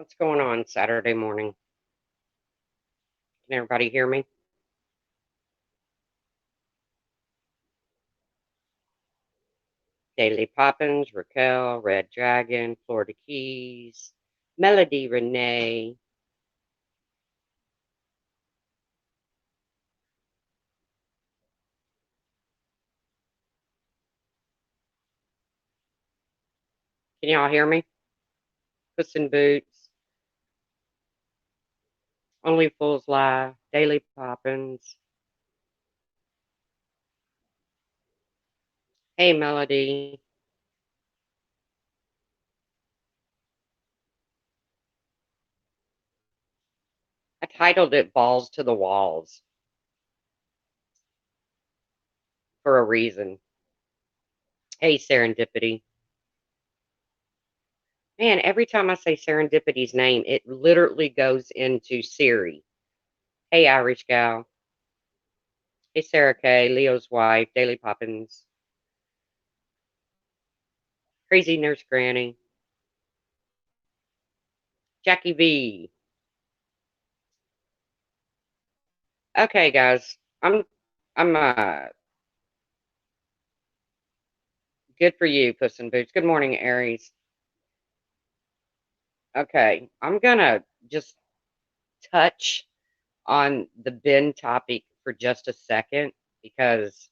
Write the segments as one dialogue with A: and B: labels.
A: What's going on Saturday morning? Can everybody hear me? Daily Poppins, Raquel, Red Dragon, Florida Keys, Melody Renee. Can y'all hear me? Puss in Boots, Only Fools Lie, Daily Poppins. Hey, Melody. I titled it Balls to the Walls for a reason. Hey, Serendipity. Man, every time I say Serendipity's name, it literally goes into Siri. Hey, Irish gal. Hey, Sarah K, Leo's wife, Daily Poppins, Crazy Nurse Granny, Jackie V. Okay, guys, I'm good for you, Puss in Boots. Good morning, Aries. Okay, I'm gonna just touch on the bin topic for just a second because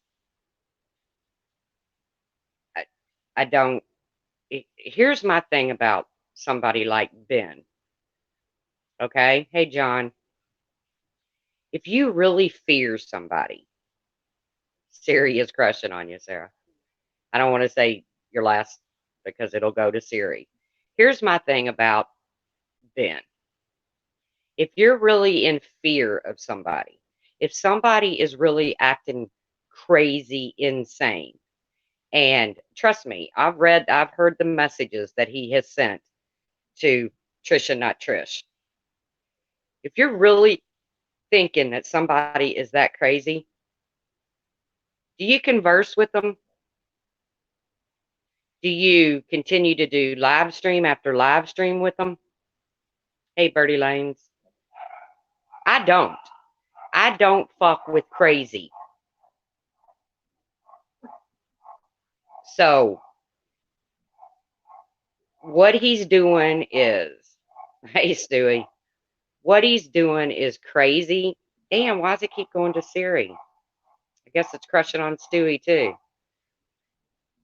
A: I, I don't. Here's my thing about somebody like Ben. Okay, hey John, if you really fear somebody, Siri is crushing on you, Sarah. I don't want to say your last because it'll go to Siri. Here's my thing about Ben. If you're really in fear of somebody, if somebody is really acting crazy, insane, and trust me, I've heard the messages that he has sent to Trisha, not Trish. If you're really thinking that somebody is that crazy, do you converse with them? Do you continue to do live stream after live stream with them? Hey, Birdie Lanes. I don't. I don't fuck with crazy. So what he's doing is, hey Stewie, what he's doing is crazy. Damn, why does it keep going to Siri? I guess it's crushing on Stewie too.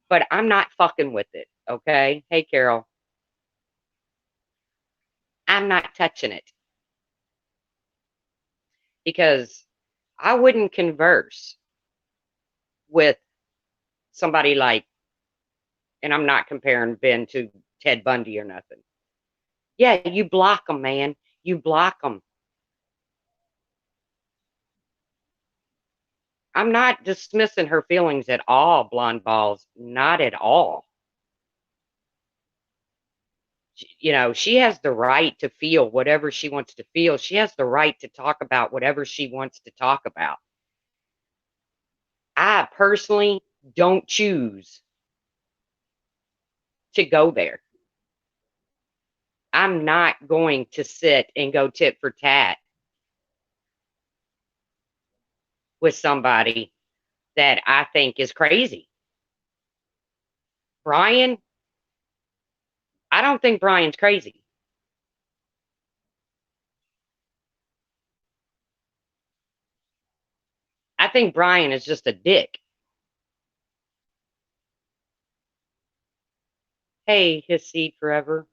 A: But I'm not fucking with it, okay? Hey Carol, I'm not touching it because I wouldn't converse with somebody like, and I'm not comparing Ben to Ted Bundy or nothing. Yeah, you block them, man. You block them. I'm not dismissing her feelings at all, Blonde Balls. Not at all. She has the right to feel whatever she wants to feel. She has the right to talk about whatever she wants to talk about. I personally don't choose to go there. I'm not going to sit and go tit for tat with somebody that I think is crazy. Brian, I don't think Brian's crazy. I think Brian is just a dick. Hey, his seed forever.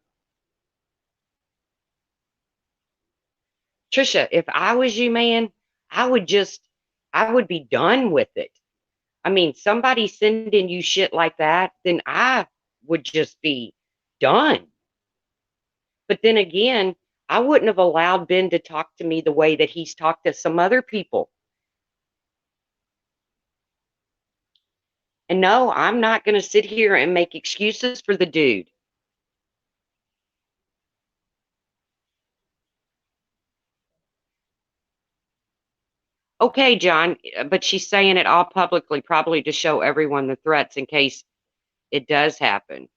A: Trisha, if I was you, man, I would just, I would be done with it. I mean, somebody sending you shit like that, then I would just be done. But then again, I wouldn't have allowed Ben to talk to me the way that he's talked to some other people. And no, I'm not going to sit here and make excuses for the dude. Okay, John, but she's saying it all publicly, probably to show everyone the threats in case it does happen.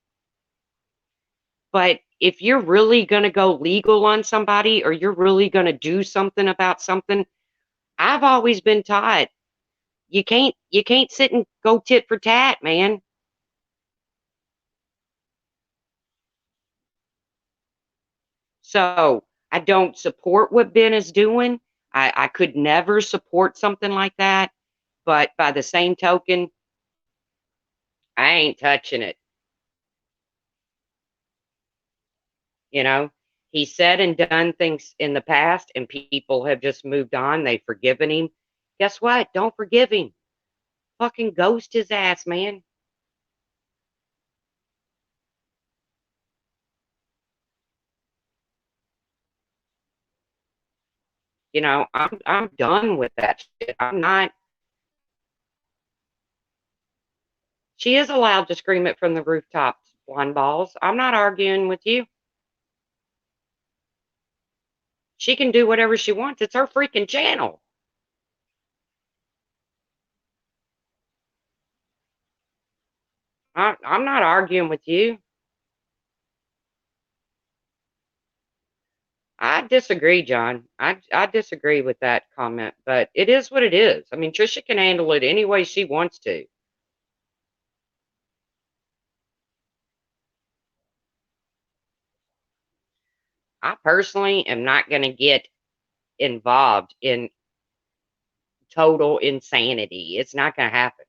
A: But if you're really going to go legal on somebody or you're really going to do something about something, I've always been taught you can't sit and go tit for tat, man. So I don't support what Ben is doing. I could never support something like that. But by the same token, I ain't touching it. You know, he said and done things in the past, and people have just moved on. They've forgiven him. Guess what? Don't forgive him. Fucking ghost his ass, man. I'm done with that shit. I'm not. She is allowed to scream it from the rooftops, blonde balls. I'm not arguing with you. She can do whatever she wants. It's her freaking channel. I'm not arguing with you. I disagree, John. I disagree with that comment, but it is what it is. I mean, Trisha can handle it any way she wants to. I personally am not going to get involved in total insanity. It's not going to happen.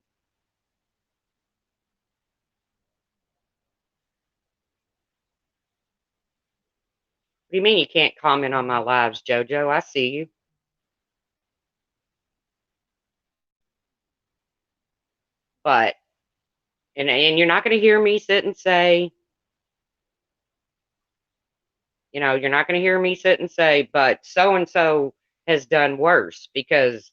A: What do you mean you can't comment on my lives, JoJo? I see you. But and you're not going to hear me sit and say, you're not going to hear me sit and say, but so and so has done worse because,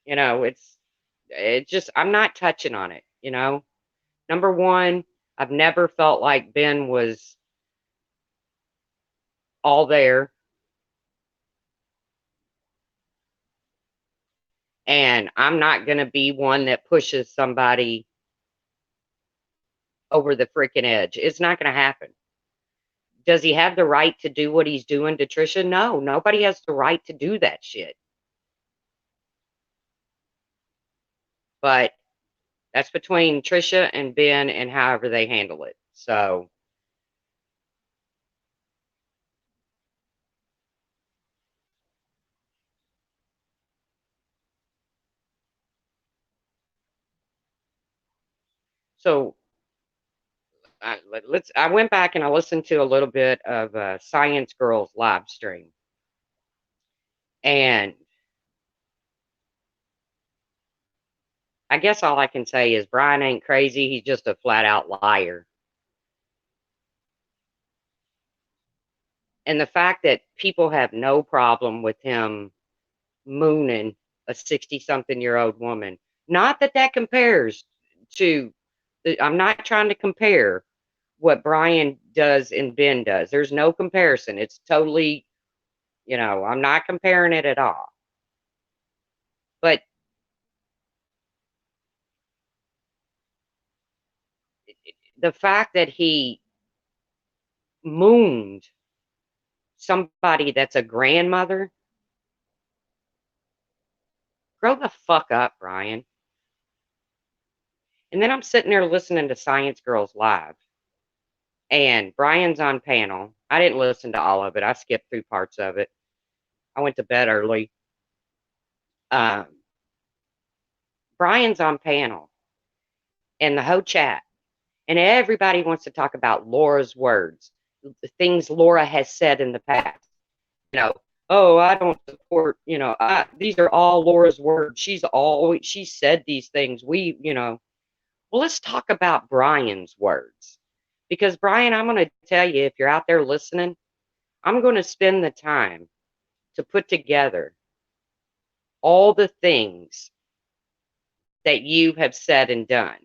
A: it's just I'm not touching on it. Number one, I've never felt like Ben was all there, and I'm not going to be one that pushes somebody over the freaking edge. It's not going to happen. Does he have the right to do what he's doing to Trisha? No, nobody has the right to do that shit. But that's between Trisha and Ben and however they handle it. So I went back and I listened to a little bit of Science Girls live stream, and I guess all I can say is Brian ain't crazy. He's just a flat out liar. And the fact that people have no problem with him mooning a 60 something year old woman, not that that compares to, I'm not trying to compare what Brian does and Ben does. There's no comparison. It's totally, I'm not comparing it at all. But the fact that he mooned somebody that's a grandmother, grow the fuck up, Brian. And then I'm sitting there listening to Science Girls live, and Brian's on panel. I didn't listen to all of it. I skipped through parts of it. I went to bed early. Um, Brian's on panel, and the whole chat, and everybody wants to talk about Laura's words, the things Laura has said in the past. You know, oh, I don't support. These are all Laura's words. She said these things. Well, let's talk about Brian's words. Because, Brian, I'm going to tell you, if you're out there listening, I'm going to spend the time to put together all the things that you have said and done.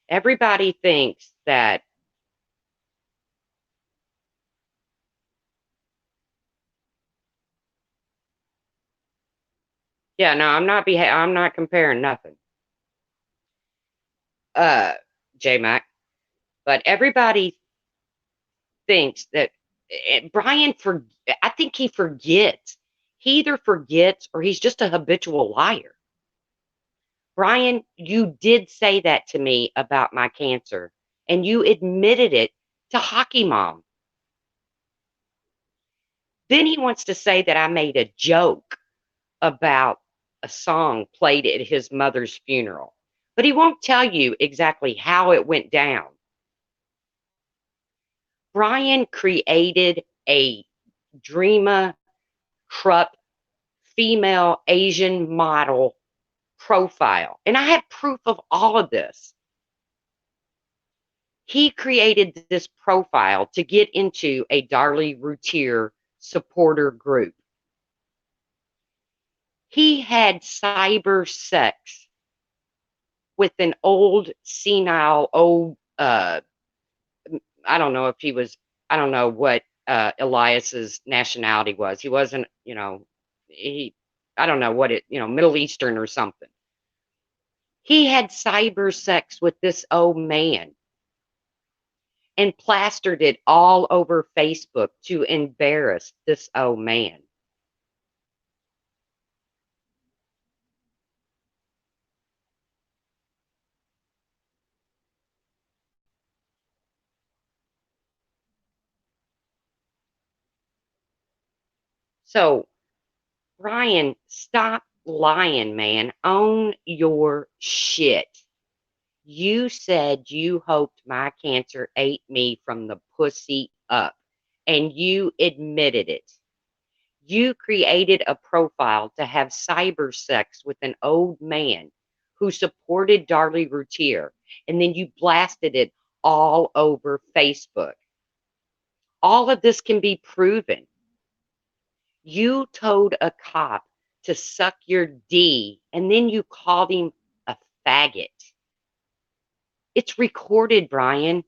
A: Everybody thinks that, yeah, no, I'm not comparing nothing. uh, J Mac, but everybody thinks that Brian for I think he forgets. He either forgets or he's just a habitual liar. Brian, you did say that to me about my cancer, and you admitted it to Hockey Mom. Then he wants to say that I made a joke about a song played at his mother's funeral, but he won't tell you exactly how it went down. Brian created a Dreama Krupp female Asian model profile, and I have proof of all of this. He created this profile to get into a Darlie Routier supporter group. He had cyber sex with an old senile old I don't know if he was I don't know what Elias's nationality was. He wasn't, he I don't know what Middle Eastern or something. He had cyber sex with this old man and plastered it all over Facebook to embarrass this old man. So, Brian, stop lying, man. Own your shit. You said you hoped my cancer ate me from the pussy up, and you admitted it. You created a profile to have cyber sex with an old man who supported Darlie Routier, and then you blasted it all over Facebook. All of this can be proven. You told a cop to suck your D, and then you called him a faggot. It's recorded, Brian.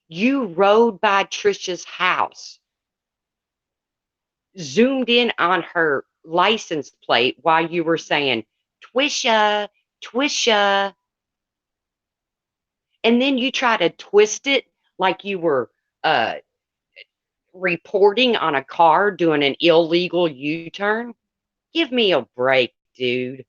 A: You rode by Trisha's house, zoomed in on her license plate while you were saying, Twisha, Twisha. And then you try to twist it like you were uh, reporting on a car doing an illegal U turn. Give me a break, dude.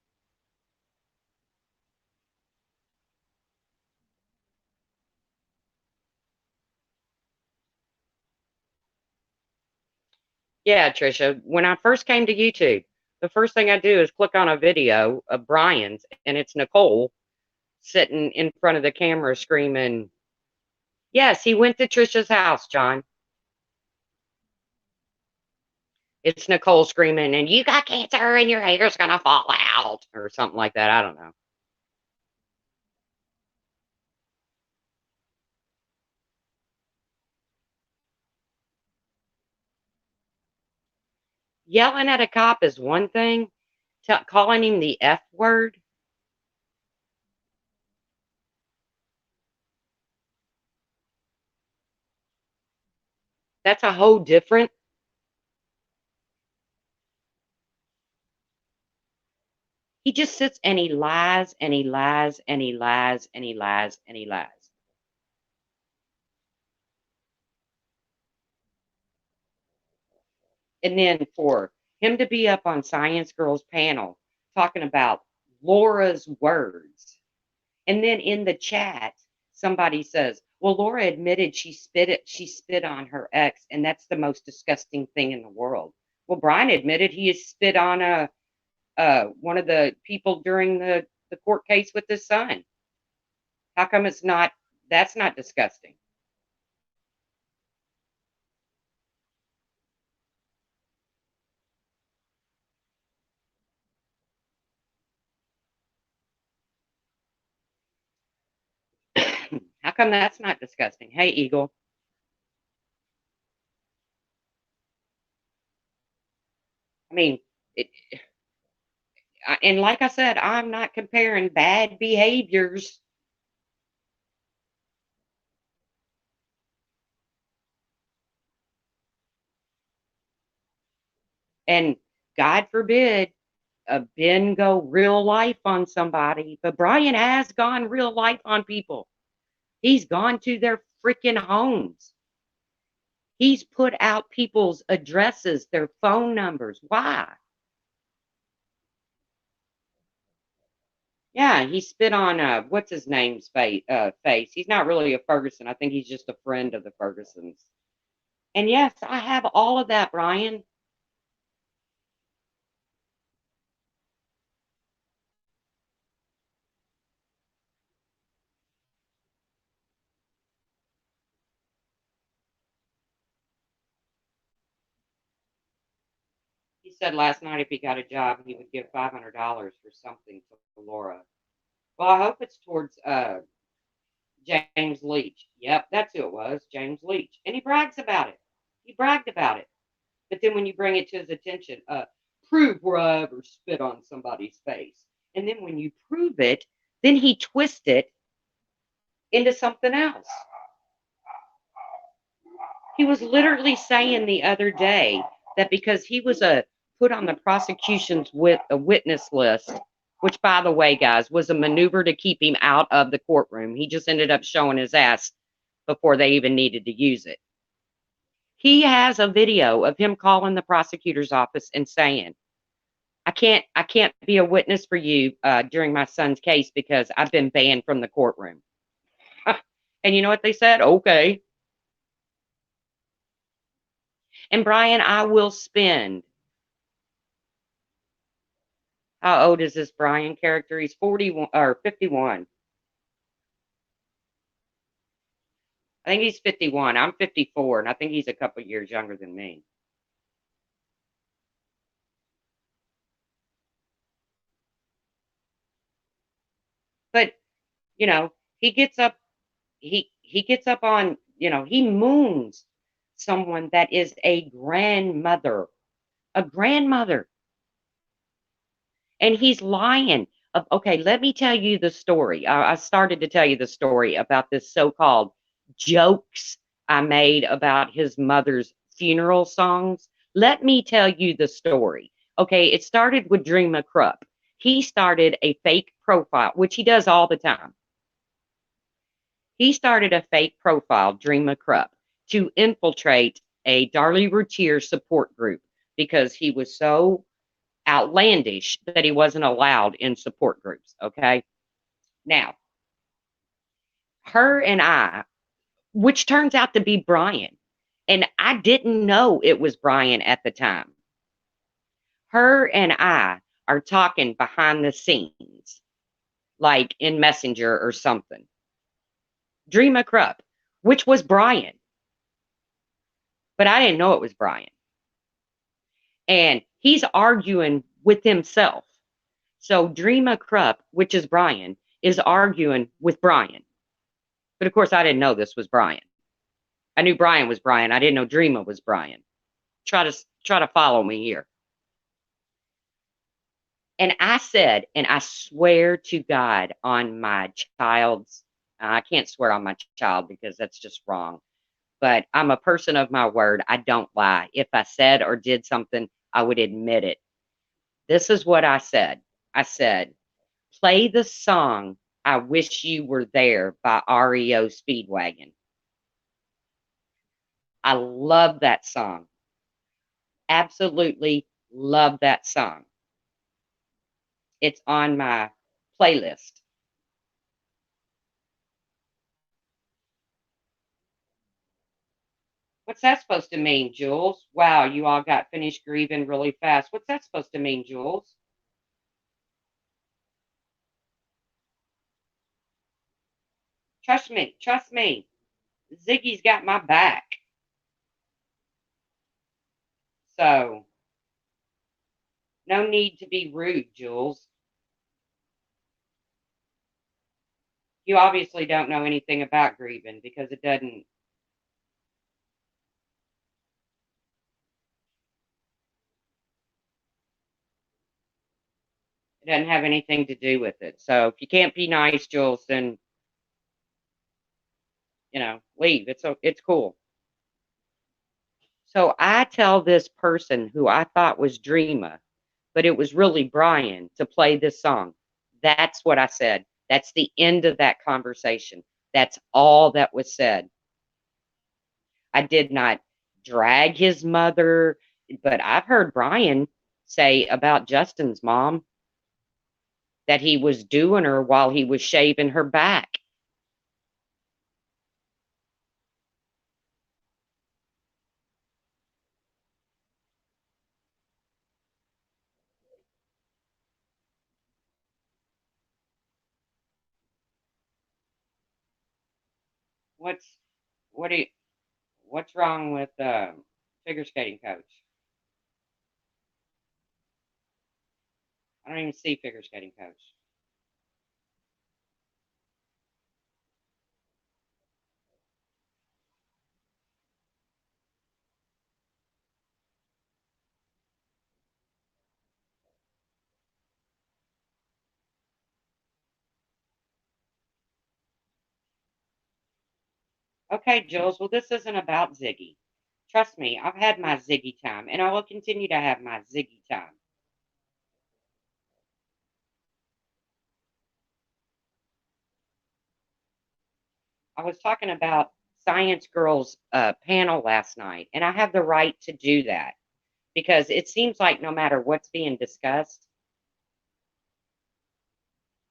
A: Yeah, Trisha, when I first came to YouTube, the first thing I do is click on a video of Brian's, and it's Nicole sitting in front of the camera screaming, yes, he went to Trisha's house, John. It's Nicole screaming, and you got cancer and your hair's gonna fall out, or something like that. I don't know. Yelling at a cop is one thing, calling him the F word, that's a whole different. He just sits and he lies and he lies and he lies and he lies and he lies. And then for him to be up on Science Girl's panel talking about Laura's words, and then in the chat, somebody says, well, Laura admitted she spit on her ex, and that's the most disgusting thing in the world. Well, Brian admitted he spit on one of the people during the court case with his son. How come it's not that's not disgusting? How come that's not disgusting? Hey, Eagle. I mean, it, and like I said, I'm not comparing bad behaviors. And God forbid Ben go real life on somebody, but Brian has gone real life on people. He's gone to their freaking homes. He's put out people's addresses, their phone numbers. Why? Yeah, he spit on what's his name's face. He's not really a Ferguson. I think he's just a friend of the Fergusons. And yes, I have all of that, Brian. He said last night if he got a job, he would give $500 for something to Laura. Well, I hope it's towards James Leach. Yep, that's who it was, James Leach. And he brags about it. He bragged about it. But then when you bring it to his attention, prove where I ever spit on somebody's face. And then when you prove it, then he twists it into something else. He was literally saying the other day that because he was put on the prosecution's with a witness list, which by the way, guys, was a maneuver to keep him out of the courtroom. He just ended up showing his ass before they even needed to use it. He has a video of him calling the prosecutor's office and saying, I can't be a witness for you during my son's case because I've been banned from the courtroom. And you know what they said? Okay. And Brian, I will spend. How old is this Brian character? He's 41 or 51. I think he's 51. I'm 54, and I think he's a couple years younger than me. But you know, he gets up. He gets up on. He moons someone that is a grandmother, a grandmother, and he's lying. Okay, let me tell you the story. I started to tell you the story about this so-called jokes I made about his mother's funeral songs. Let me tell you the story. Okay, it started with Dream Krupp. He started a fake profile, which he does all the time. He started a fake profile, Dream Krupp, to infiltrate a Darlie Routier support group because he was so outlandish that he wasn't allowed in support groups. Okay. Now, her and I, which turns out to be Brian, and I didn't know it was Brian at the time. Her and I are talking behind the scenes, like in Messenger or something. Dream a Krupp, which was Brian, but I didn't know it was Brian. And he's arguing with himself. So Dreama Krupp, which is Brian, is arguing with Brian. But of course, I didn't know this was Brian. I knew Brian was Brian. I didn't know Dreama was Brian. Try to follow me here. And I said, and I swear to God on my child's, I can't swear on my child because that's just wrong. But I'm a person of my word. I don't lie. If I said or did something, I would admit it. This is what I said. I said, play the song I Wish You Were There by REO Speedwagon. I love that song. Absolutely love that song. It's on my playlist. What's that supposed to mean, Jules? Wow, you all got finished grieving really fast. What's that supposed to mean, Jules? Trust me, trust me. Ziggy's got my back. So, no need to be rude, Jules. You obviously don't know anything about grieving because it doesn't have anything to do with it. So if you can't be nice, Jules, then leave. It's cool. So I tell this person who I thought was Dreama but it was really Brian to play this song. That's what I said. That's the end of that conversation. That's all that was said. I did not drag his mother, but I've heard Brian say about Justin's mom that he was doing her while he was shaving her back. What's what do you, what's wrong with figure skating coach? I don't even see figure skating coach. Okay, Jules. Well, this isn't about Ziggy. Trust me, I've had my Ziggy time, and I will continue to have my Ziggy time. I was talking about Science Girls panel last night, and I have the right to do that because it seems like no matter what's being discussed,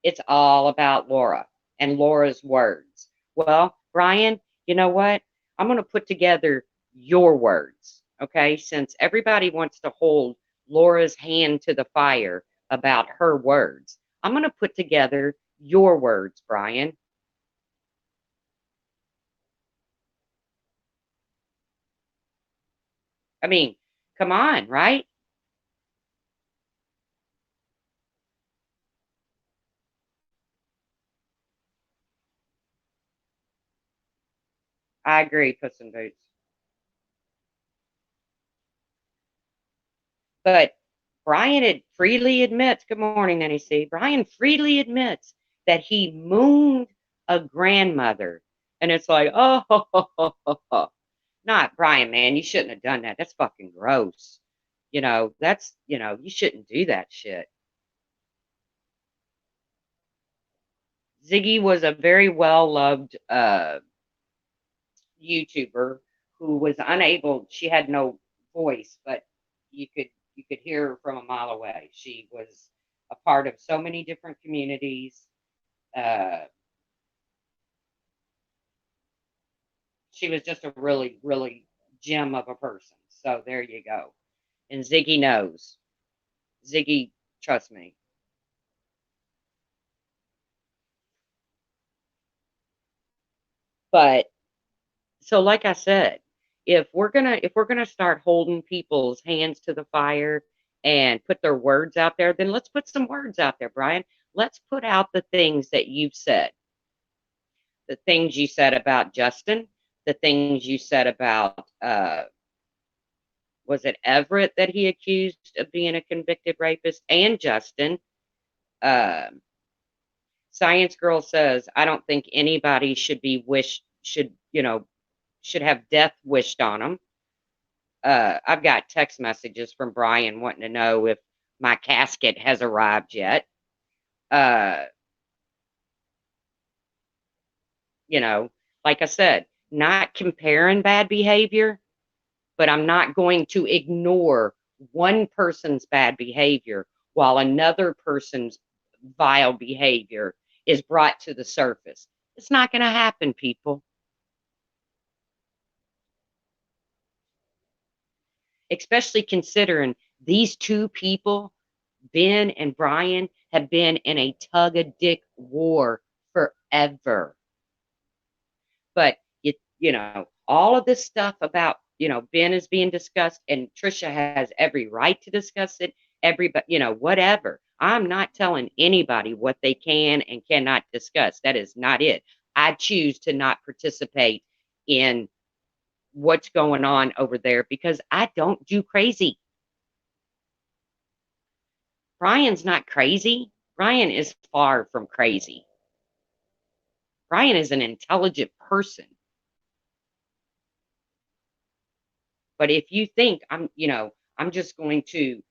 A: it's all about Laura and Laura's words. Well, Brian, you know what? I'm going to put together your words, okay? Since everybody wants to hold Laura's hand to the fire about her words, I'm going to put together your words, Brian. I mean, come on, right? I agree, Puss in Boots. But Brian freely admits, good morning, Nanny C. Brian freely admits that he mooned a grandmother. And it's like, oh, not Brian, man. You shouldn't have done that. That's fucking gross. You shouldn't do that shit. Ziggy was a very well loved YouTuber who was unable, she had no voice, but you could you could hear her from a mile away. She was a part of so many different communities. Uh, she was just a really, really gem of a person. So there you go. And Ziggy knows. Ziggy, trust me. But so like I said, if we're gonna start holding people's hands to the fire and put their words out there, then let's put some words out there, Brian. Let's put out the things that you've said, the things you said about Justin, the things you said about was it Everett that he accused of being a convicted rapist, and Justin. Um Science Girl says, I don't think anybody should be wished should should have death wished on them. I've got text messages from Brian wanting to know if my casket has arrived yet. Uh, you know, like I said, not comparing bad behavior, but I'm not going to ignore one person's bad behavior while another person's vile behavior is brought to the surface. It's not going to happen, people, especially considering these two people, Ben and Brian, have been in a tug of dick war forever. But all of this stuff about Ben is being discussed, and Trisha has every right to discuss it. Everybody, whatever. I'm not telling anybody what they can and cannot discuss. That is not it. I choose to not participate in what's going on over there because I don't do crazy. Brian's not crazy. Brian is far from crazy. Brian is an intelligent person. But if you think I'm just going to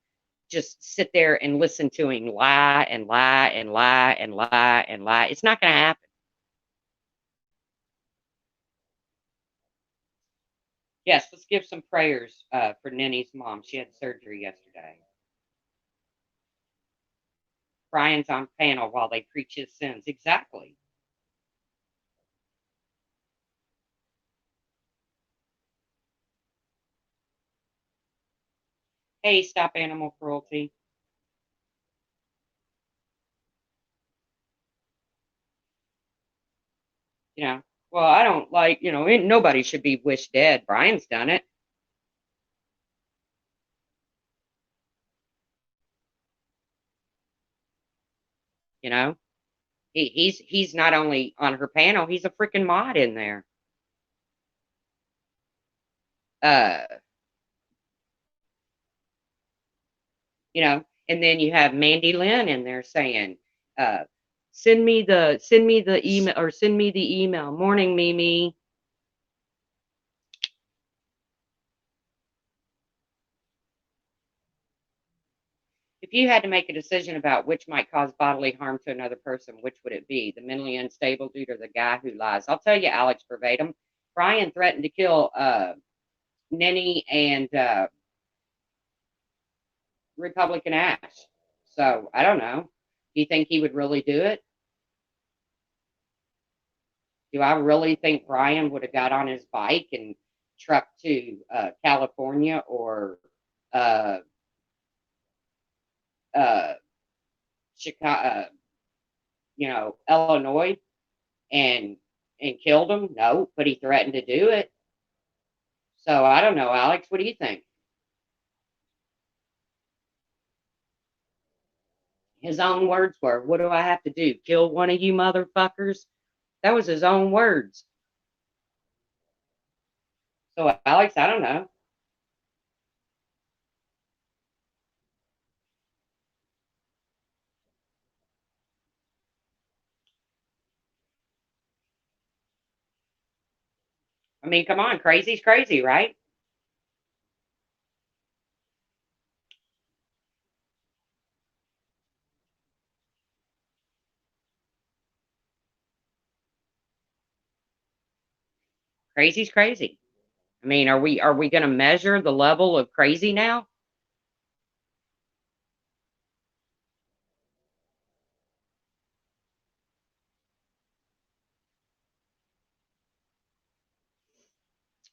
A: just sit there and listen to him lie and lie and lie and lie and lie. It's not going to happen. Yes, let's give some prayers for Nenny's mom. She had surgery yesterday. Brian's on panel while they preach his sins. Exactly. Hey, stop animal cruelty. You know, well, I don't like, nobody should be wished dead. Brian's done it. You know, he's not only on her panel, he's a freaking mod in there. Uh, and then you have Mandy Lynn in there saying, uh, send me the email or send me the email. Morning, Mimi. If you had to make a decision about which might cause bodily harm to another person, which would it be? The mentally unstable dude or the guy who lies? I'll tell you, Alex, verbatim. Brian threatened to kill Nenny and Republican Ash. So I don't know. Do you think he would really do it? Do I really think Brian would have got on his bike and trucked to California or uh, uh, Chicago, Illinois, and killed him? No, but he threatened to do it. So I don't know, Alex. What do you think? His own words were, "What do I have to do? Kill one of you motherfuckers?" That was his own words. So Alex, I don't know. I mean, come on, crazy's crazy, right? Crazy's crazy. I mean, are we going to measure the level of crazy now?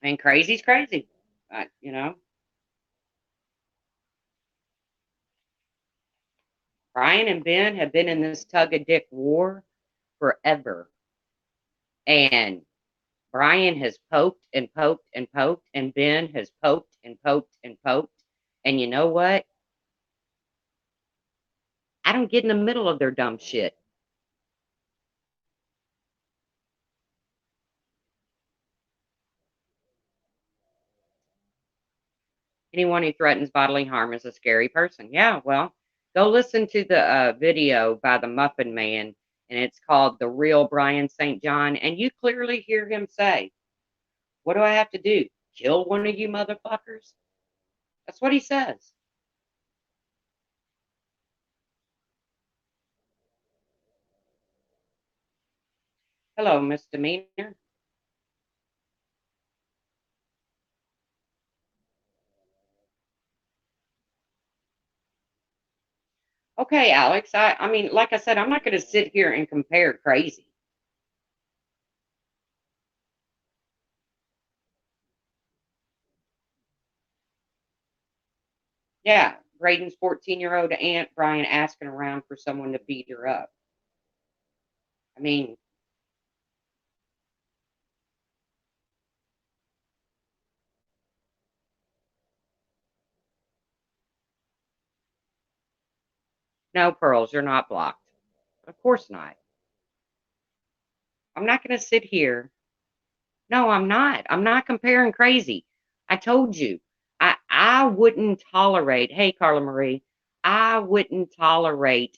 A: I mean, crazy's crazy. You know, Brian and Ben have been in this tug of dick war forever, and Brian has poked and poked and poked, and Ben has poked and poked and poked. And you know what? I don't get in the middle of their dumb shit. Anyone who threatens bodily harm is a scary person. Yeah, well, go listen to the video by the Muffin Man, and it's called The Real Brian St. John. And you clearly hear him say, "What do I have to do? Kill one of you motherfuckers?" That's what he says. Hello, misdemeanor. Okay, Alex. I mean, like I said, I'm not going to sit here and compare crazy. Yeah, Braden's 14-year-old aunt Brian asking around for someone to beat her up. I mean, no, Pearls, you're not blocked. Of course not. I'm not going to sit here. No, I'm not. I'm not comparing crazy. I told you. I wouldn't tolerate, hey, Carla Marie, I wouldn't tolerate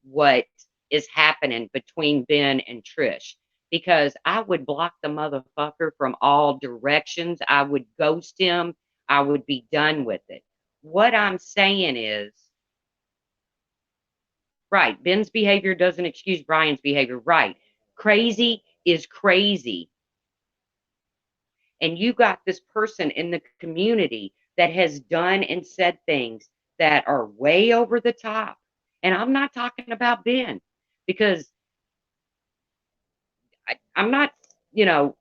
A: what is happening between Ben and Trish because I would block the motherfucker from all directions. I would ghost him. I would be done with it. What I'm saying is, Right. Ben's behavior doesn't excuse Brian's behavior. Right. Crazy is crazy. And you got this person in the community that has done and said things that are way over the top. And I'm not talking about Ben because I'm not, you know,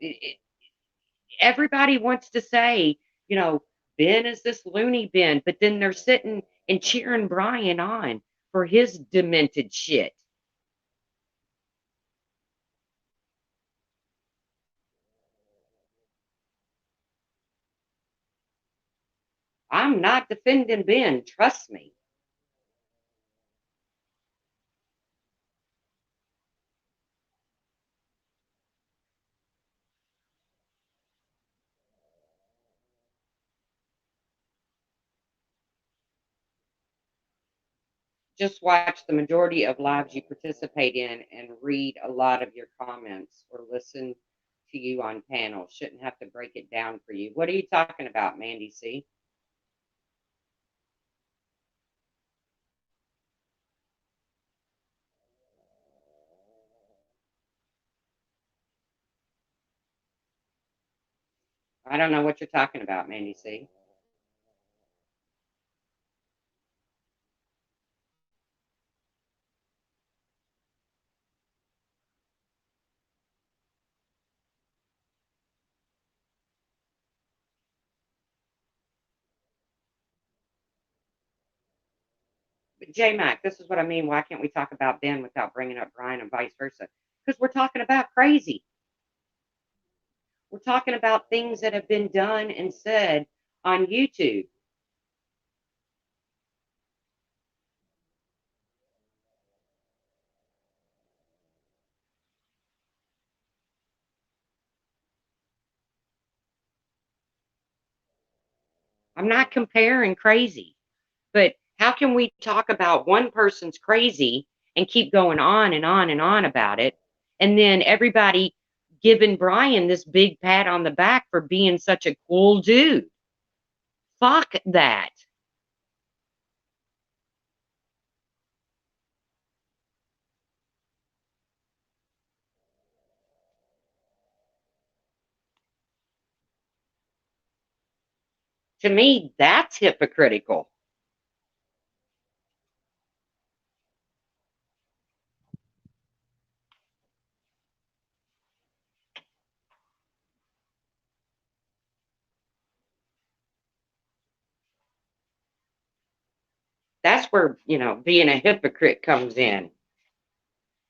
A: everybody wants to say, you know, Ben is this loony Ben, but then they're sitting and cheering Brian on for his demented shit. I'm not defending Ben, trust me. Just watch the majority of lives you participate in and read a lot of your comments or listen to you on panels. Shouldn't have to break it down for you. What are you talking about, Mandy C? I don't know what you're talking about, Mandy C. J Mac, this is what I mean. Why can't we talk about Ben without bringing up Brian and vice versa? Because we're talking about crazy. We're talking about things that have been done and said on YouTube. I'm not comparing crazy, but how can we talk about one person's crazy and keep going on and on and on about it? And then everybody giving Brian this big pat on the back for being such a cool dude. Fuck that. To me, that's hypocritical. That's where, being a hypocrite comes in.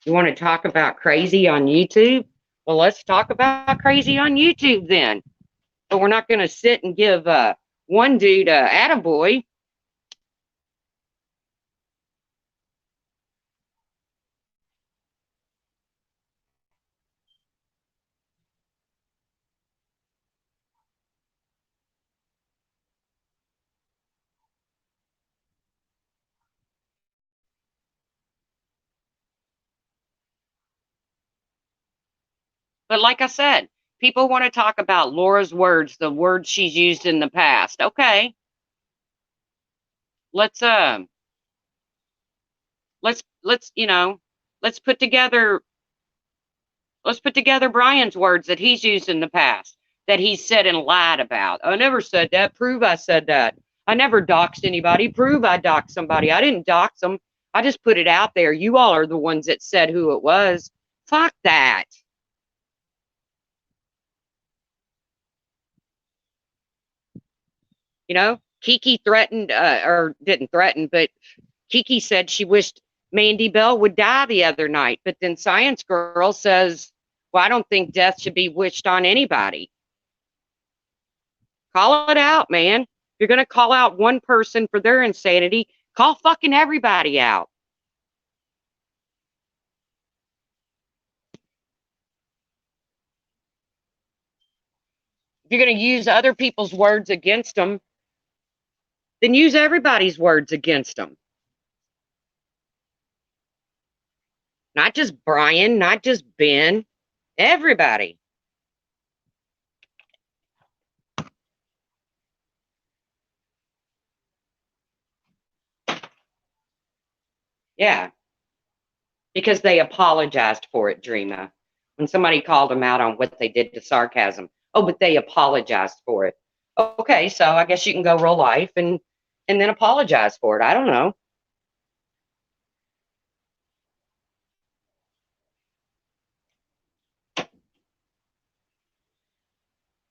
A: You want to talk about crazy on YouTube? Well, let's talk about crazy on YouTube then. But we're not going to sit and give one dude a attaboy. But like I said, people want to talk about Laura's words, the words she's used in the past. Okay, let's let's let's put together Brian's words that he's used in the past that he's said and lied about. I never said that. Prove I said that. I never doxed anybody. Prove I doxed somebody. I didn't dox them. I just put it out there. You all are the ones that said who it was. Fuck that. Kiki threatened, or didn't threaten, but Kiki said she wished Mandy Bell would die the other night. But then Science Girl says, well, I don't think death should be wished on anybody. Call it out, man. If you're going to call out one person for their insanity, call fucking everybody out. If you're going to use other people's words against them, then use everybody's words against them. Not just Brian, not just Ben, everybody. Yeah. because they apologized for it, Dreama. When somebody called them out on what they did to sarcasm, oh, but they apologized for it. Okay, so I guess you can go real life and then apologize for it. I don't know.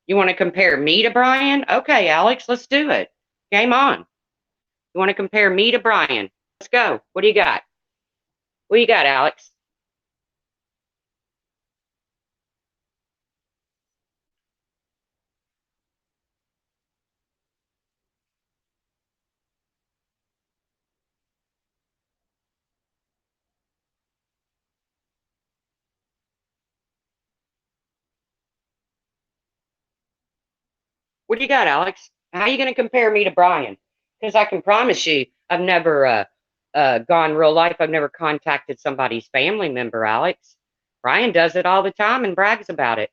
A: You want to compare me to Brian? Okay, Alex, let's do it. Game on. You want to compare me to Brian? Let's go. What do you got? What do you got, Alex? What do you got, Alex? How are you going to compare me to Brian? Because I can promise you, I've never gone real life. I've never contacted somebody's family member, Alex. Brian does it all the time and brags about it.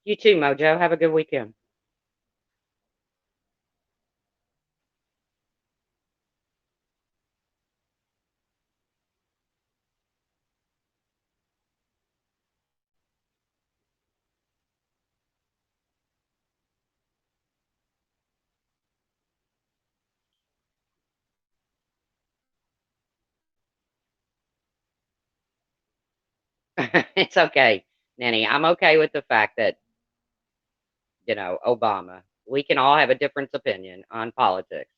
A: You too, Mojo. Have a good weekend. It's okay, Nanny. I'm okay with the fact that, Obama. We can all have a different opinion on politics.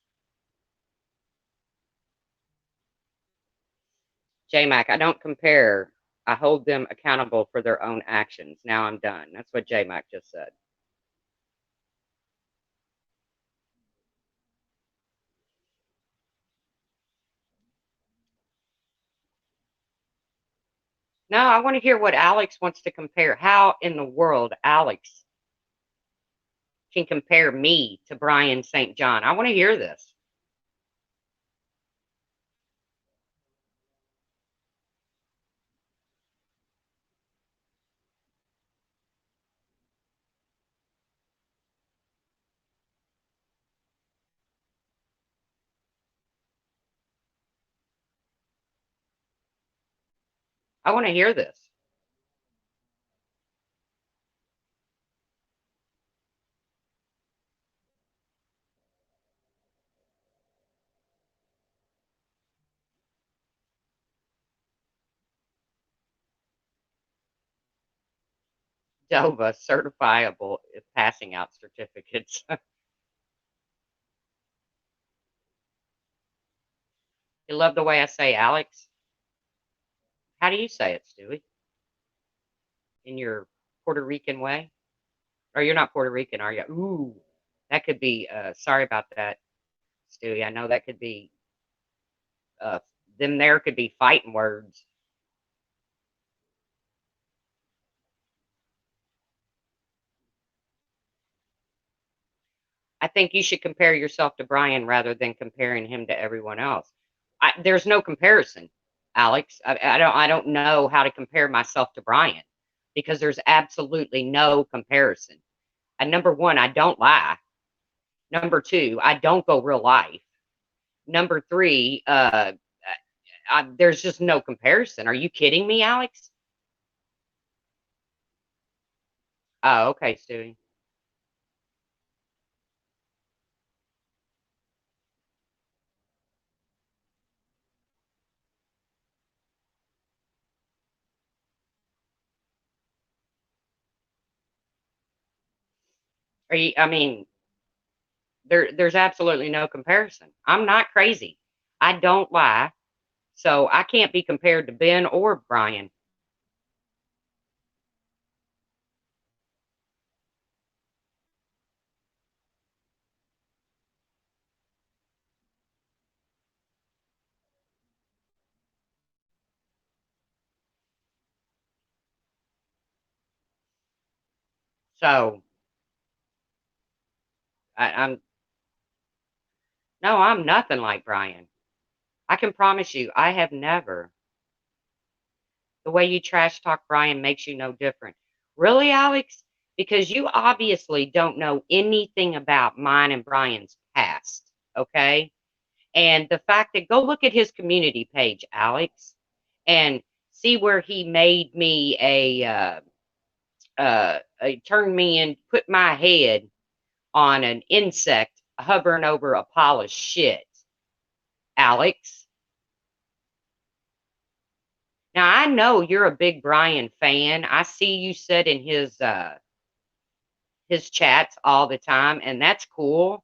A: J Mac, I don't compare. I hold them accountable for their own actions. Now I'm done. That's what J Mac just said. No, I want to hear what Alex wants to compare. How in the world Alex can compare me to Brian St. John? I want to hear this. I want to hear this. Dova certifiable passing out certificates. You love the way I say Alex? How do you say it, Stewie? In your Puerto Rican way? Or you're not Puerto Rican, are you? Ooh, that could be. Sorry about that, Stewie. I know that could be. Uh, them there could be fighting words. I think you should compare yourself to Brian rather than comparing him to everyone else. There's no comparison, Alex. I don't know how to compare myself to Brian because there's absolutely no comparison. And number one, I don't lie. Number two, I don't go real life. Number three, there's just no comparison. Are you kidding me, Alex? Oh, okay, Stewie. I mean, there's absolutely no comparison. I'm not crazy. I don't lie. So I can't be compared to Ben or Brian. So I'm no, I'm nothing like Brian. I can promise you, I have never. The way you trash talk Brian makes you no different. Really, Alex? Because you obviously don't know anything about mine and Brian's past. okay? And the fact that go look at his community page, Alex, and see where he made me turned me in, put my head on an insect hovering over a pile of shit, Alex. Now I know you're a big Brian fan. I see you sit in his chats all the time, and that's cool.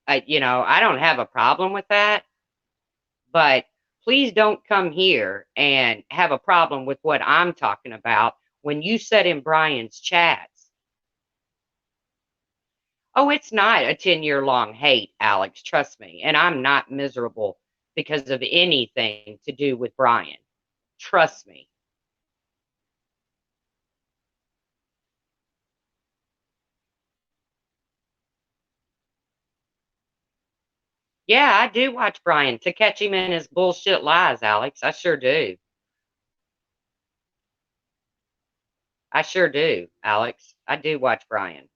A: I don't have a problem with that, but please don't come here and have a problem with what I'm talking about when you sit in Brian's chats. Oh, it's not a 10-year long hate, Alex, trust me. And I'm not miserable because of anything to do with Brian. Trust me. Yeah, I do watch Brian to catch him in his bullshit lies, Alex. I sure do. I sure do, Alex. I do watch Brian.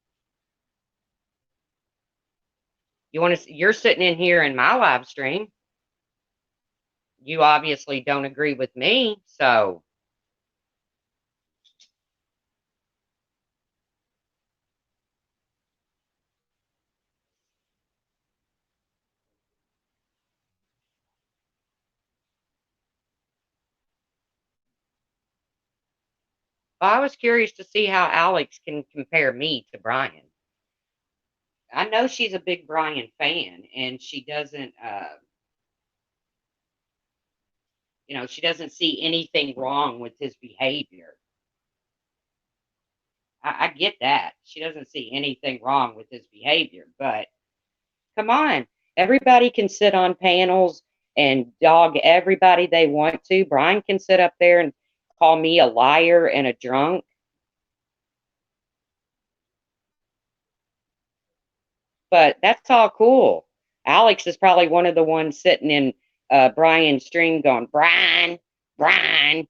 A: You're sitting in here in my live stream. You obviously don't agree with me, so I was curious to see how Alex can compare me to Brian. I know she's a big Brian fan, and she doesn't see anything wrong with his behavior. I get that. She doesn't see anything wrong with his behavior, but come on. Everybody can sit on panels and dog everybody they want to. Brian can sit up there and call me a liar and a drunk, but that's all cool. Alex is probably one of the ones sitting in Brian's stream going, Brian, Brian.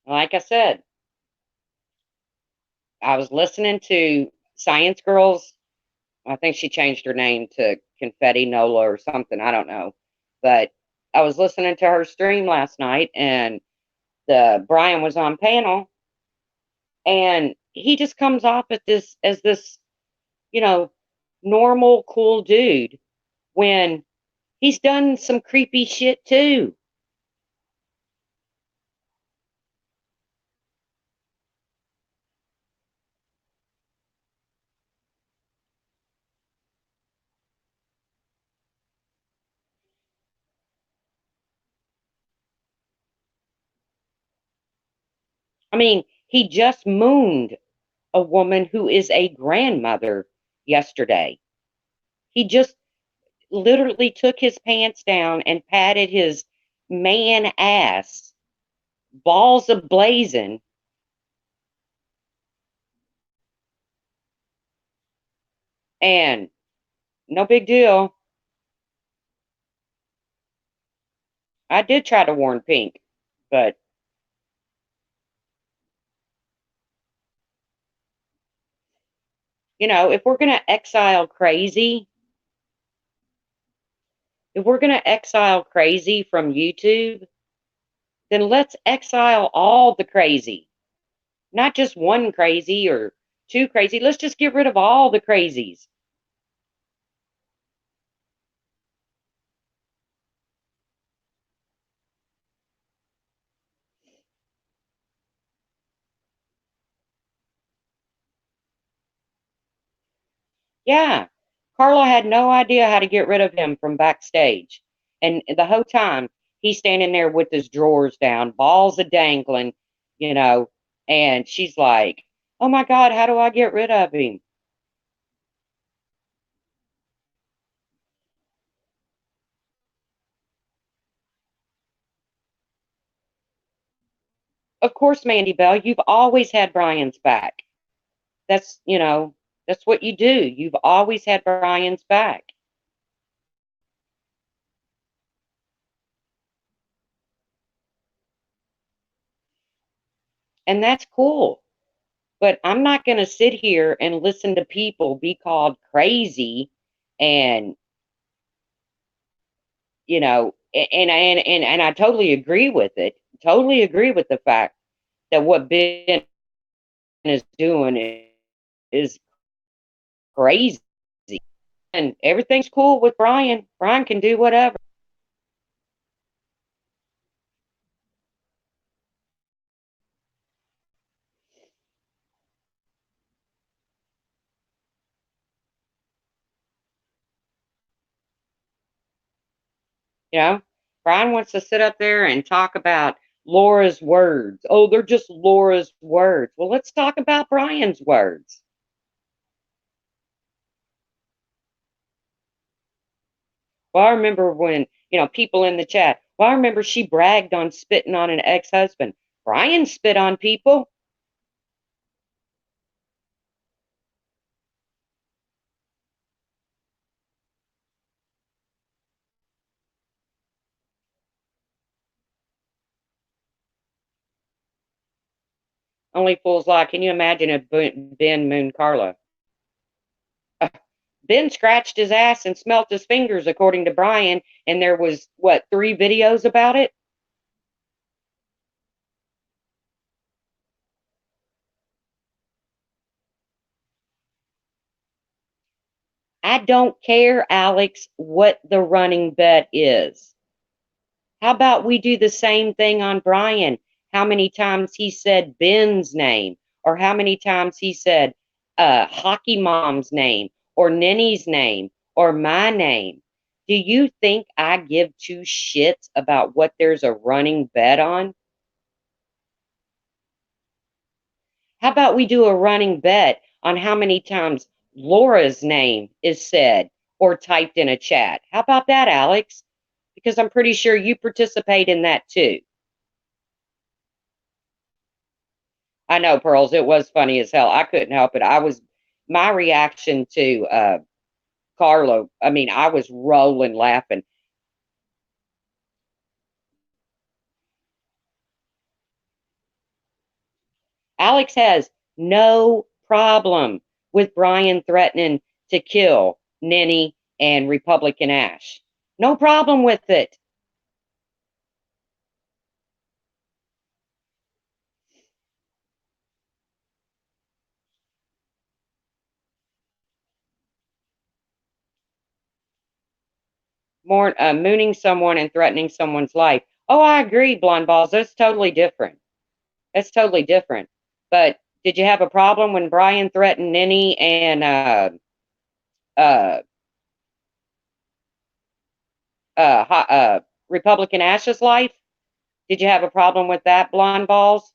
A: Like I said, I was listening to Science Girls. I think she changed her name to Confetti Nola or something. I don't know. But I was listening to her stream last night, and the Brian was on panel, and he just comes off at this as this, you know, normal, cool dude when he's done some creepy shit too. I mean, he just mooned a woman who is a grandmother yesterday. He just literally took his pants down and patted his man ass, balls a blazing, and no big deal. I did try to warn Pink, but if we're gonna exile crazy, if we're gonna exile crazy from YouTube, then let's exile all the crazy, not just one crazy or two crazy. Let's just get rid of all the crazies. Yeah. Carla had no idea how to get rid of him from backstage. And the whole time he's standing there with his drawers down, balls a dangling, you know, and she's like, oh my God, how do I get rid of him? Of course, Mandy Bell, you've always had Brian's back. That's, that's what you do. You've always had Brian's back. And that's cool. But I'm not going to sit here and listen to people be called crazy and, and I totally agree with it. Totally agree with the fact that what Ben is doing is crazy. And everything's cool with Brian. Brian can do whatever. You know, Brian wants to sit up there and talk about Laura's words. Oh, they're just Laura's words. Well, let's talk about Brian's words. Well, I remember when, people in the chat, well, I remember she bragged on spitting on an ex husband. Brian spit on people. Only fools lie. Can you imagine if Ben mooned Carla? Ben scratched his ass and smelt his fingers, according to Brian, and there was, what, 3 videos about it? I don't care, Alex, what the running bet is. How about we do the same thing on Brian? How many times he said Ben's name, or how many times he said Hockey Mom's name, or Nenny's name, or my name? Do you think I give two shits about what there's a running bet on? How about we do a running bet on how many times Laura's name is said or typed in a chat? How about that, Alex? Because I'm pretty sure you participate in that too. I know, Pearls, it was funny as hell. I couldn't help it. My reaction to Carlo, I mean, I was rolling laughing. Alex has no problem with Brian threatening to kill Nenny and Republican Ash. No problem with it. More mooning someone and threatening someone's life. Oh, I agree, Blonde Balls. That's totally different. That's totally different. But did you have a problem when Brian threatened Nenny and uh, Republican Ash's life? Did you have a problem with that, Blonde Balls?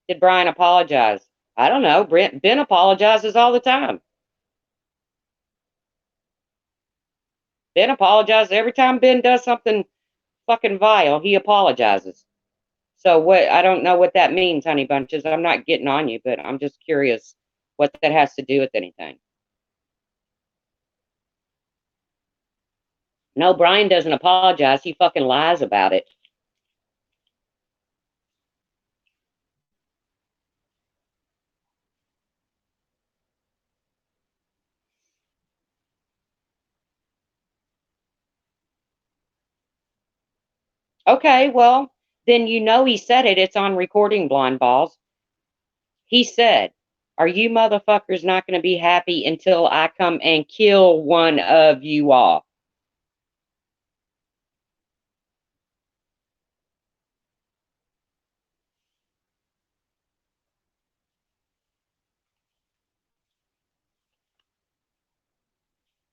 A: Did Brian apologize? I don't know. Ben apologizes all the time. Ben apologizes every time Ben does something fucking vile. He apologizes. So what? I don't know what that means, honey bunches. I'm not getting on you, but I'm just curious what that has to do with anything. No, Brian doesn't apologize. He fucking lies about it. Okay, well, then he said it. It's on recording, Blonde Balls. He said, are you motherfuckers not going to be happy until I come and kill one of you all?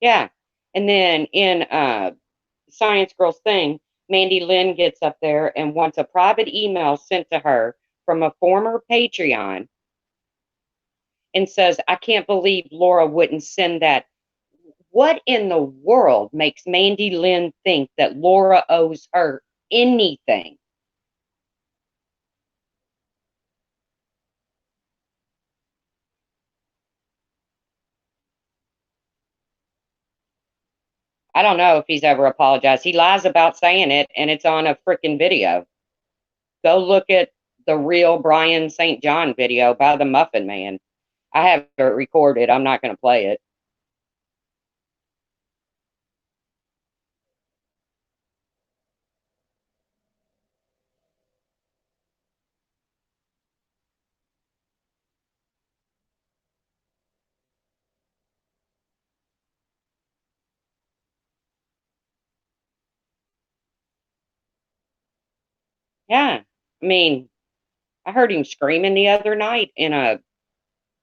A: Yeah. And then in Science Girl's thing, Mandy Lynn gets up there and wants a private email sent to her from a former Patreon and says, I can't believe Laura wouldn't send that. What in the world makes Mandy Lynn think that Laura owes her anything? I don't know if he's ever apologized. He lies about saying it, and it's on a freaking video. Go look at the real Brian St. John video by the Muffin Man. I have it recorded. I'm not going to play it. Yeah. I mean, I heard him screaming the other night in a,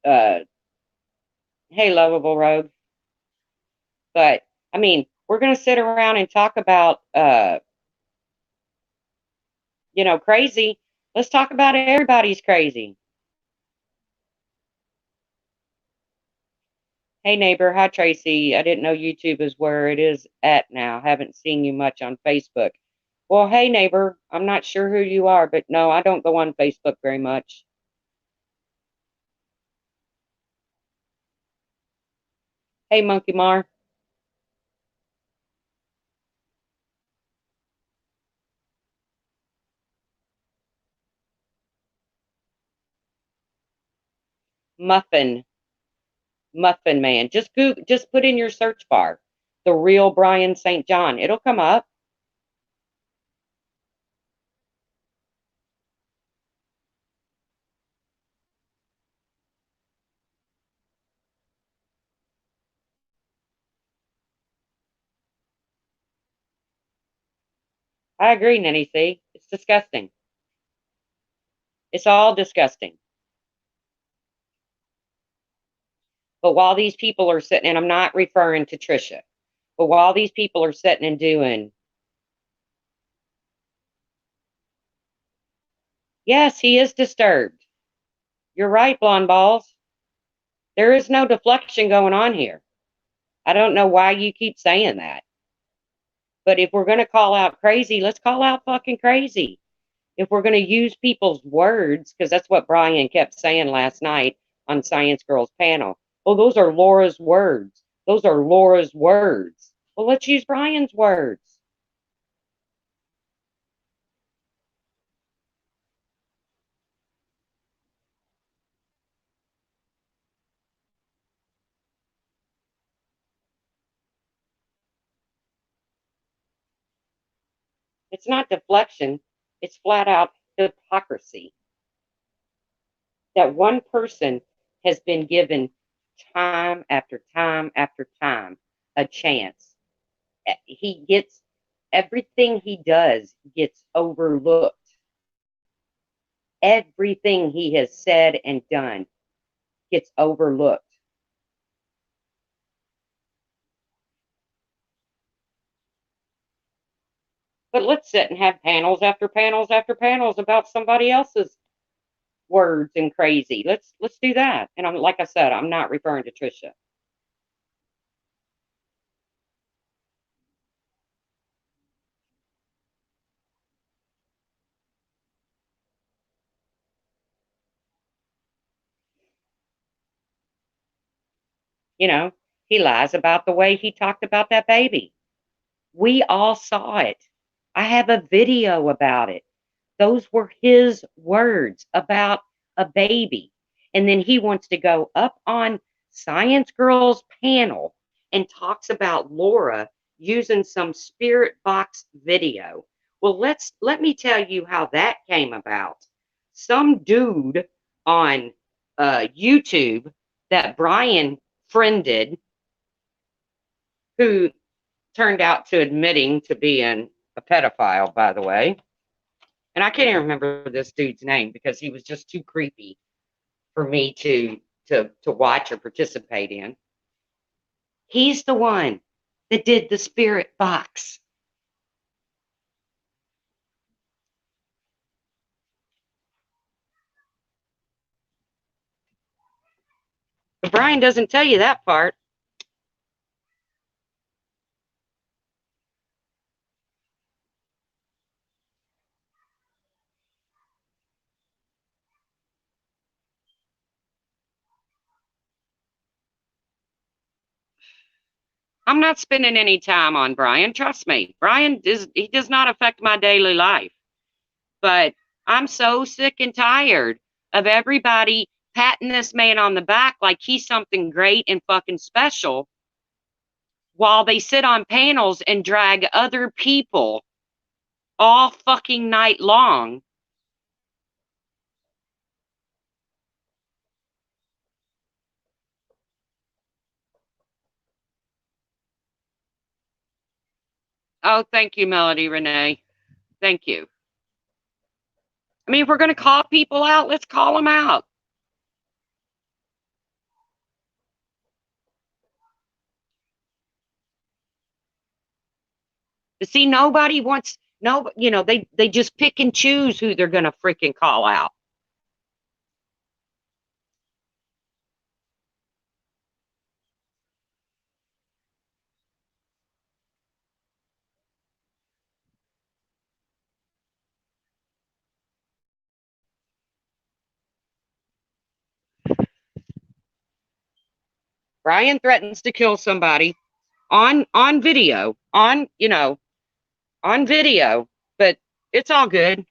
A: uh, hey, lovable rogue. But, I mean, we're going to sit around and talk about, crazy. Let's talk about everybody's crazy. Hey, neighbor. Hi, Tracy. I didn't know YouTube is where it is at now. Haven't seen you much on Facebook. Well, hey, neighbor. I'm not sure who you are, but no, I don't go on Facebook very much. Hey, Monkey Mar. Muffin. Muffin Man. Just Google, just put in your search bar the real Brian St. John. It'll come up. I agree, Nanny C. It's disgusting. It's all disgusting. But while these people are sitting, and I'm not referring to Trisha, but while these people are sitting and doing, yes, he is disturbed. You're right, blonde balls. There is no deflection going on here. I don't know why you keep saying that. But if we're going to call out crazy, let's call out fucking crazy. If we're going to use people's words, because that's what Brian kept saying last night on Science Girl's panel. Oh, those are Laura's words. Those are Laura's words. Well, let's use Brian's words. It's not deflection, it's flat out hypocrisy. That one person has been given time after time after time a chance. He gets everything he does gets overlooked. Everything he has said and done gets overlooked. But let's sit and have panels after panels after panels about somebody else's words and crazy. Let's do that. And I'm like I said, I'm not referring to Trisha. You know, he lies about the way he talked about that baby. We all saw it. I have a video about it. Those were his words about a baby. And then he wants to go up on Science Girl's panel and talks about Laura using some spirit box video. Well, let me tell you how that came about. Some dude on YouTube that Brian friended, who turned out to admitting to being a pedophile, by the way. And I can't even remember this dude's name because he was just too creepy for me to watch or participate in. He's the one that did the spirit box. But Brian doesn't tell you that part. I'm not spending any time on Brian. Trust me. He does not affect my daily life. But I'm so sick and tired of everybody patting this man on the back like he's something great and fucking special while they sit on panels and drag other people all fucking night long. Oh, thank you, Melody Renee. Thank you. I mean, if we're going to call people out, let's call them out. See, nobody wants, no, they just pick and choose who they're going to freaking call out. Brian threatens to kill somebody on video, on video, but it's all good.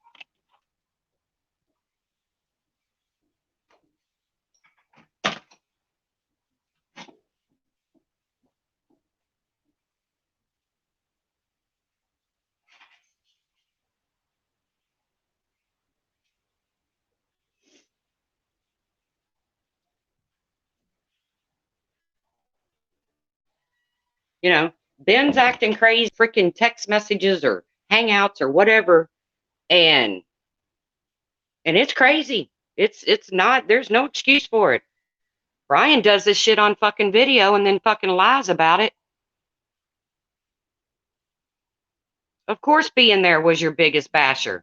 A: You know, Ben's acting crazy, freaking text messages or hangouts or whatever, and it's crazy. It's not. There's no excuse for it. Brian does this shit on fucking video and then fucking lies about it. Of course, being there was your biggest basher.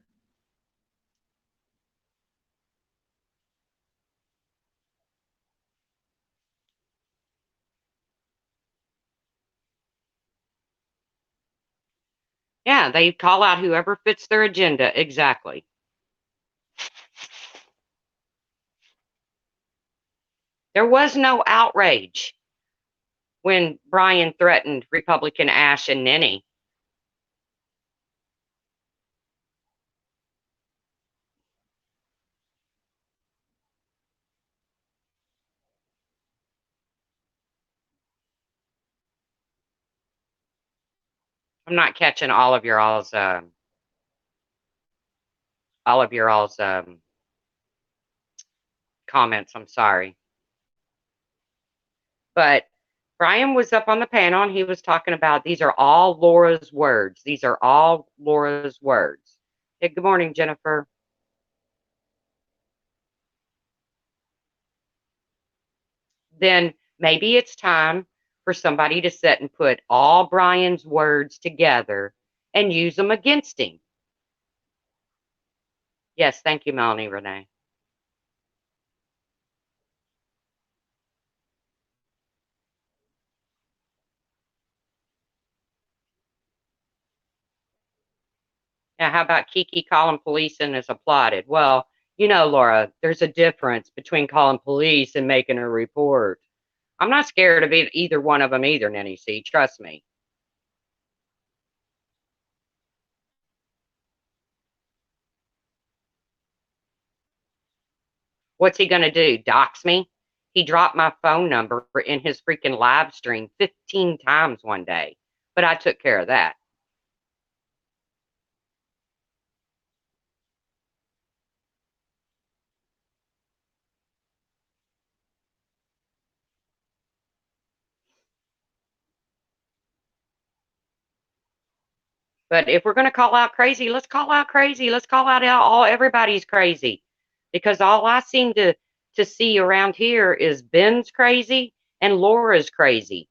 A: Yeah, they call out whoever fits their agenda. Exactly. There was no outrage when Brian threatened Republican Ash and Nenny. I'm not catching all of your all's comments. I'm sorry, but Brian was up on the panel and he was talking about these are all Laura's words. These are all Laura's words. Hey, good morning, Jennifer. Then maybe it's time for somebody to sit and put all Brian's words together and use them against him. Yes, thank you, Melanie Renee. Now, how about Kiki calling police and is applauded? Well, Laura, there's a difference between calling police and making a report. I'm not scared of either one of them either, Nanny C. Trust me. What's he going to do? Dox me? He dropped my phone number in his freaking live stream 15 times one day, but I took care of that. But if we're going to call out crazy, let's call out crazy. Let's call out all everybody's crazy, because all I seem to see around here is Ben's crazy and Laura's crazy.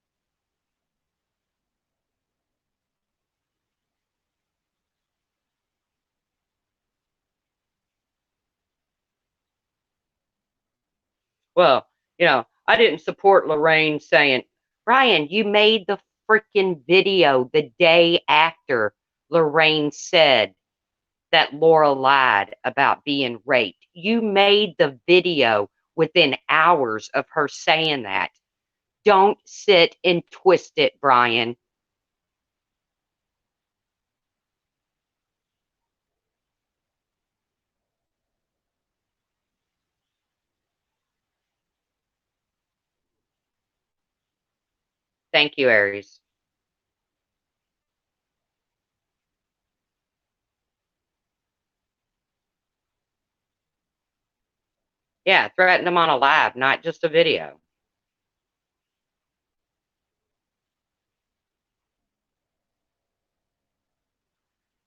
A: Well, I didn't support Lorraine saying, Brian, you made the freaking video the day after Lorraine said that Laura lied about being raped. You made the video within hours of her saying that. Don't sit and twist it, Brian. Thank you, Aries. Yeah, threaten them on a live, not just a video.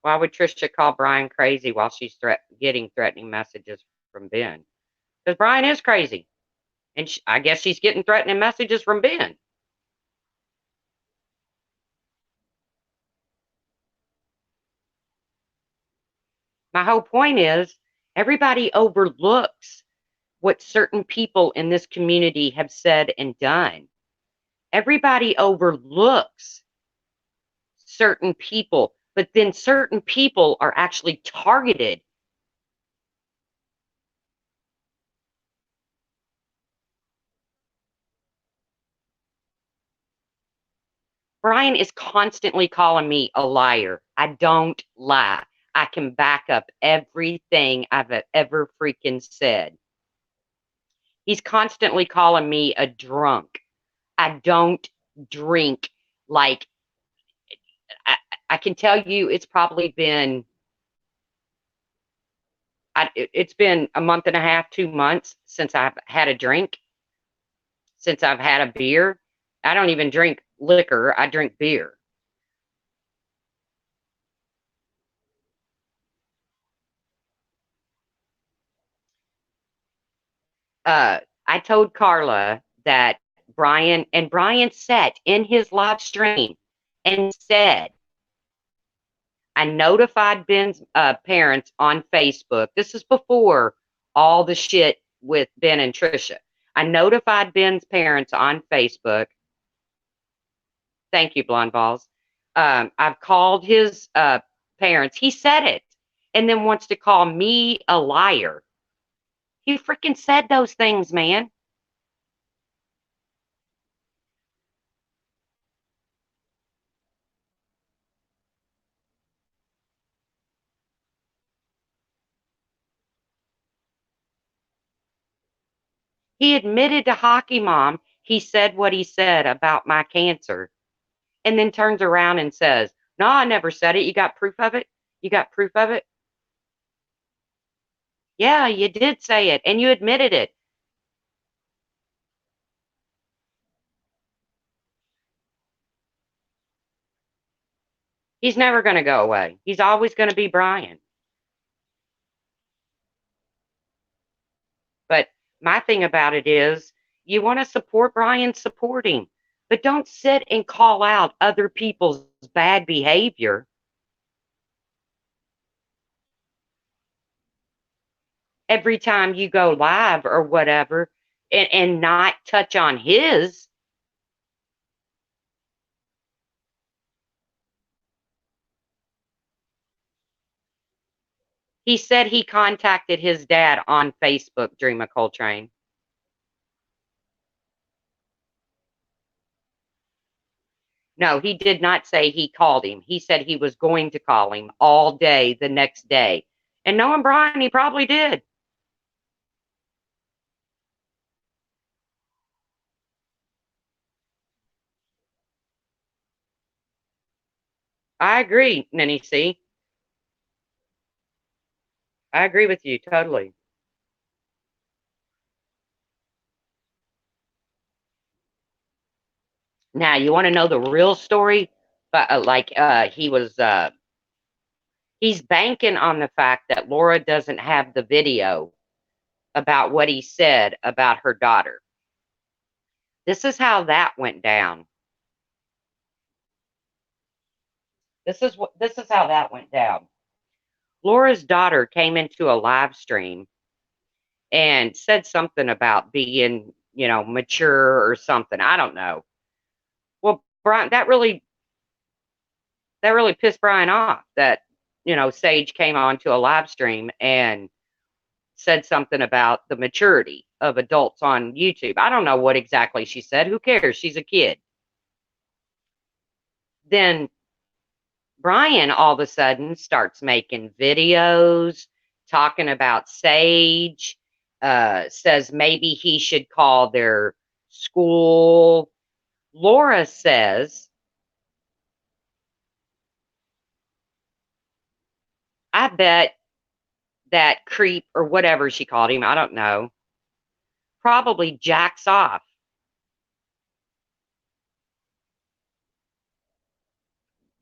A: Why would Trisha call Brian crazy while she's getting threatening messages from Ben? Because Brian is crazy. And I guess she's getting threatening messages from Ben. My whole point is everybody overlooks what certain people in this community have said and done. Everybody overlooks certain people, but then certain people are actually targeted. Brian is constantly calling me a liar. I don't lie. I can back up everything I've ever freaking said. He's constantly calling me a drunk. I don't drink. Like, I, I can tell you it's probably been, it's been a month and a half, 2 months since I've had a drink, since I've had a beer. I don't even drink liquor. I drink beer. I told Carla that Brian sat in his live stream and said, I notified Ben's parents on Facebook. This is before all the shit with Ben and Trisha. I notified Ben's parents on Facebook. Thank you, Blonde Balls. I've called his parents. He said it and then wants to call me a liar. He freaking said those things, man. He admitted to Hockey Mom he said what he said about my cancer and then turns around and says, no, I never said it. You got proof of it? You got proof of it? Yeah, you did say it and you admitted it. He's never going to go away. He's always going to be Brian. But my thing about it is you want to support Brian, support him. But don't sit and call out other people's bad behavior every time you go live or whatever and not touch on his. He said he contacted his dad on Facebook, Dream Coltrane. No, he did not say he called him. He said he was going to call him all day the next day. And knowing Brian, he probably did. I agree, Nanny C. I agree with you totally. Now, you want to know the real story? But he's banking on the fact that Laura doesn't have the video about what he said about her daughter. This is how that went down. This is how that went down. Laura's daughter came into a live stream and said something about being mature or something. I don't know. Well, Brian, that really pissed Brian off that, Sage came on to a live stream and said something about the maturity of adults on YouTube. I don't know what exactly she said. Who cares? She's a kid. Then Brian all of a sudden starts making videos talking about Sage, says maybe he should call their school. Laura says, I bet that creep or whatever she called him, I don't know, probably jacks off,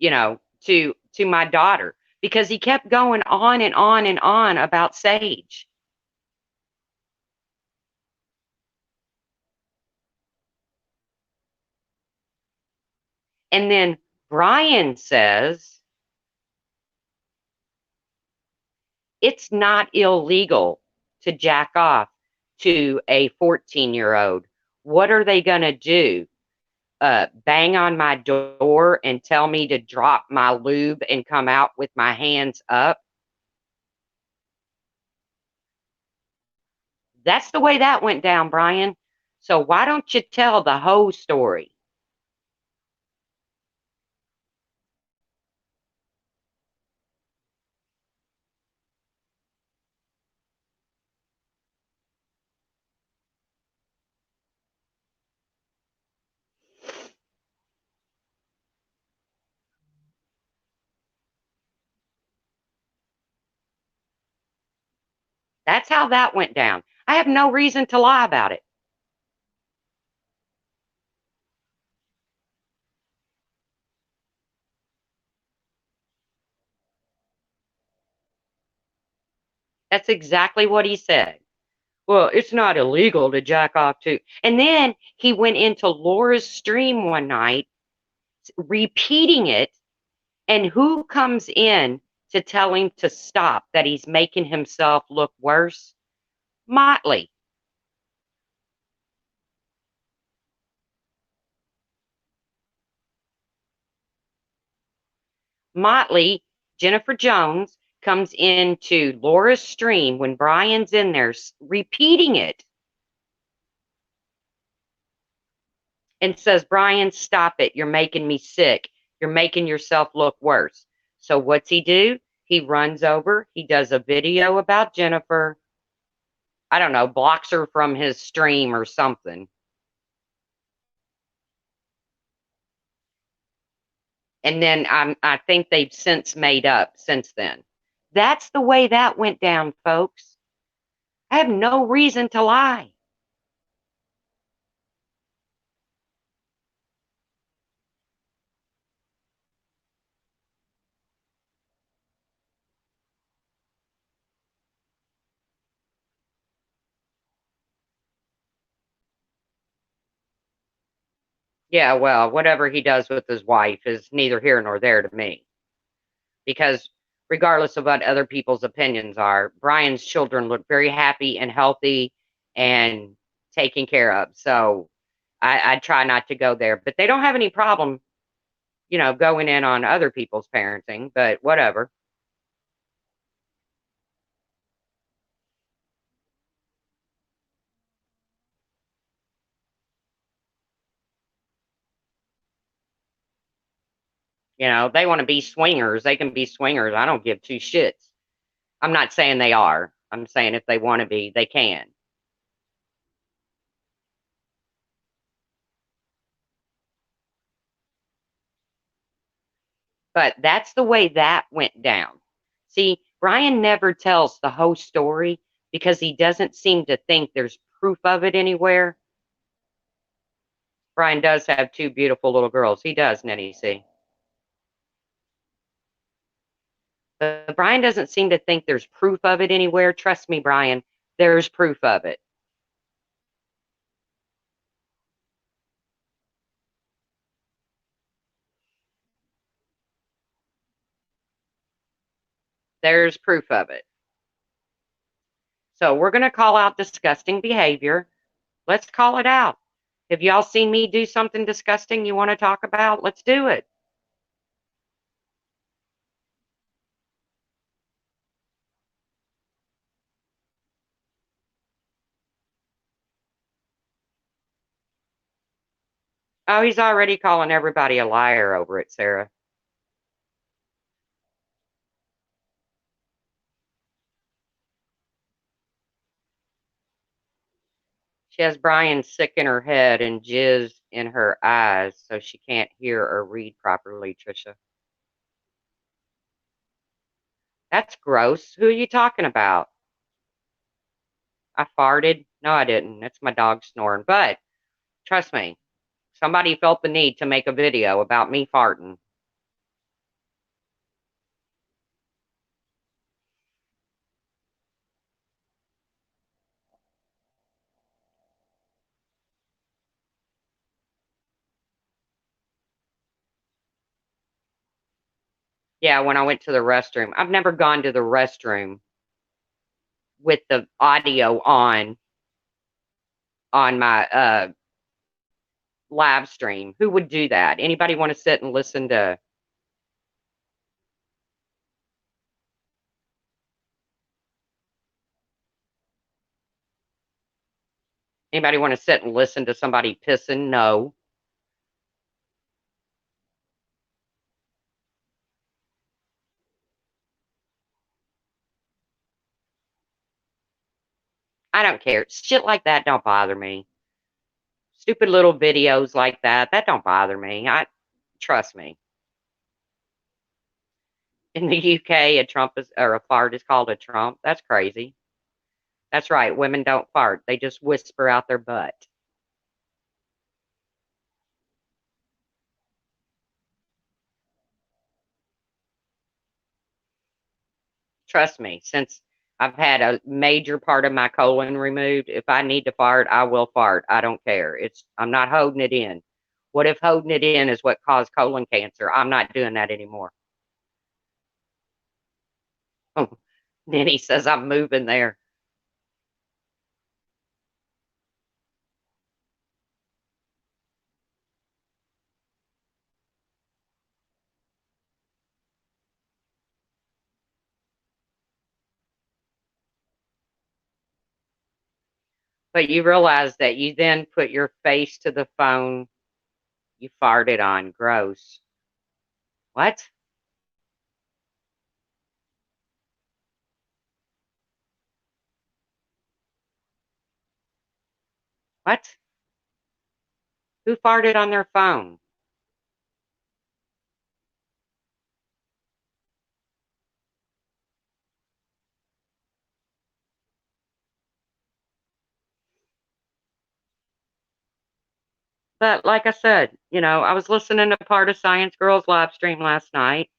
A: to my daughter because he kept going on and on and on about Sage. And then Brian says it's not illegal to jack off to a 14-year-old. What are they going to do? Bang on my door and tell me to drop my lube and come out with my hands up? That's the way that went down, Brian. So why don't you tell the whole story? That's how that went down. I have no reason to lie about it. That's exactly what he said. Well, it's not illegal to jack off to. And then he went into Laura's stream one night repeating it. And who comes in to tell him to stop, that he's making himself look worse? Motley. Motley, Jennifer Jones, comes into Laura's stream when Brian's in there repeating it and says, Brian, stop it. You're making me sick. You're making yourself look worse. So what's he do? He runs over, he does a video about Jennifer. I don't know, blocks her from his stream or something. And then I think they've since made up since then. That's the way that went down, folks. I have no reason to lie. Yeah, well, whatever he does with his wife is neither here nor there to me. Because regardless of what other people's opinions are, Brian's children look very happy and healthy and taken care of. So I try not to go there. But they don't have any problem, going in on other people's parenting, but whatever. They want to be swingers. They can be swingers. I don't give two shits. I'm not saying they are. I'm saying if they want to be, they can. But that's the way that went down. See, Brian never tells the whole story because he doesn't seem to think there's proof of it anywhere. Brian does have two beautiful little girls. He does, Nettie C. But Brian doesn't seem to think there's proof of it anywhere. Trust me, Brian, there's proof of it. There's proof of it. So we're going to call out disgusting behavior. Let's call it out. Have y'all seen me do something disgusting you want to talk about? Let's do it. Oh, he's already calling everybody a liar over it, Sarah. She has Brian sick in her head and jizz in her eyes, so she can't hear or read properly, Trisha. That's gross. Who are you talking about? I farted? No, I didn't. That's my dog snoring. But trust me, somebody felt the need to make a video about me farting. Yeah, when I went to the restroom. I've never gone to the restroom with the audio on my live stream. Who would do that? Anybody want to sit and listen to anybody want to sit and listen to somebody pissing? No. I don't care. Shit like that don't bother me. Stupid little videos like that don't bother me. I trust me. In the UK, a Trump is or a fart is called a Trump. That's crazy. That's right. Women don't fart. They just whisper out their butt. Trust me. Since I've had a major part of my colon removed, if I need to fart, I will fart. I don't care. I'm not holding it in. What if holding it in is what caused colon cancer? I'm not doing that anymore. Then he says I'm moving there. But you realize that you then put your face to the phone you farted on. Gross. What? What? Who farted on their phone? But like I said, I was listening to part of Science Girl's live stream last night,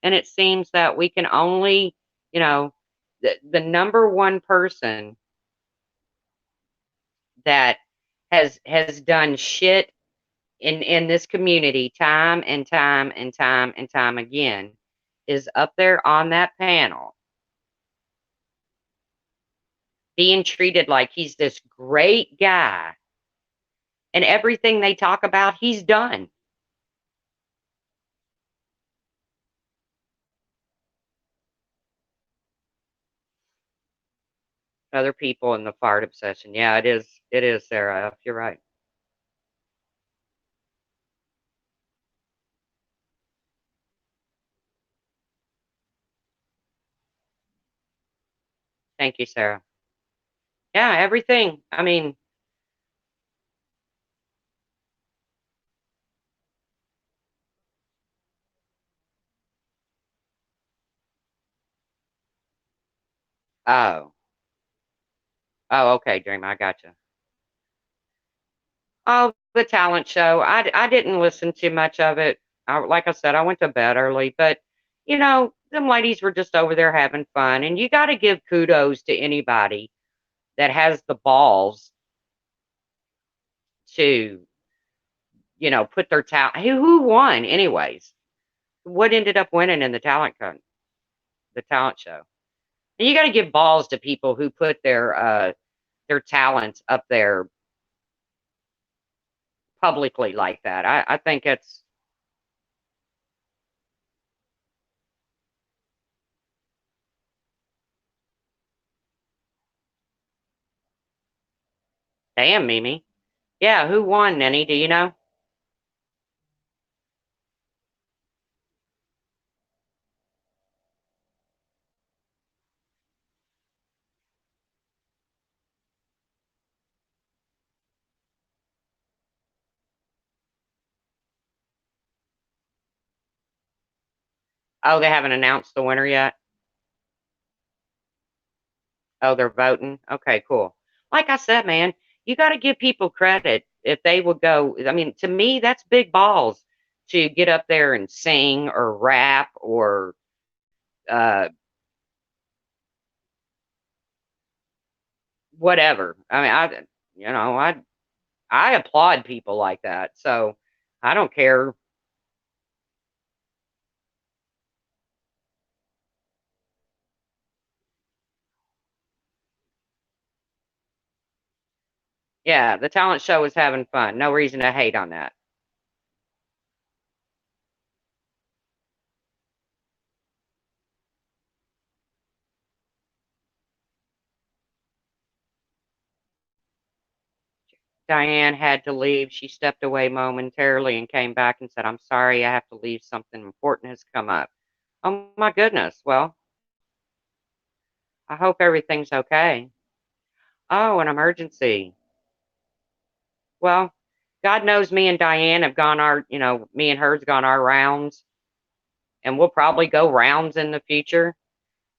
A: and it seems that we can only, you know, the number one person that has done shit in this community time and time and time and time again is up there on that panel being treated like he's this great guy and everything they talk about he's done. Other people in the fart obsession. Yeah, it is, Sarah. You're right. Thank you, Sarah. Yeah, everything. I mean, oh. Oh, okay, Dream, I gotcha. Oh, the talent show. I didn't listen to much of it. Like I said, I went to bed early, but them ladies were just over there having fun, and you got to give kudos to anybody that has the balls to, put their talent. Who won, anyways? What ended up winning in the talent show? And you got to give balls to people who put their talents up there publicly like that. I think it's damn, Mimi. Yeah, who won, Nenny? Do you know? Oh, they haven't announced the winner yet. Oh, they're voting. Okay, cool. Like I said, man, you got to give people credit if they would go. I mean, to me, that's big balls to get up there and sing or rap or uh, whatever. I mean, I applaud people like that. So I don't care. Yeah, the talent show is having fun. No reason to hate on that. Diane had to leave. She stepped away momentarily and came back and said, I'm sorry, I have to leave. Something important has come up. Oh my goodness. Well, I hope everything's okay. Oh, an emergency. Well, God knows me and Diane have gone me and her's gone our rounds, and we'll probably go rounds in the future.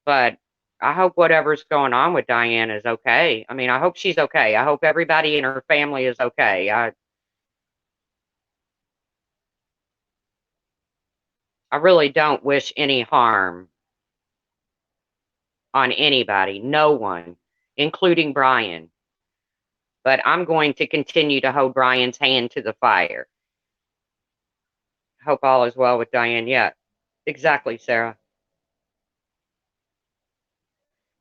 A: But I hope whatever's going on with Diane is okay. I mean, I hope she's okay. I hope everybody in her family is okay. I really don't wish any harm on anybody, no one, including Brian. But I'm going to continue to hold Brian's hand to the fire. Hope all is well with Diane. Yeah, exactly, Sarah.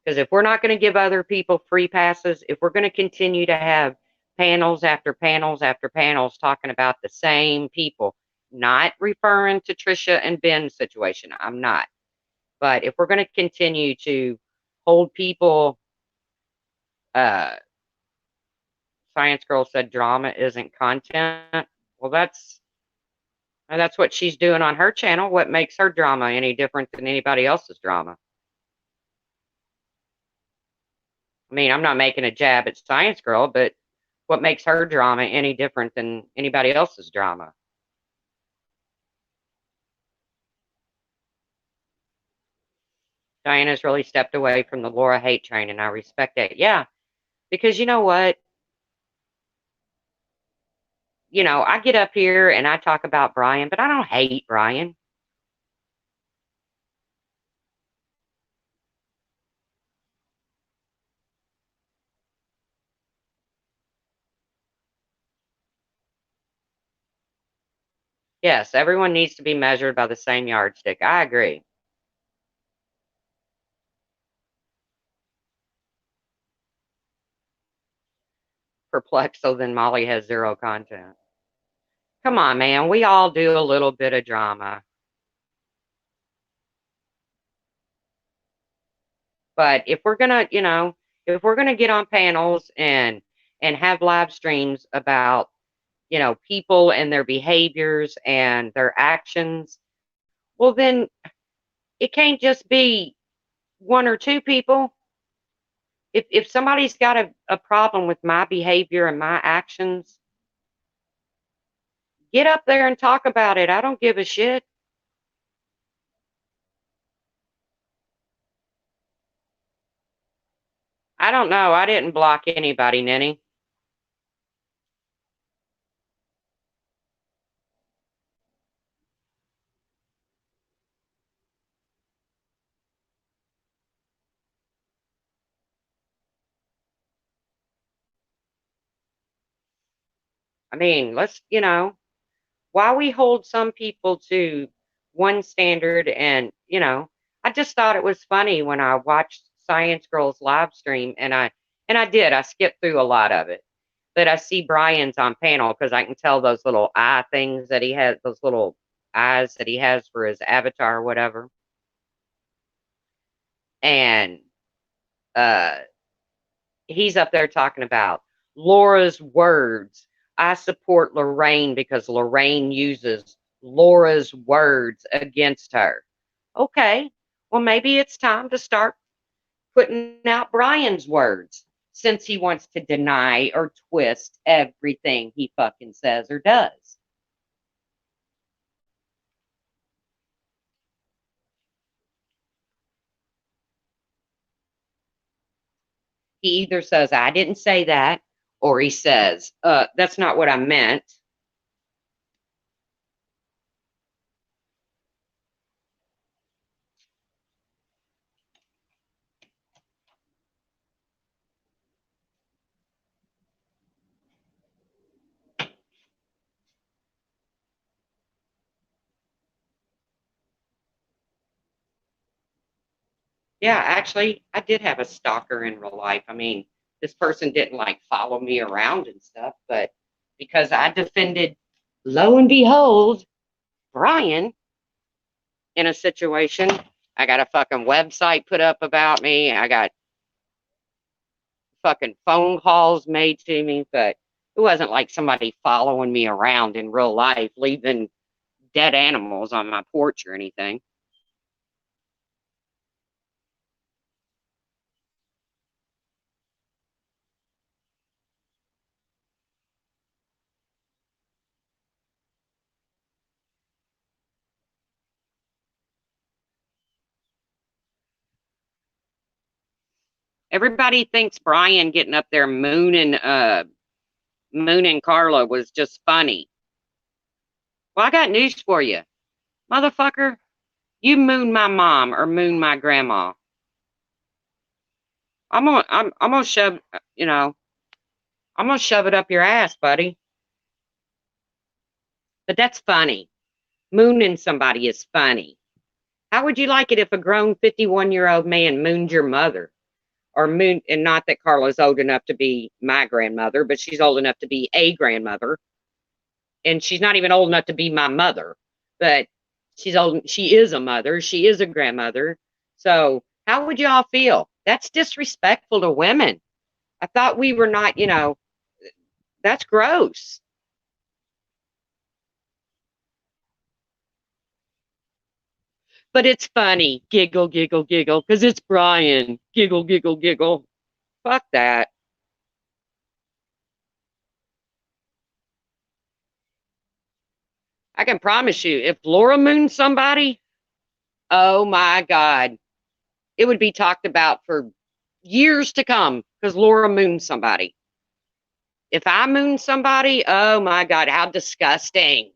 A: Because if we're not going to give other people free passes, if we're going to continue to have panels after panels after panels talking about the same people, not referring to Trisha and Ben's situation, I'm not. But if we're going to continue to hold people, uh, Science Girl said drama isn't content. Well, that's what she's doing on her channel. What makes her drama any different than anybody else's drama? I mean, I'm not making a jab at Science Girl, but what makes her drama any different than anybody else's drama? Diana's really stepped away from the Laura hate train, and I respect that. Yeah, because you know what? I get up here and I talk about Brian, but I don't hate Brian. Yes, everyone needs to be measured by the same yardstick. I agree. Perplexed, so then Molly has zero content. Come on, man. We all do a little bit of drama. But if we're gonna get on panels and have live streams about, people and their behaviors and their actions, well then it can't just be one or two people. If somebody's got a problem with my behavior and my actions, get up there and talk about it. I don't give a shit. I don't know. I didn't block anybody, Nenny. I mean, why we hold some people to one standard and, I just thought it was funny when I watched Science Girl's live stream and I skipped through a lot of it. but I see Brian's on panel because I can tell those little eye things that he has, those little eyes that he has for his avatar or whatever. And uh, he's up there talking about Laura's words. I support Lorraine because Lorraine uses Laura's words against her. Okay, well, maybe it's time to start putting out Brian's words since he wants to deny or twist everything he fucking says or does. He either says, I didn't say that, or he says, that's not what I meant. Yeah, actually, I did have a stalker in real life. I mean, this person didn't like follow me around and stuff, but because I defended, lo and behold, Brian in a situation, I got a fucking website put up about me. I got fucking phone calls made to me, but it wasn't like somebody following me around in real life, leaving dead animals on my porch or anything. Everybody thinks Brian getting up there mooning Carla was just funny. Well, I got news for you, motherfucker. You moon my mom or moon my grandma. I'm gonna shove you know I'm gonna shove it up your ass, buddy. But that's funny. Mooning somebody is funny. How would you like it if a grown 51-year-old man mooned your mother? Or moon, and not that Carla's old enough to be my grandmother, but she's old enough to be a grandmother. And she's not even old enough to be my mother, but she's old. She is a mother. She is a grandmother. So how would y'all feel? That's disrespectful to women. I thought we were not, that's gross. But it's funny. Giggle, giggle, giggle, because it's Brian. Giggle, giggle, giggle. Fuck that. I can promise you, if Laura mooned somebody, oh my God, it would be talked about for years to come because Laura mooned somebody. If I moon somebody, oh my God, how disgusting.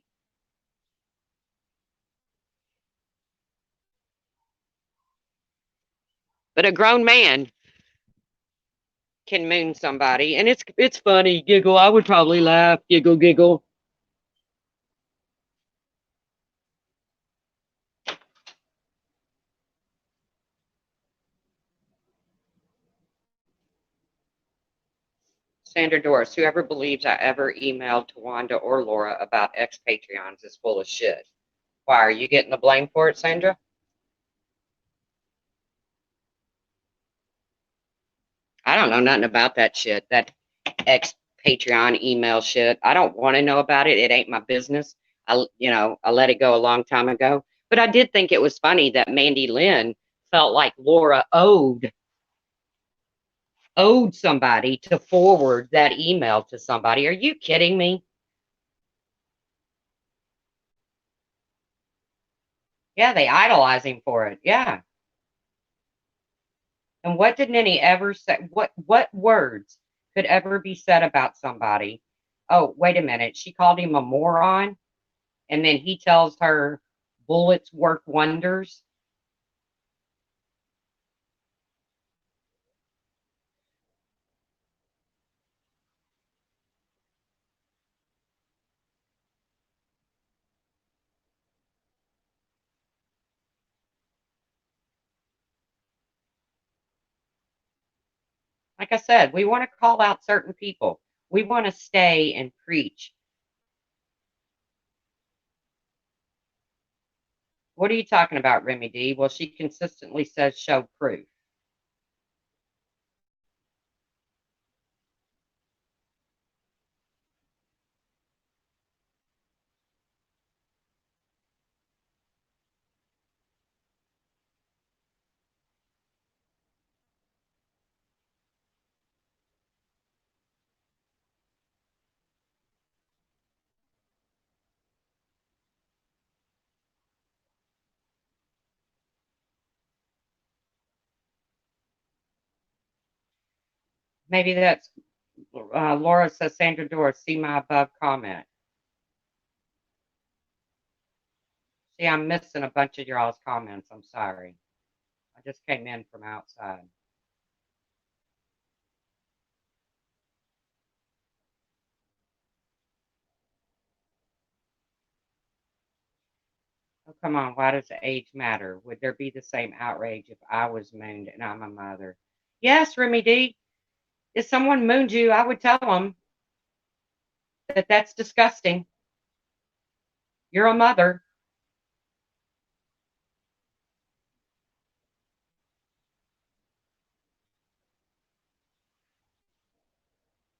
A: But a grown man can moon somebody, and it's funny. Giggle. I would probably laugh. Giggle, giggle. Sandra Doris, whoever believes I ever emailed Tawanda or Laura about ex Patreons is full of shit. Why are you getting the blame for it, Sandra? I don't know nothing about that shit. That ex Patreon email shit. I don't want to know about it. It ain't my business. I let it go a long time ago. But I did think it was funny that Mandy Lynn felt like Laura owed somebody to forward that email to somebody. Are you kidding me? Yeah, they idolize him for it. Yeah. And what did Ninny ever say? What words could ever be said about somebody? Oh, wait a minute. She called him a moron, and then he tells her bullets work wonders. Like I said, we want to call out certain people. We want to stay and preach. What are you talking about, Remy D? Well, she consistently says show proof. Maybe that's Laura says, Sandra Doris, see my above comment. See, I'm missing a bunch of y'all's comments. I'm sorry. I just came in from outside. Oh, come on. Why does age matter? Would there be the same outrage if I was mooned and I'm a mother? Yes, Remy D. If someone mooned you, I would tell them that that's disgusting. You're a mother.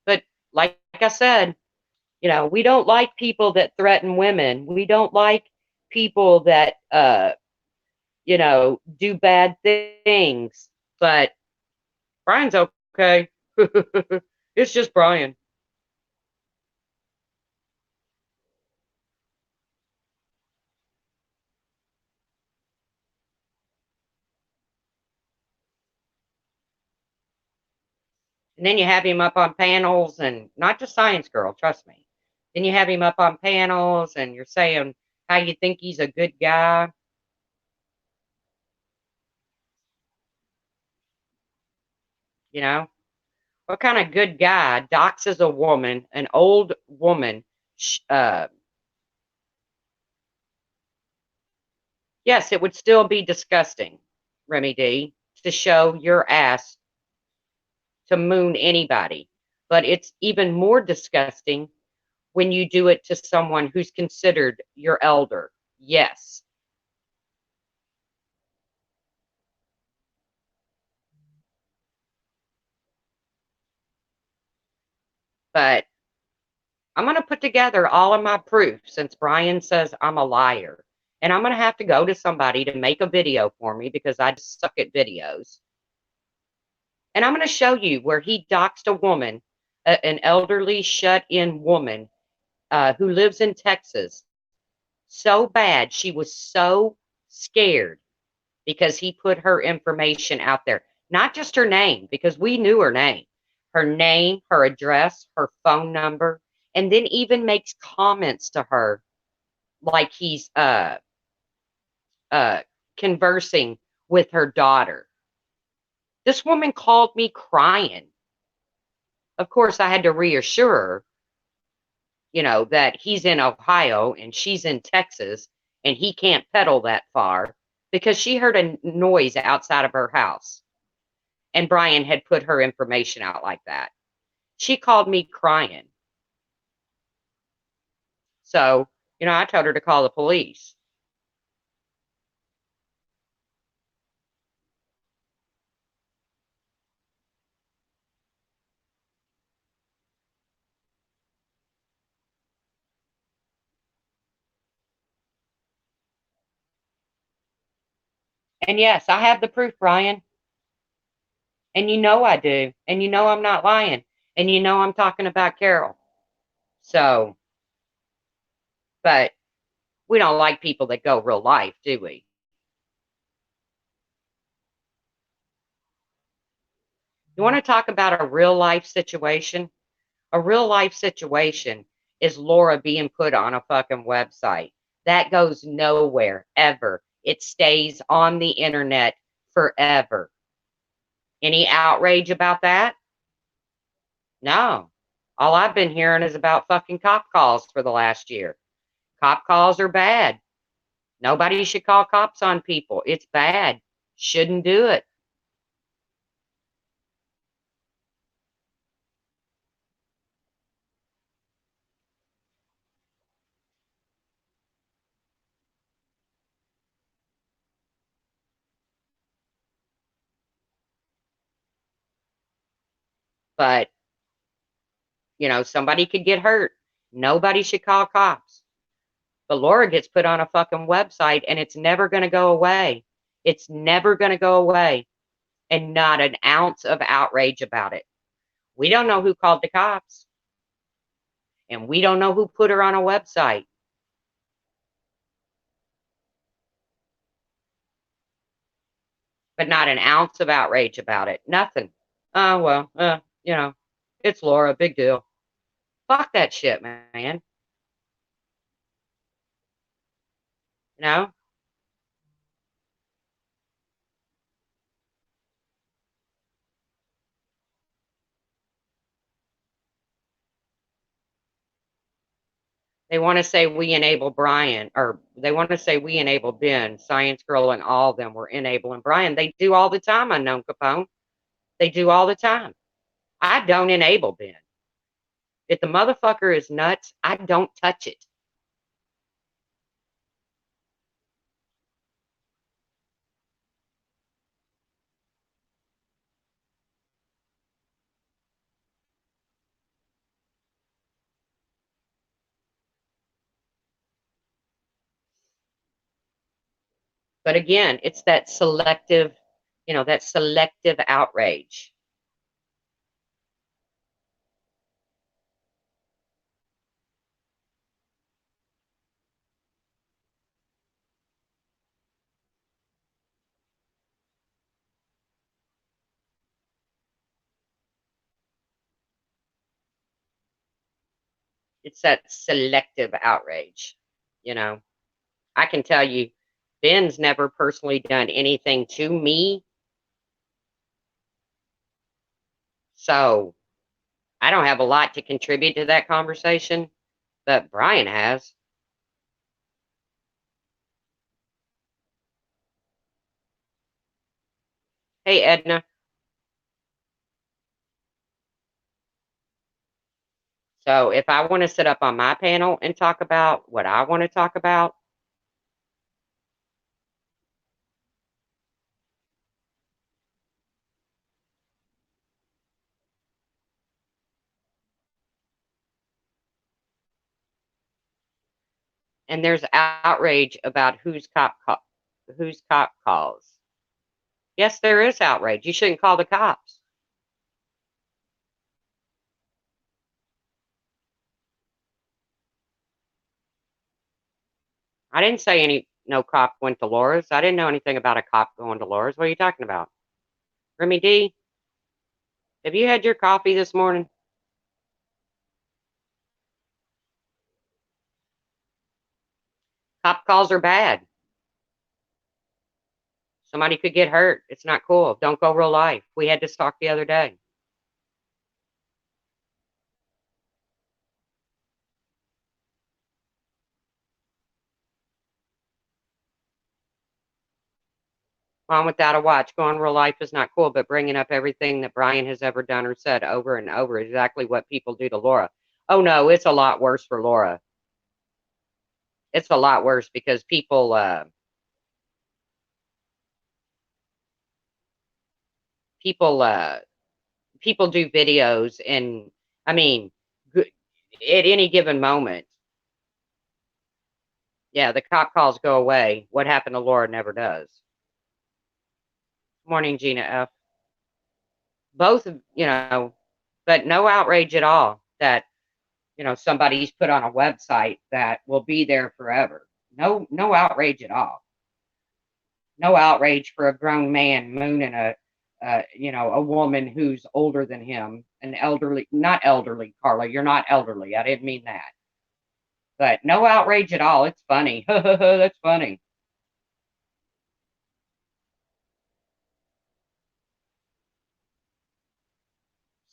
A: But like I said, we don't like people that threaten women. We don't like people that, do bad things. But Brian's okay. It's just Brian. And then you have him up on panels and not just Science Girl, trust me. Then you have him up on panels and you're saying how you think he's a good guy. You know, what kind of good guy doxes a woman, an old woman? Yes, it would still be disgusting, Remy D, to show your ass to moon anybody. But it's even more disgusting when you do it to someone who's considered your elder. Yes. But I'm going to put together all of my proof since Brian says I'm a liar. And I'm going to have to go to somebody to make a video for me because I just suck at videos. And I'm going to show you where he doxed a woman, an elderly shut in woman who lives in Texas, so bad she was so scared because he put her information out there. Not just her name, because we knew her name, her address, her phone number, and then even makes comments to her like he's uh conversing with her daughter. This woman called me crying. Of course, I had to reassure her, that he's in Ohio and she's in Texas and he can't pedal that far because she heard a noise outside of her house and Brian had put her information out like that. She called me crying. So, I told her to call the police. And yes, I have the proof, Brian. And I do. And I'm not lying. And I'm talking about Carol. So, but we don't like people that go real life, do we? You want to talk about a real life situation? A real life situation is Laura being put on a fucking website. That goes nowhere ever. It stays on the internet forever. Any outrage about that? No. All I've been hearing is about fucking cop calls for the last year. Cop calls are bad. Nobody should call cops on people. It's bad. Shouldn't do it. But, somebody could get hurt. Nobody should call cops. But Laura gets put on a fucking website and it's never going to go away. It's never going to go away. And not an ounce of outrage about it. We don't know who called the cops. And we don't know who put her on a website. But not an ounce of outrage about it. Nothing. Oh, well, it's Laura. Big deal. Fuck that shit, man. You know? They want to say we enable Brian, or they want to say we enable Ben, Science Girl, and all of them were enabling Brian. They do all the time, Unknown Capone. They do all the time. I don't enable Ben. If the motherfucker is nuts, I don't touch it. But again, it's that selective outrage. It's that selective outrage. You know, I can tell you, Ben's never personally done anything to me. So I don't have a lot to contribute to that conversation, but Brian has. Hey, Edna. So if I want to sit up on my panel and talk about what I want to talk about, and there's outrage about whose cop calls. Yes, there is outrage. You shouldn't call the cops. I didn't say no cop went to Laura's. I didn't know anything about a cop going to Laura's. What are you talking about? Remy D, have you had your coffee this morning? Cop calls are bad. Somebody could get hurt. It's not cool. Don't go real life. We had this talk the other day. On without a watch, going real life is not cool, but bringing up everything that Brian has ever done or said over and over is exactly what people do to Laura. Oh no, it's a lot worse for Laura. It's a lot worse because people people do videos, and I mean, at any given moment, yeah, the cop calls go away. What happened to Laura never does. Morning, Gina F. Both, but no outrage at all that somebody's put on a website that will be there forever. No outrage at all. No outrage for a grown man mooning a woman who's older than him, an elderly, not elderly, Carla. You're not elderly. I didn't mean that. But no outrage at all. It's funny. That's funny.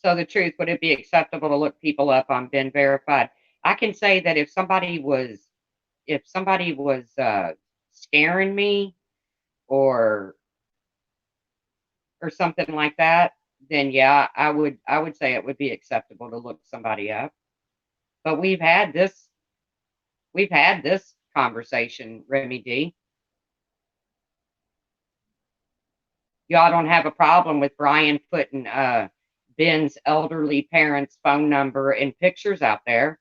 A: So the truth, would it be acceptable to look people up on Ben Verified? I can say that if somebody was scaring me or something like that, then yeah, I would say it would be acceptable to look somebody up. But we've had this conversation, Remy D. Y'all don't have a problem with Brian putting Ben's elderly parents' phone number and pictures out there.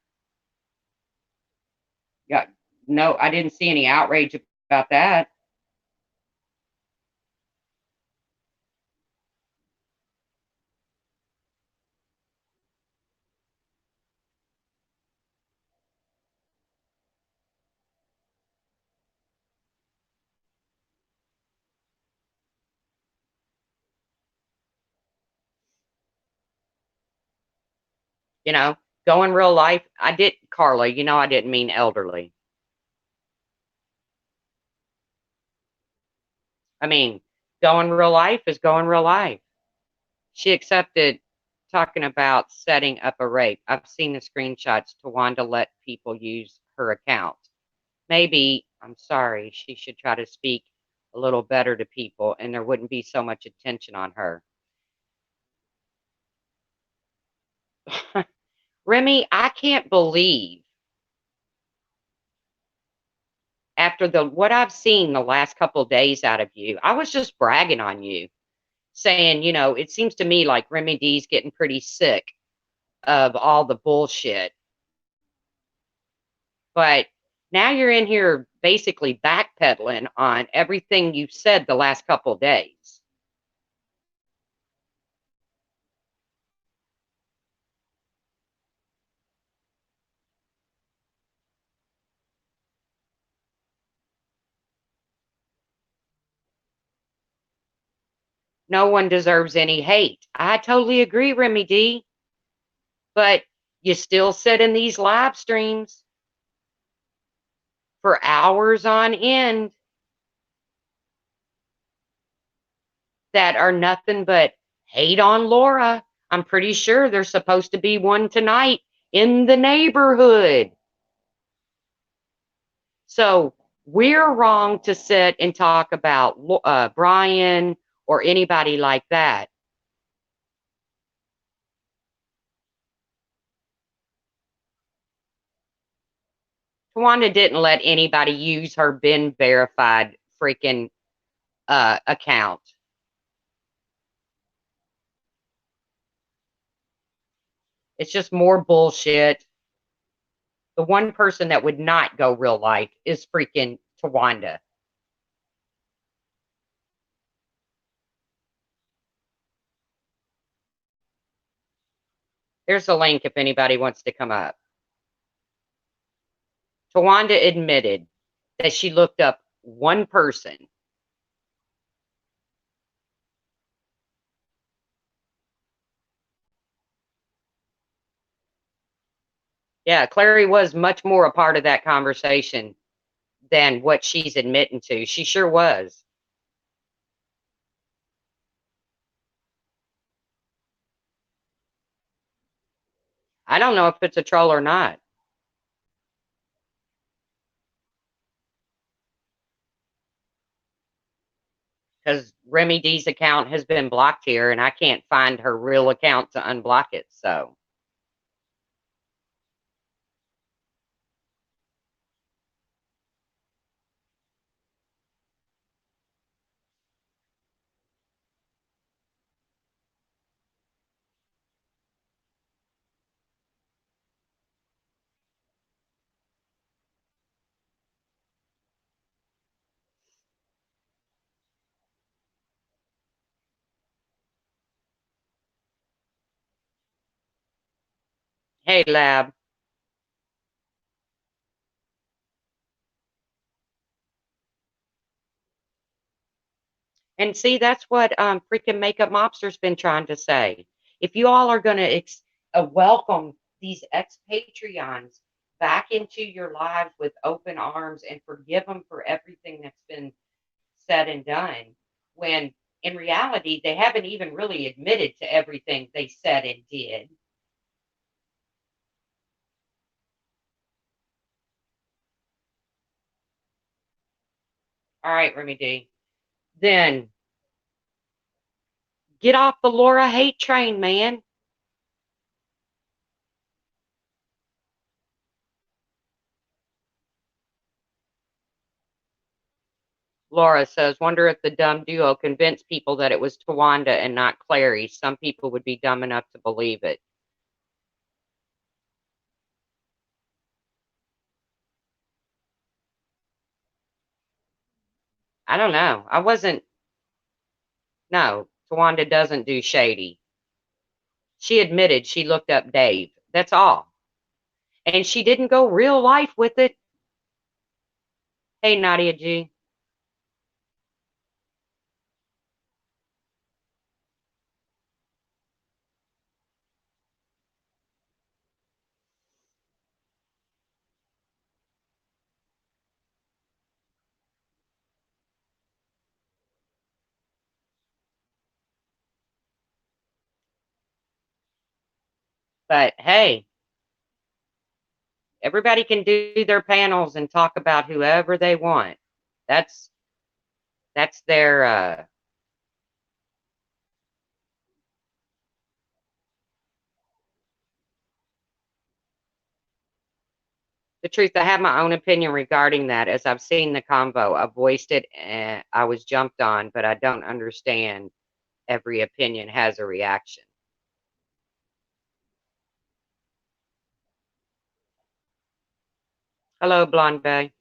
A: Yeah, no, I didn't see any outrage about that. You know, go in real life. I did, Carla, I didn't mean elderly. I mean, go in real life is go in real life. She accepted talking about setting up a rape. I've seen the screenshots. Tawanda let people use her account. Maybe, I'm sorry, she should try to speak a little better to people and there wouldn't be so much attention on her. Remy, I can't believe after the what I've seen the last couple of days out of you, I was just bragging on you, saying, it seems to me like Remy D's getting pretty sick of all the bullshit. But now you're in here basically backpedaling on everything you've said the last couple of days. No one deserves any hate. I totally agree, Remy D. But you still sit in these live streams for hours on end that are nothing but hate on Laura. I'm pretty sure there's supposed to be one tonight in the neighborhood. So we're wrong to sit and talk about Brian or anybody like that. Tawanda didn't let anybody use her Ben verified freaking account. It's just more bullshit. The one person that would not go real life is freaking Tawanda. There's a link if anybody wants to come up. Tawanda admitted that she looked up one person. Yeah, Clary was much more a part of that conversation than what she's admitting to. She sure was. I don't know if it's a troll or not. Because Remy D's account has been blocked here and I can't find her real account to unblock it. So, hey, Lab. And see, that's what freaking Makeup Mobster's been trying to say. If you all are going to welcome these expatrians back into your lives with open arms and forgive them for everything that's been said and done, when in reality, they haven't even really admitted to everything they said and did. All right, Remy D. Then get off the Laura hate train, man. Laura says, wonder if the dumb duo convinced people that it was Tawanda and not Clary. Some people would be dumb enough to believe it. I don't know. I wasn't, no, Tawanda doesn't do shady. She admitted she looked up Dave. That's all. And she didn't go real life with it. Hey, Nadia G. But hey, everybody can do their panels and talk about whoever they want. That's that's their the truth. I have my own opinion regarding that as I've seen the convo. I voiced it and I was jumped on, but I don't understand every opinion has a reaction. Hello, Blonde Bay.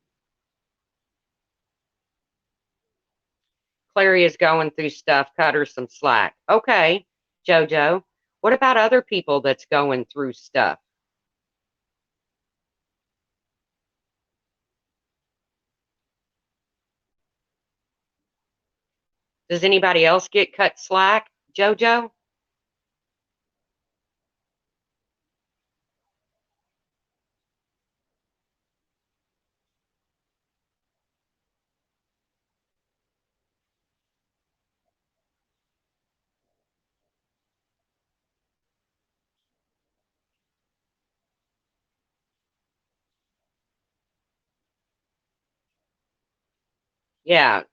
A: Clary is going through stuff. Cut her some slack. Okay, Jojo. What about other people that's going through stuff? Does anybody else get cut slack, Jojo? Yeah,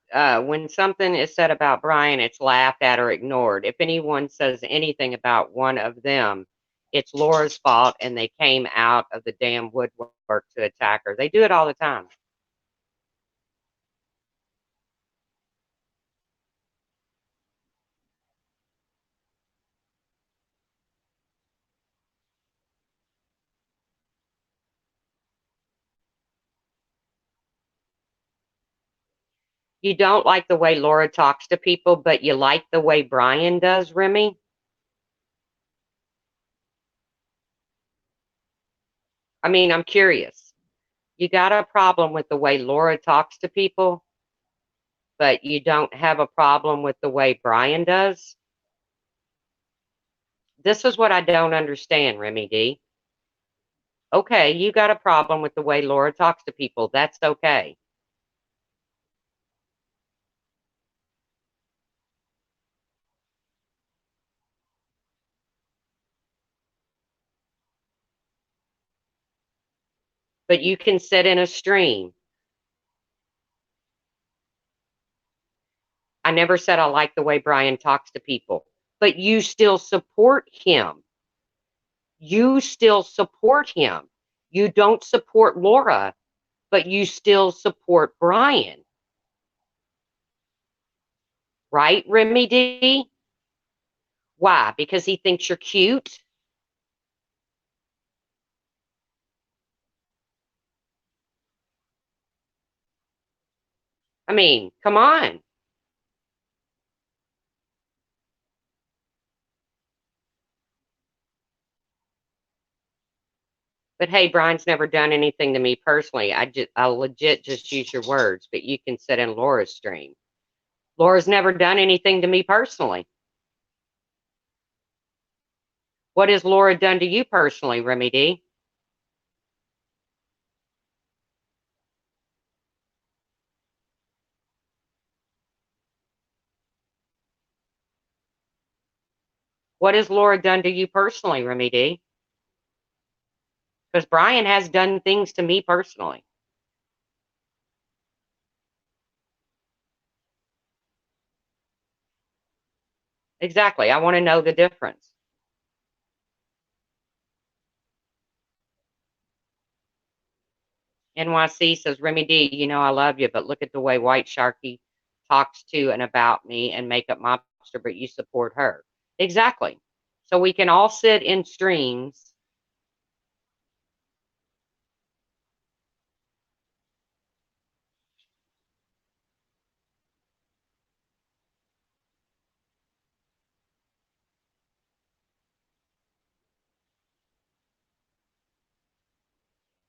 A: when something is said about Brian, it's laughed at or ignored. If anyone says anything about one of them, it's Laura's fault and they came out of the damn woodwork to attack her. They do it all the time. You don't like the way Laura talks to people, but you like the way Brian does, Remy? I mean, I'm curious. You got a problem with the way Laura talks to people, but you don't have a problem with the way Brian does? This is what I don't understand, Remy D. Okay, you got a problem with the way Laura talks to people. That's okay. But you can sit in a stream. I never said I like the way Brian talks to people, but you still support him. You still support him. You don't support Laura, but you still support Brian, right, Remy D? Why? Because he thinks you're cute? I mean, come on. But hey, Brian's never done anything to me personally. I legit just use your words, but you can sit in Laura's stream. Laura's never done anything to me personally. What has Laura done to you personally, Remy D? What has Laura done to you personally, Remy D? Because Brian has done things to me personally. Exactly. I want to know the difference. NYC says, Remy D, you know I love you, but look at the way White Sharky talks to and about me and make up mobster, but you support her. Exactly. So we can all sit in streams.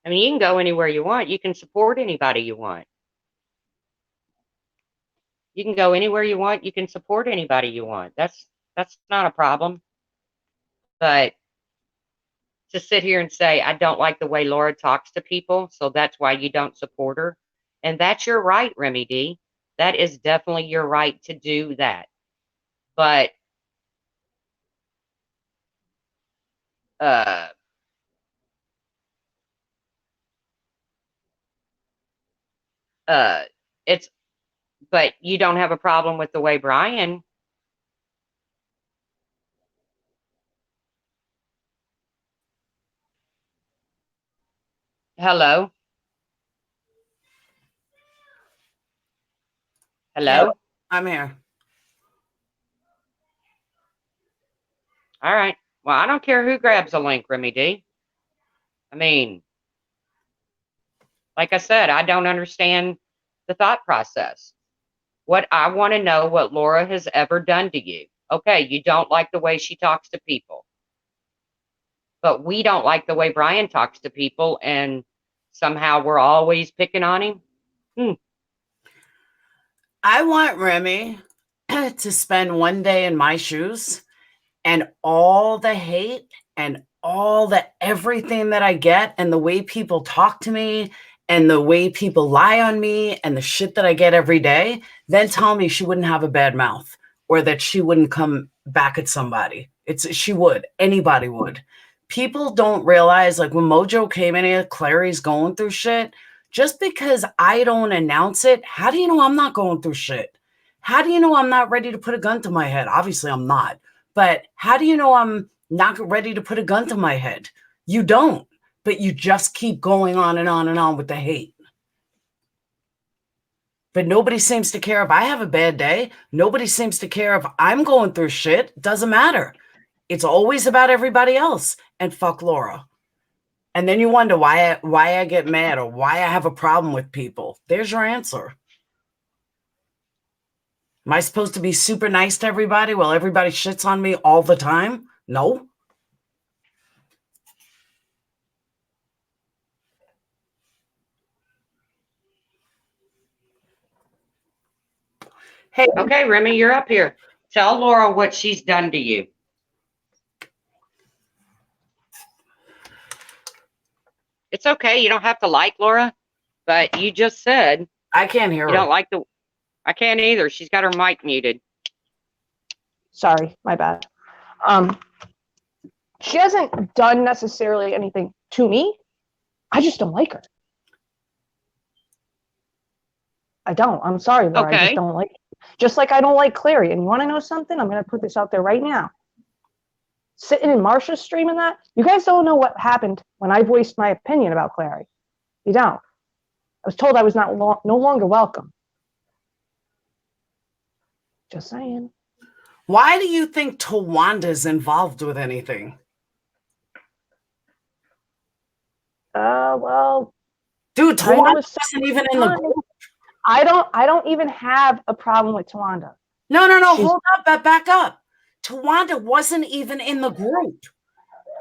A: I mean, you can go anywhere you want. You can support anybody you want. You can go anywhere you want. You can support anybody you want. That's not a problem. But to sit here and say, I don't like the way Laura talks to people, so that's why you don't support her. And that's your right, Remy D. That is definitely your right to do that. But uh uh it's but you don't have a problem with the way Brian. Hello?
B: Yeah,
A: Hello?
B: I'm here.
A: All right. Well, I don't care who grabs a link, Remy D. I mean, like I said, I don't understand the thought process. What I want to know what Laura has ever done to you. Okay, you don't like the way she talks to people, but we don't like the way Brian talks to people, and somehow we're always picking on him.
B: I want Remy to spend one day in my shoes, and all the hate and all the everything that I get and the way people talk to me and the way people lie on me and the shit that I get every day, then tell me she wouldn't have a bad mouth or that she wouldn't come back at somebody. She would. Anybody would. People don't realize, like when Mojo came in here, Clary's going through shit. Just because I don't announce it, how do you know I'm not going through shit? How do you know I'm not ready to put a gun to my head? Obviously, I'm not. But how do you know I'm not ready to put a gun to my head? You don't, but you just keep going on and on and on with the hate. But nobody seems to care if I have a bad day. Nobody seems to care if I'm going through shit. It doesn't matter. It's always about everybody else. And fuck Laura. And then you wonder why I get mad or why I have a problem with people. There's your answer. Am I supposed to be super nice to everybody while everybody shits on me all the time? No. Hey.
A: Okay, Remy, you're up here. Tell Laura what she's done to you. It's okay. You don't have to like Laura, but you just said
B: I can't hear her.
A: You don't like the. I can't either. She's got her mic muted.
C: Sorry, my bad. She hasn't done necessarily anything to me. I just don't like her. I don't. I'm sorry, Laura.
A: Okay.
C: I just don't like her. Just like I don't like Clary. And you want to know something? I'm going to put this out there right now. Sitting in Marsha's stream and that, you guys don't know what happened when I voiced my opinion about Clary. You don't. I was told I was no longer welcome. Just saying.
B: Why do you think Tawanda's involved with anything?
C: Well,
B: dude, Tawanda wasn't even in the group.
C: I don't even have a problem with Tawanda.
B: No, hold up, back up. Tawanda wasn't even in the group.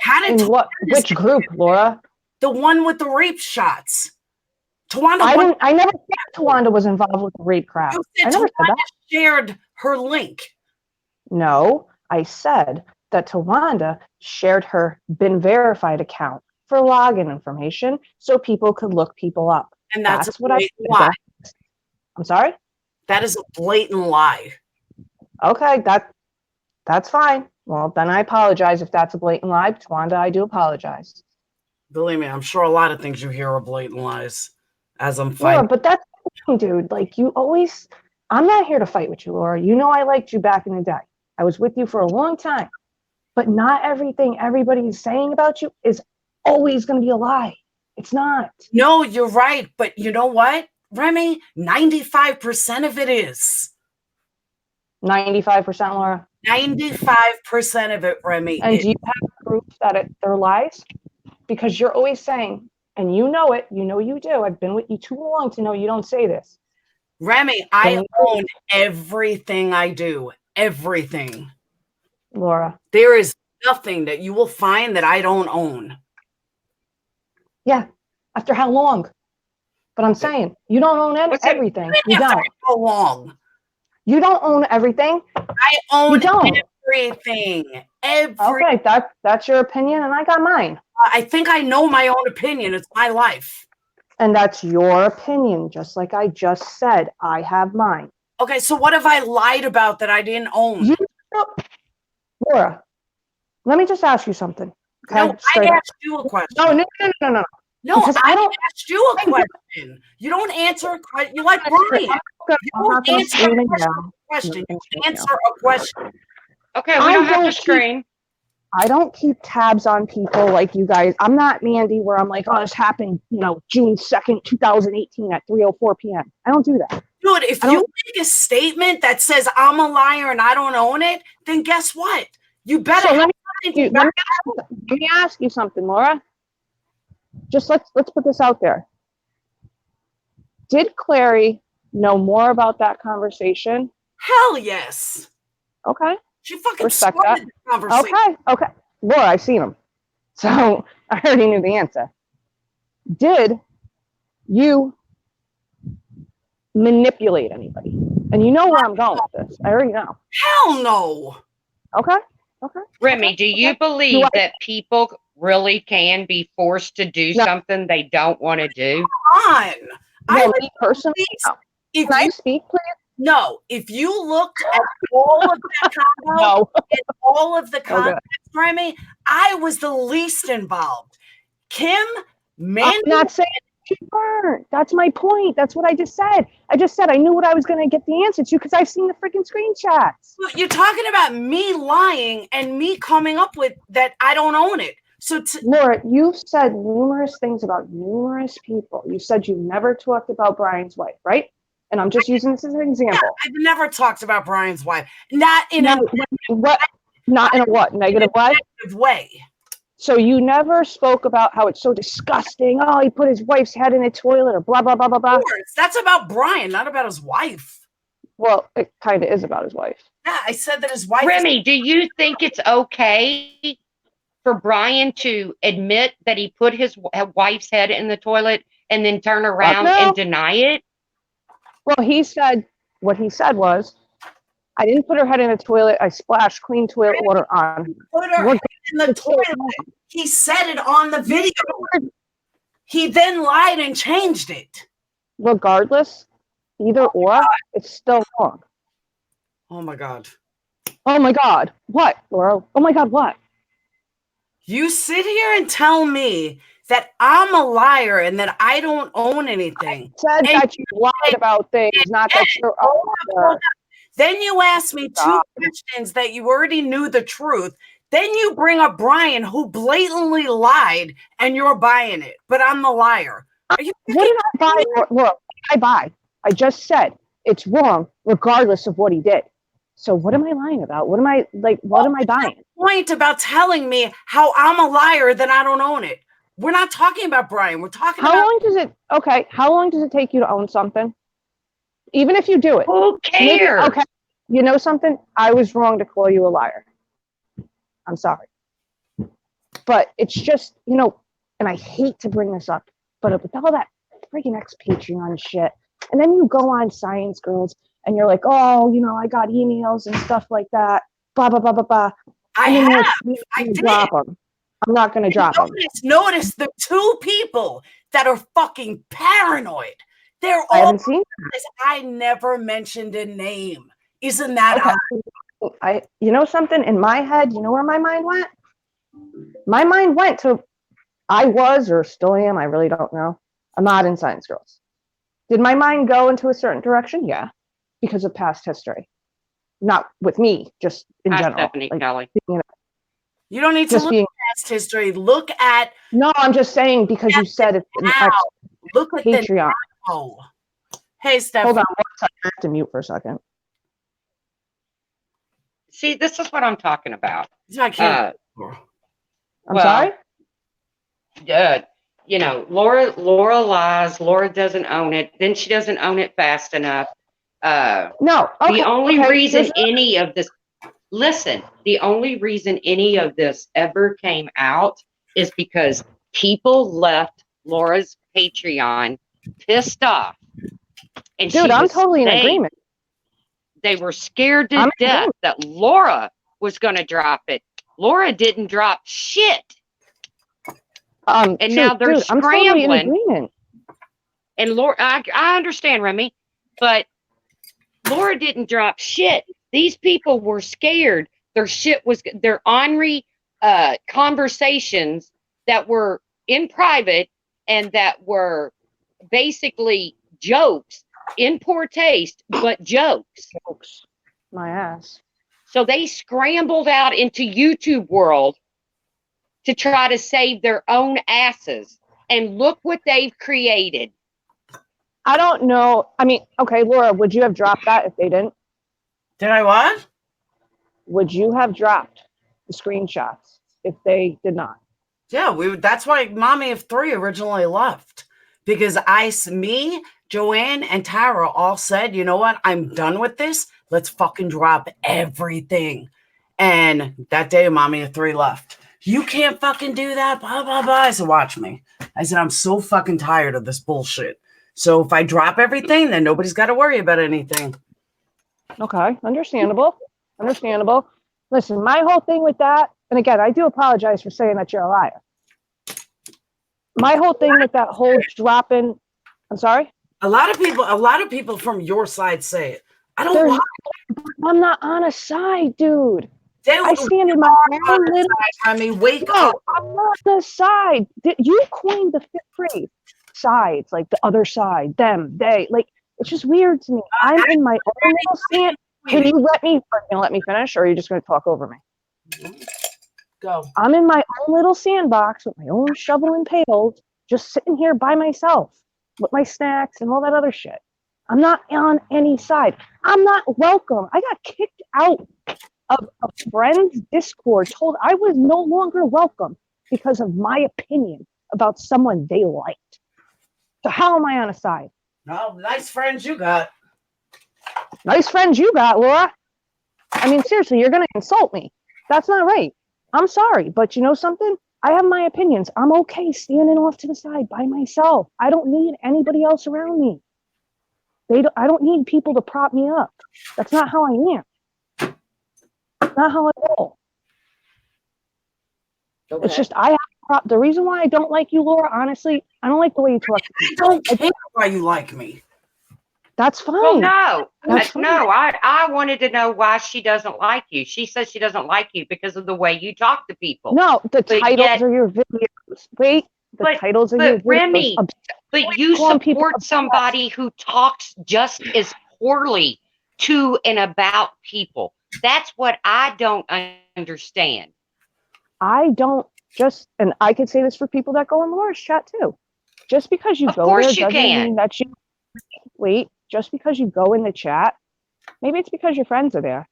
B: How did
C: which group, Laura?
B: The one with the rape shots. Tawanda.
C: I never said Tawanda was involved with the rape crap.
B: You said
C: I never
B: Tawanda
C: said that.
B: shared her link.
C: No, I said that Tawanda shared her been verified account for login information so people could look people up.
B: And that's
C: what I
B: lie.
C: I'm sorry?
B: That is a blatant lie.
C: Okay, that's fine. Well, then I apologize if that's a blatant lie. Tawanda, I do apologize.
B: Believe me, I'm sure a lot of things you hear are blatant lies as I'm fighting.
C: Yeah, but that's the thing, dude. Like, you always... I'm not here to fight with you, Laura. You know I liked you back in the day. I was with you for a long time. But not everything everybody is saying about you is always going to be a lie. It's not.
B: No, you're right. But you know what? Remy, 95% of it is.
C: 95%, Laura.
B: 95% of it, Remy.
C: And do you have proof that they're lies? Because you're always saying, and you know it, you know you do. I've been with you too long to know you don't say this.
B: Remy, I own everything I do. Everything.
C: Laura.
B: There is nothing that you will find that I don't own.
C: Yeah. After how long? But I'm saying, you don't own everything. You don't.
B: How long?
C: You don't own everything.
B: I own everything.
C: Okay, that's your opinion, and I got mine.
B: I think I know my own opinion. It's my life.
C: And that's your opinion, just like I just said. I have mine.
B: Okay, so what have I lied about that I didn't own?
C: Laura, let me just ask you something. Okay?
B: No, I asked you a question.
C: No.
B: No, I don't ask you a question. You don't answer a question. You like Brian. You don't answer a question. You answer a question.
A: Okay, we don't have to scream.
C: I don't keep tabs on people like you guys. I'm not Mandy where I'm like, oh, this happened, June 2nd, 2018 at 3:04 p.m. I don't do that.
B: Dude, if you make a statement that says I'm a liar and I don't own it, then guess what? You better
C: let me ask you something, Laura. Just let's put this out there. Did Clary know more about that conversation?
B: Hell yes.
C: Okay.
B: She fucking started the conversation.
C: Okay. Laura, I've seen them. So I already knew the answer. Did you manipulate anybody? And you know where I'm going with this. I already know.
B: Hell no.
C: Okay.
A: Remy, do you believe that people really can be forced to do something they don't want to do?
B: Come on.
C: Me personally,
B: Can
C: I speak, please?
B: No. If you looked at all of that combo and all of the context, Remy, I was the least involved. Kim, Mandy,
C: I'm not saying you weren't. That's my point. That's what I just said. I just said I knew what I was going to get the answer to because I've seen the freaking screenshots.
B: You're talking about me lying and me coming up with that I don't own it. So,
C: Laura, you've said numerous things about numerous people. You said you never talked about Brian's wife, right? And I'm just using this as an example.
B: Yeah, I've never talked about Brian's wife. Not in a
C: what? Not in a what? Negative way?
B: Negative way.
C: So you never spoke about how it's so disgusting. Oh, he put his wife's head in a toilet or blah, blah, blah, blah, blah.
B: Of course. That's about Brian, not about his wife.
C: Well, it kind of is about his wife.
B: Yeah, I said that his wife.
A: Remy, do you think it's okay for Brian to admit that he put his wife's head in the toilet and then turn around and deny it?
C: Well, what he said was, I didn't put her head in the toilet. I splashed clean toilet water on.
B: Put her head in the toilet. He said it on the video. He then lied and changed it.
C: Regardless, either or, it's still wrong.
B: Oh my God.
C: Oh my God. What, Laura? Oh my God, what?
B: You sit here and tell me that I'm a liar and that I don't own anything.
C: I said that you lied about things, not that you're a liar.
B: Then you asked me two questions that you already knew the truth. Then you bring up Brian, who blatantly lied, and you're buying it. But I'm the liar. Are you?
C: What did I buy? Look, what did I buy? I just said it's wrong, regardless of what he did. So what am I lying about? What am I like? What am I buying?
B: Point about telling me how I'm a liar that I don't own it. We're not talking about Brian. We're talking about.
C: How long does it take you to own something? Even if you do it.
A: Who cares?
C: Okay. You know something? I was wrong to call you a liar. I'm sorry. But it's just, and I hate to bring this up, but with all that freaking Patreon shit, and then you go on Science Girls and you're like, oh, I got emails and stuff like that, blah, blah, blah, blah, blah.
B: I did.
C: Drop them. I'm not going to drop them.
B: Notice the two people that are fucking paranoid. They're all.
C: I haven't seen that.
B: I never mentioned a name. Isn't that
C: odd? Something in my head, you know where my mind went? My mind went to, I was or still am, I really don't know. I'm not in Science Girls. Did my mind go into a certain direction? Yeah, because of past history. Not with me, just in general.
A: Stephanie Kelly.
B: You don't need to look at past history. Look at.
C: No, I'm just saying because you said it's an
B: look at
C: Patreon.
B: Oh, Hey, Steph.
C: Hold on one second. I have to mute for a second.
A: See, this is what I'm talking about.
B: I can't.
C: I'm sorry?
A: You know, Laura lies. Laura doesn't own it. Then she doesn't own it fast enough.
C: No. Okay,
A: the only reason
C: here's-
A: any of this, listen, the only reason any of this ever came out is because people left Laura's Patreon pissed off. And
C: Dude, I'm totally in agreement.
A: They were scared to
C: I'm in
A: death
C: agreement.
A: that Laura was going to drop it. Laura didn't drop shit. And now they're
C: dude, I'm totally in
A: scrambling.
C: agreement.
A: And Laura, I understand, Remy, but Laura didn't drop shit. These people were scared. Their shit was their ornery conversations that were in private and that were basically jokes in poor taste, but jokes.
C: My ass.
A: So they scrambled out into YouTube world to try to save their own asses. And look what they've created.
C: I don't know. I mean, okay, Laura, would you have dropped that if they didn't?
B: Did I what?
C: Would you have dropped the screenshots if they did not?
B: Yeah, that's why Mommy of Three originally left. Because me, Joanne, and Tara all said, you know what? I'm done with this. Let's fucking drop everything. And that day, Mommy of Three left. You can't fucking do that, blah, blah, blah. I said, watch me. I said, I'm so fucking tired of this bullshit. So if I drop everything, then nobody's got to worry about anything.
C: Okay, understandable. Understandable. Listen, my whole thing with that, and again, I do apologize for saying that you're a liar. My whole thing with that whole dropping, I'm sorry?
B: A lot of people from your side say it. I don't lie.
C: I'm not on a side, dude. I
B: Dude,
C: stand in my own little.
B: I mean, wake
C: No,
B: up.
C: I'm not on the side. You coined the fifth phrase. Sides, like the other side, them, they. Like, it's just weird to me. I'm in my own little stand. Can you let me finish, or are you just going to talk over me?
B: Go.
C: I'm in my own little sandbox with my own shovel and pails, just sitting here by myself with my snacks and all that other shit. I'm not on any side. I'm not welcome. I got kicked out of a friend's Discord, told I was no longer welcome because of my opinion about someone they liked. So how am I on a side?
B: Oh, nice friends you got.
C: Nice friends you got, Laura. I mean, seriously, you're going to insult me. That's not right. I'm sorry, but you know something? I have my opinions. I'm okay standing off to the side by myself. I don't need anybody else around me. I don't need people to prop me up. That's not how I am. Not how I roll.
B: Okay.
C: It's just the reason why I don't like you, Laura, honestly, I don't like the way you talk to me.
B: I don't care why you like me.
C: That's fine.
A: Well, no.
C: That's fine.
A: No, I wanted to know why she doesn't like you. She says she doesn't like you because of the way you talk to people.
C: No, the titles of your videos. Wait, titles of your videos.
A: Remy, but you support somebody who talks just as poorly to and about people. That's what I don't understand.
C: I don't and I could say this for people that go in Laura's chat too. Just because you go there doesn't mean that you wait. Just because you go in the chat, maybe it's because your friends are there.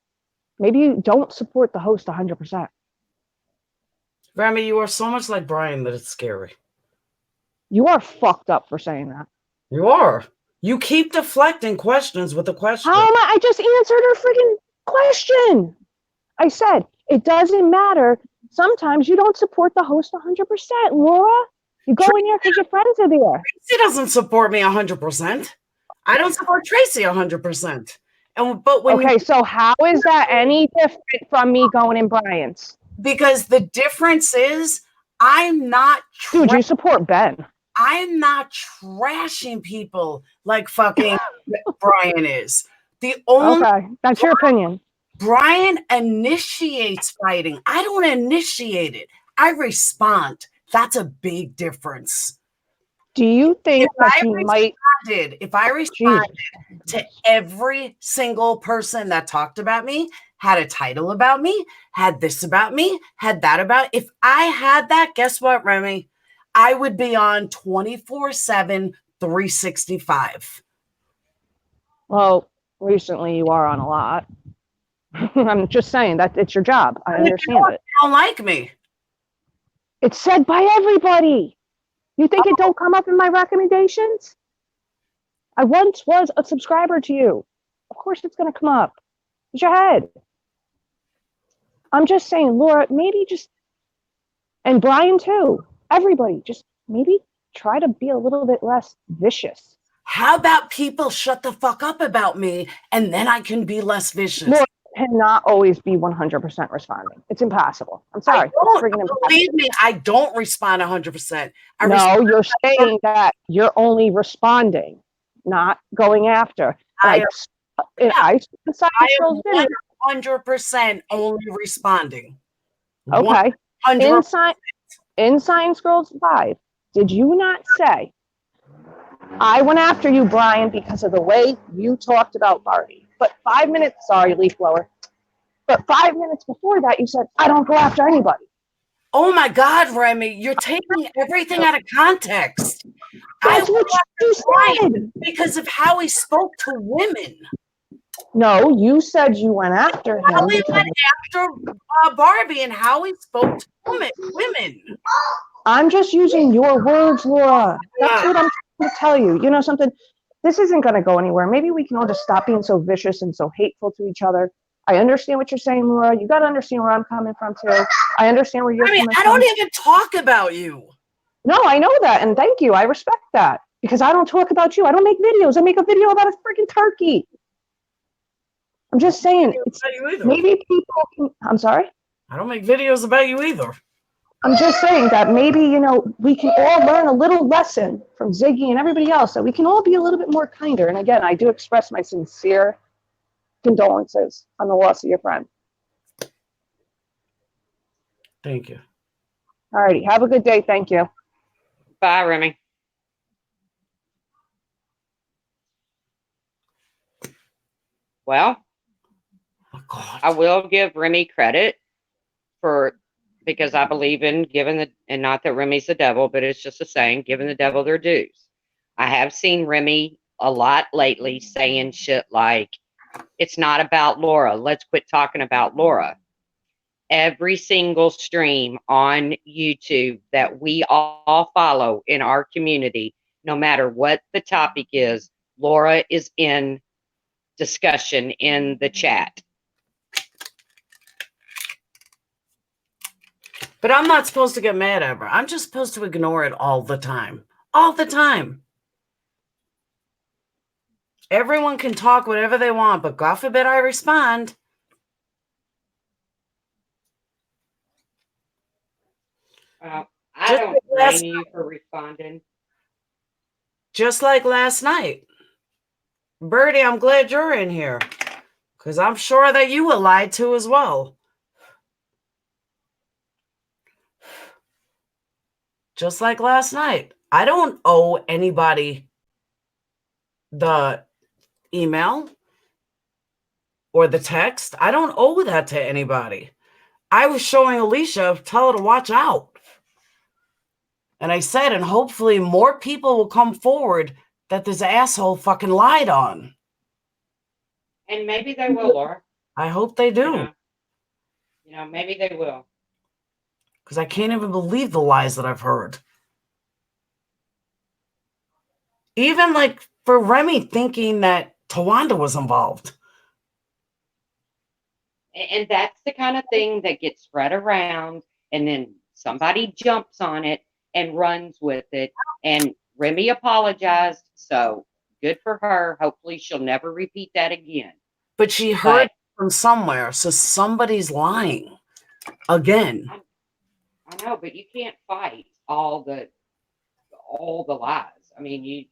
C: Maybe you don't support the host 100%.
B: Remy, you are so much like Brian that it's scary.
C: You are fucked up for saying that.
B: You are. You keep deflecting questions with a question.
C: How am I just answered her freaking question. I said, it doesn't matter. Sometimes you don't support the host 100%, Laura. You go in there because your friends are there.
B: Tracy doesn't support me 100%. I don't support Tracy 100%. So
C: how is that any different from me going in Brian's?
B: Because the difference is I'm not
C: dude, you support Ben.
B: I'm not trashing people like fucking Brian is.
C: That's your opinion.
B: Brian initiates fighting. I don't initiate it. I respond. That's a big difference.
C: Do you think
B: if I responded to every single person that talked about me, had a title about me, had this about me, had that about, if I had that, guess what, Remy? I would be on 24/7, 365.
C: Well, recently you are on a lot. I'm just saying that it's your job. I understand it.
B: Don't like me.
C: It's said by everybody. You think it don't come up in my recommendations? I once was a subscriber to you. Of course it's going to come up. Use your head. I'm just saying, Laura, maybe just, and Brian too, everybody, just maybe try to be a little bit less vicious.
B: How about people shut the fuck up about me and then I can be less vicious?
C: Laura cannot always be 100% responding. It's impossible. I'm sorry.
B: Believe me, I don't respond 100%.
C: No, you're saying that you're only responding, not going after.
B: I am
C: 100%
B: only responding.
C: Okay. 100%. In Science Girls Live, did you not say, I went after you, Brian, because of the way you talked about Barbie? But 5 minutes, sorry, leaf blower. But 5 minutes before that, you said, I don't go after anybody.
B: Oh my God, Remy, you're taking everything out of context.
C: That's what you said.
B: Because of how he spoke to women.
C: No, you said you went after him.
B: How he went after Barbie and how he spoke to women.
C: I'm just using your words, Laura. That's what I'm trying to tell you. You know something? This isn't going to go anywhere. Maybe we can all just stop being so vicious and so hateful to each other. I understand what you're saying, Laura. You got to understand where I'm coming from, too. I understand where you're coming from.
B: I don't even talk about you.
C: No, I know that, and thank you. I respect that, because I don't talk about you. I don't make videos. I make a video about a freaking turkey. I'm just saying, maybe people can, I'm sorry?
B: I don't make videos about you either.
C: I'm just saying that maybe, you know, we can all learn a little lesson from Ziggy and everybody else, that we can all be a little bit more kinder. And again, I do express my sincere condolences on the loss of your friend.
B: Thank you.
C: All righty. Have a good day. Thank you.
A: Bye, Remy. Well, I will give Remy credit because I believe in giving and not that Remy's the devil, but it's just a saying, giving the devil their dues. I have seen Remy a lot lately saying shit like, it's not about Laura. Let's quit talking about Laura. Every single stream on YouTube that we all follow in our community, no matter what the topic is, Laura is in discussion in the chat.
B: But I'm not supposed to get mad at her. I'm just supposed to ignore it all the time. All the time. Everyone can talk whatever they want, but God forbid I respond.
A: I don't blame you for responding.
B: Just like last night. Birdie, I'm glad you're in here, because I'm sure that you were lied to as well. Just like last night. I don't owe anybody the email or the text. I don't owe that to anybody. I was showing Alicia, tell her to watch out. And I said, and hopefully more people will come forward that this asshole fucking lied on.
A: And maybe they will, Laura.
B: I hope they do.
A: You know, maybe they will.
B: Because I can't even believe the lies that I've heard. Even like for Remy thinking that Tawanda was involved.
A: And that's the kind of thing that gets spread around, and then somebody jumps on it and runs with it. And Remy apologized, so good for her. Hopefully she'll never repeat that again.
B: But she heard from somewhere, so somebody's lying again.
A: I know, but you can't fight all the lies. I mean,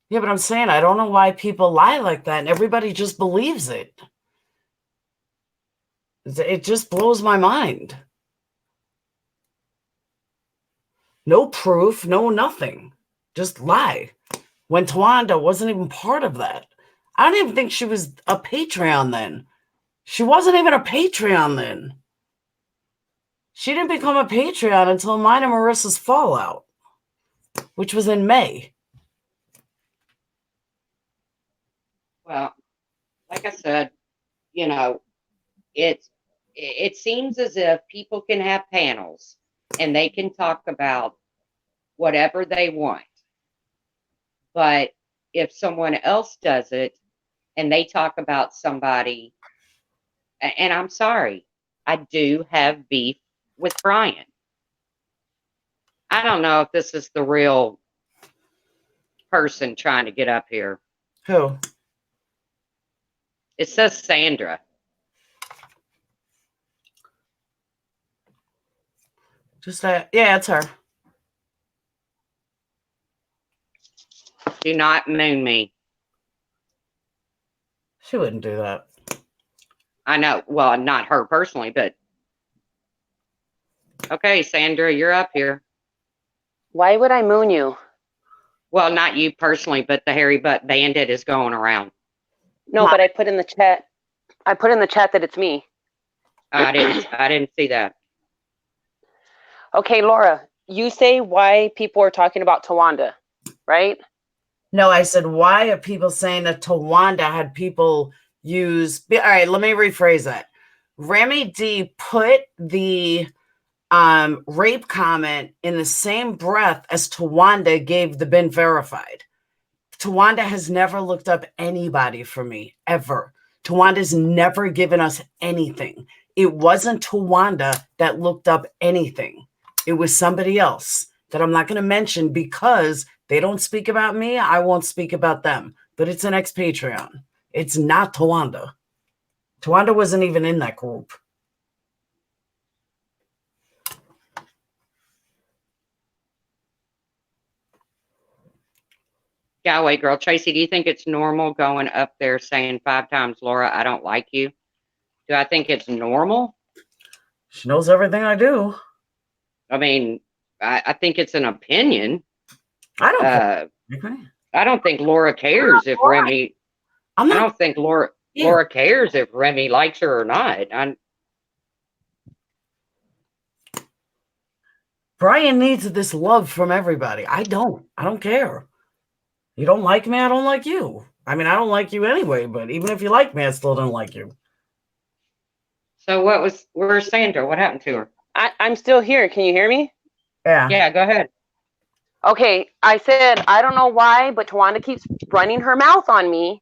B: Yeah, but I'm saying I don't know why people lie like that, and everybody just believes it. It just blows my mind. No proof, no nothing. Just lie. When Tawanda wasn't even part of that. I don't even think she was a Patreon then. She wasn't even a Patreon then. She didn't become a Patreon until mine and Marissa's fallout, which was in May.
A: Well, like I said, you know, it seems as if people can have panels and they can talk about whatever they want. But if someone else does it and they talk about somebody, and I'm sorry, I do have beef with Brian. I don't know if this is the real person trying to get up here.
B: Who?
A: It says Sandra.
B: Just that? Yeah, it's her.
A: Do not moon me.
B: She wouldn't do that.
A: I know. Well, not her personally, but okay, Sandra, you're up here.
D: Why would I moon you?
A: Well, not you personally, but the hairy butt bandit is going around.
D: No, but I put in the chat. I put in the chat that it's me.
A: I didn't see that.
D: Okay, Laura, you say why people are talking about Tawanda, right?
B: No, I said, why are people saying that Tawanda had people use... All right, let me rephrase that. Remy D put the rape comment in the same breath as Tawanda gave the been verified. Tawanda has never looked up anybody for me, ever. Tawanda's never given us anything. It wasn't Tawanda that looked up anything. It was somebody else that I'm not going to mention because they don't speak about me. I won't speak about them. But it's an ex-Patreon. It's not Tawanda. Tawanda wasn't even in that group.
A: Yeah, wait, girl. Tracy, do you think it's normal going up there saying 5 times, Laura, I don't like you? Do I think it's normal?
B: She knows everything I do.
A: I mean, I think it's an opinion.
B: I don't care. Okay.
A: I don't think Laura cares if Remy... I don't think Laura cares if Remy likes her or not.
B: Brian needs this love from everybody. I don't care. You don't like me, I don't like you. I mean, I don't like you anyway, but even if you like me, I still don't like you.
A: So where's Sandra? What happened to her?
D: I'm still here. Can you hear me?
B: Yeah.
A: Yeah, go ahead.
D: Okay, I said, I don't know why, but Tawanda keeps running her mouth on me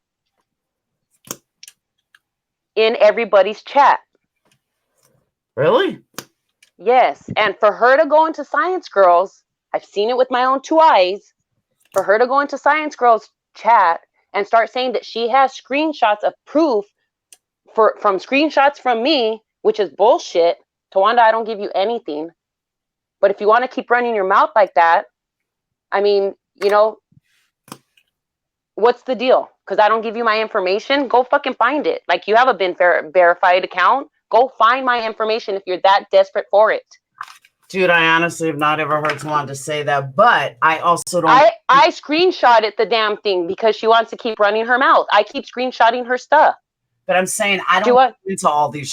D: in everybody's chat.
B: Really?
D: Yes, and for her to go into Science Girls, I've seen it with my own 2 eyes, for her to go into Science Girls chat and start saying that she has screenshots of proof from screenshots from me, which is bullshit. Tawanda, I don't give you anything. But if you want to keep running your mouth like that, I mean, you know, what's the deal? Because I don't give you my information, go fucking find it. Like, you have a been verified account. Go find my information if you're that desperate for it.
B: Dude, I honestly have not ever heard Tawanda say that, but I also don't...
D: I screenshotted the damn thing because she wants to keep running her mouth. I keep screenshotting her stuff.
B: But I'm saying I don't get into all these...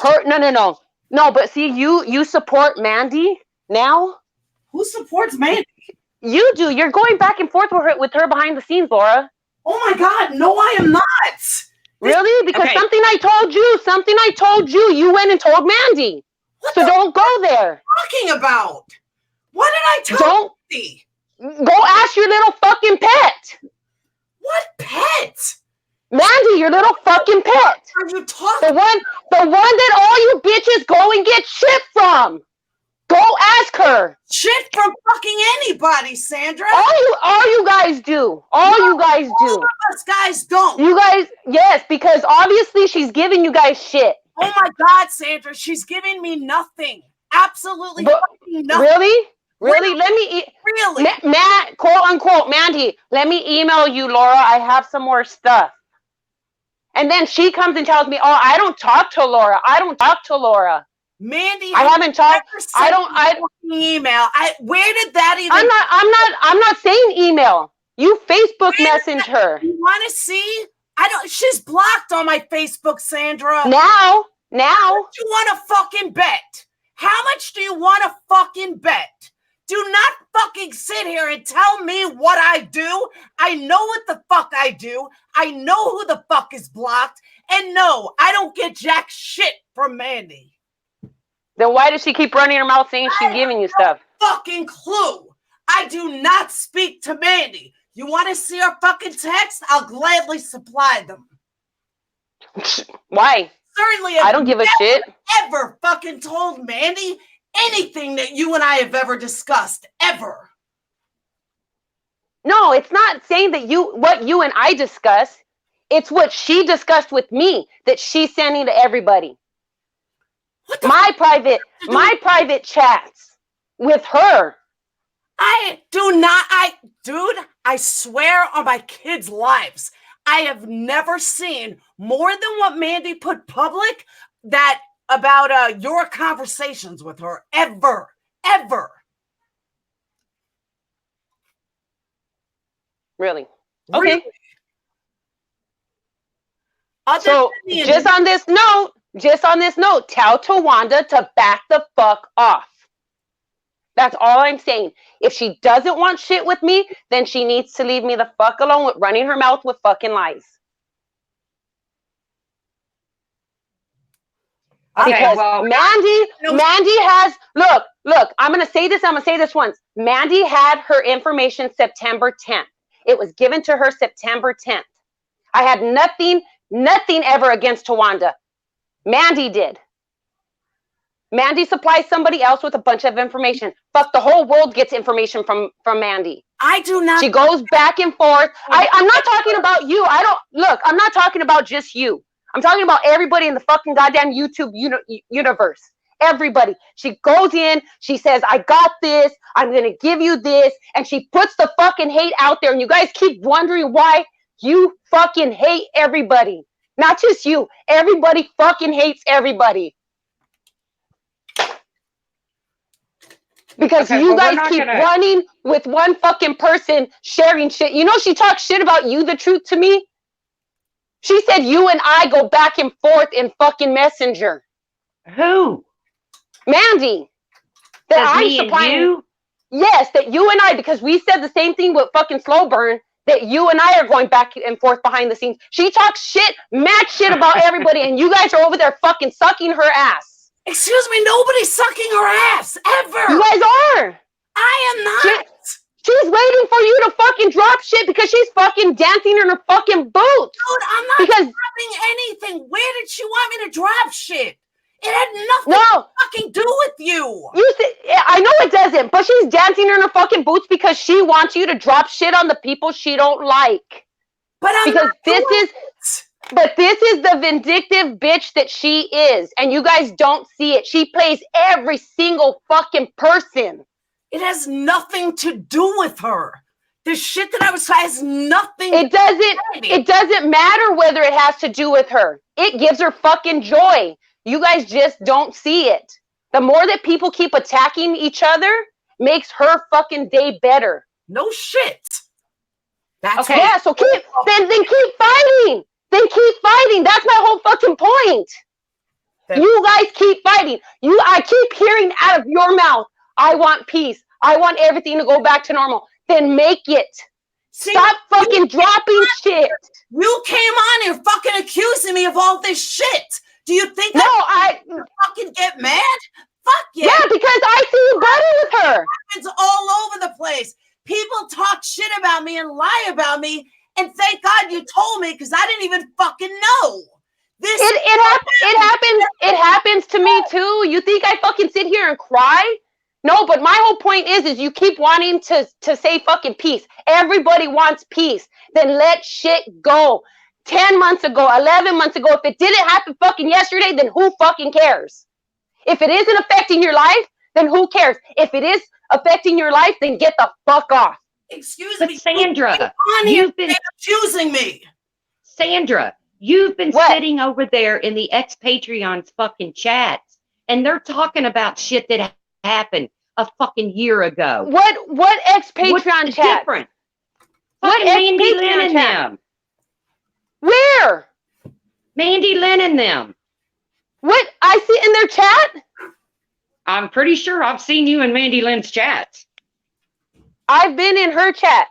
D: No, but see, you support Mandy now?
B: Who supports Mandy?
D: You do. You're going back and forth with her behind the scenes, Laura.
B: Oh my God, no, I am not.
D: Really? Because something I told you, you went and told Mandy. So don't go there.
B: Talking about? What did I tell you?
D: Go ask your little fucking pet.
B: What pet?
D: Mandy, your little fucking pet.
B: What are you talking?
D: The one that all you bitches go and get shit from. Go ask her.
B: Shit from fucking anybody, Sandra.
D: All you guys do. You guys do.
B: All of us guys don't.
D: You guys, yes, because obviously she's giving you guys shit.
B: Oh my God, Sandra, she's giving me nothing. Absolutely fucking nothing.
D: Really? Really? Let me...
B: Really?
D: Quote unquote, Mandy, let me email you, Laura. I have some more stuff. And then she comes and tells me, oh, I don't talk to Laura.
B: Mandy,
D: I haven't talked.
B: Email. Where did that even?
D: I'm not saying email. You Facebook message her.
B: You want to see? She's blocked on my Facebook, Sandra.
D: Now.
B: How much do you want to fucking bet? How much do you want to fucking bet Do not fucking sit here and tell me what I do. I know what the fuck I do. I know who the fuck is blocked. And no, I don't get jack shit from Mandy.
D: Then why does she keep running her mouth saying she's giving you stuff?
B: Fucking clue. I do not speak to Mandy. You want to see her fucking text? I'll gladly supply them.
D: Why?
B: Certainly,
D: I don't give a shit.
B: Ever fucking told Mandy anything that you and I have ever discussed, ever.
D: No, it's not saying that what you and I discuss. It's what she discussed with me that she's sending to everybody. My private chats with her.
B: I swear on my kids' lives, I have never seen more than what Mandy put public that about your conversations with her, ever.
D: Really?
B: Really?
D: Okay. So just on this note, tell Tawanda to back the fuck off. That's all I'm saying. If she doesn't want shit with me, then she needs to leave me the fuck alone with running her mouth with fucking lies.
A: Okay,
D: because
A: well,
D: Mandy has, look, I'm going to say this once. Mandy had her information September 10th. It was given to her September 10th. I had nothing ever against Tawanda. Mandy did. Mandy supplies somebody else with a bunch of information. Fuck, the whole world gets information from Mandy.
B: I do not.
D: She goes back and forth. I'm not talking about you. I'm not talking about just you. I'm talking about everybody in the fucking goddamn YouTube universe. Everybody. She goes in, she says, I got this, I'm going to give you this, and she puts the fucking hate out there, and you guys keep wondering why you fucking hate everybody. Not just you. Everybody fucking hates everybody. Because you guys keep running with one fucking person sharing shit. You know she talks shit about you, the truth, to me? She said you and I go back and forth in fucking Messenger.
A: Who?
D: Mandy. That I'm supplying
A: you?
D: Yes, that you and I, because we said the same thing with fucking Slow Burn, that you and I are going back and forth behind the scenes. She talks shit, mad shit about everybody, and you guys are over there fucking sucking her ass.
B: Excuse me, nobody's sucking her ass, ever.
D: You guys are.
B: I am not.
D: She's waiting for you to fucking drop shit because she's fucking dancing in her fucking boots.
B: Dude, I'm not dropping anything. Where did she want me to drop shit? It had nothing to fucking do with you.
D: I know it doesn't, but she's dancing in her fucking boots because she wants you to drop shit on the people she don't like.
B: But this
D: is the vindictive bitch that she is, and you guys don't see it. She plays every single fucking person.
B: It has nothing to do with her. The shit that I was saying has nothing.
D: It doesn't matter whether it has to do with her. It gives her fucking joy. You guys just don't see it. The more that people keep attacking each other makes her fucking day better.
B: No shit.
D: That's okay. Yeah, so keep fighting. Then keep fighting. That's my whole fucking point. You guys keep fighting. I keep hearing out of your mouth, I want peace. I want everything to go back to normal. Then make it. Stop fucking dropping shit.
B: You came on here fucking accusing me of all this shit. Do you think I fucking get mad? Fuck yeah.
D: Yeah, because I see you buddy with her.
B: It's all over the place. People talk shit about me and lie about me. And thank God you told me because I didn't even fucking know.
D: It happens to me too. You think I fucking sit here and cry? No, but my whole point is you keep wanting to say fucking peace. Everybody wants peace. Then let shit go. 10 months ago, 11 months ago, if it didn't happen fucking yesterday, then who fucking cares? If it isn't affecting your life, then who cares? If it is affecting your life, then get the fuck off.
B: Excuse
A: me, Sandra,
B: you've been accusing me.
A: Sandra, you've been sitting over there in the ex-Patreon's fucking chats, and they're talking about shit that happened a fucking year ago.
D: What ex-Patreon chat?
A: Different. What Mandy Lynn and them?
D: Where?
A: Mandy Lynn and them.
D: What? I see in their chat?
A: I'm pretty sure I've seen you in Mandy Lynn's chats.
D: I've been in her chat.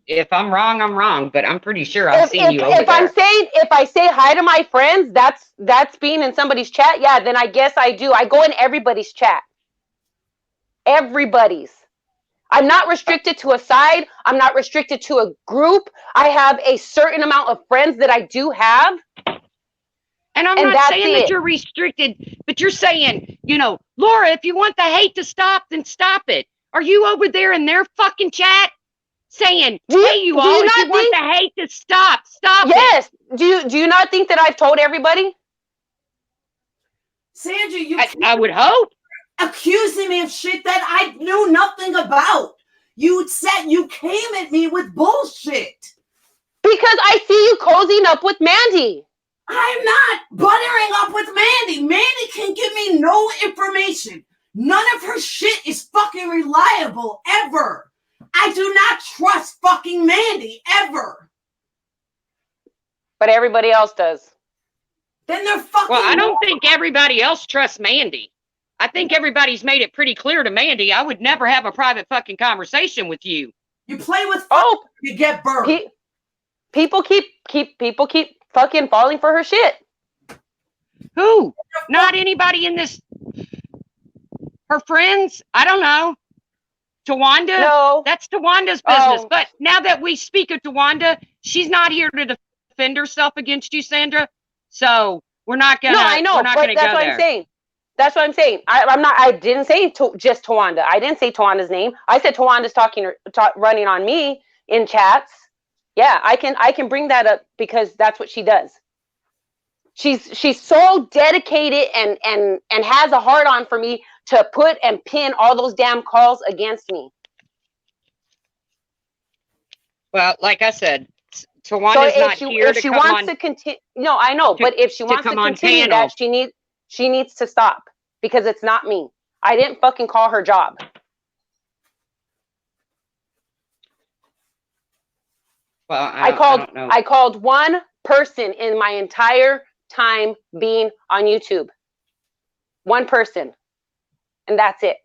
A: If I'm wrong, I'm wrong, but I'm pretty sure I've seen you over
D: if I'm
A: there.
D: saying, if I say hi to my friends, that's being in somebody's chat. Yeah, then I guess I do. I go in everybody's chat. Everybody's. I'm not restricted to a side. I'm not restricted to a group. I have a certain amount of friends that I do have.
A: And I'm not saying that you're restricted, but you're saying, you know, Laura, if you want the hate to stop, then stop it. Are you over there in their fucking chat saying, hey, you all, if you want the hate to stop, stop it?
D: Yes. Do you not think that I've told everybody?
B: Sandra,
A: I would hope.
B: Accusing me of shit that I knew nothing about. You said you came at me with bullshit.
D: Because I see you cozying up with Mandy.
B: I'm not buttering up with Mandy. Mandy can give me no information. None of her shit is fucking reliable, ever. I do not trust fucking Mandy, ever.
D: But everybody else does.
B: Then they're fucking...
A: Well, I don't think everybody else trusts Mandy. I think everybody's made it pretty clear to Mandy, I would never have a private fucking conversation with you.
B: You play with fire, you get burned.
D: People keep fucking falling for her shit.
A: Who? Not anybody in this. Her friends? I don't know. Tawanda?
D: No.
A: That's Tawanda's business. But now that we speak of Tawanda, she's not here to defend herself against you, Sandra. So we're not gonna.
D: No, I know, but that's what I'm saying. That's what I'm saying. I'm not. I didn't say just Tawanda. I didn't say Tawanda's name. I said Tawanda's running on me in chats. Yeah, I can bring that up because that's what she does. She's so dedicated and has a heart on for me to put and pin all those damn calls against me.
A: Well, like I said, Tawanda's not here to come on. If she wants
D: to continue, no, I know, but if she wants to continue that, she needs to stop because it's not me. I didn't fucking call her job.
A: Well,
D: I called one person in my entire time being on YouTube. One person. And that's it.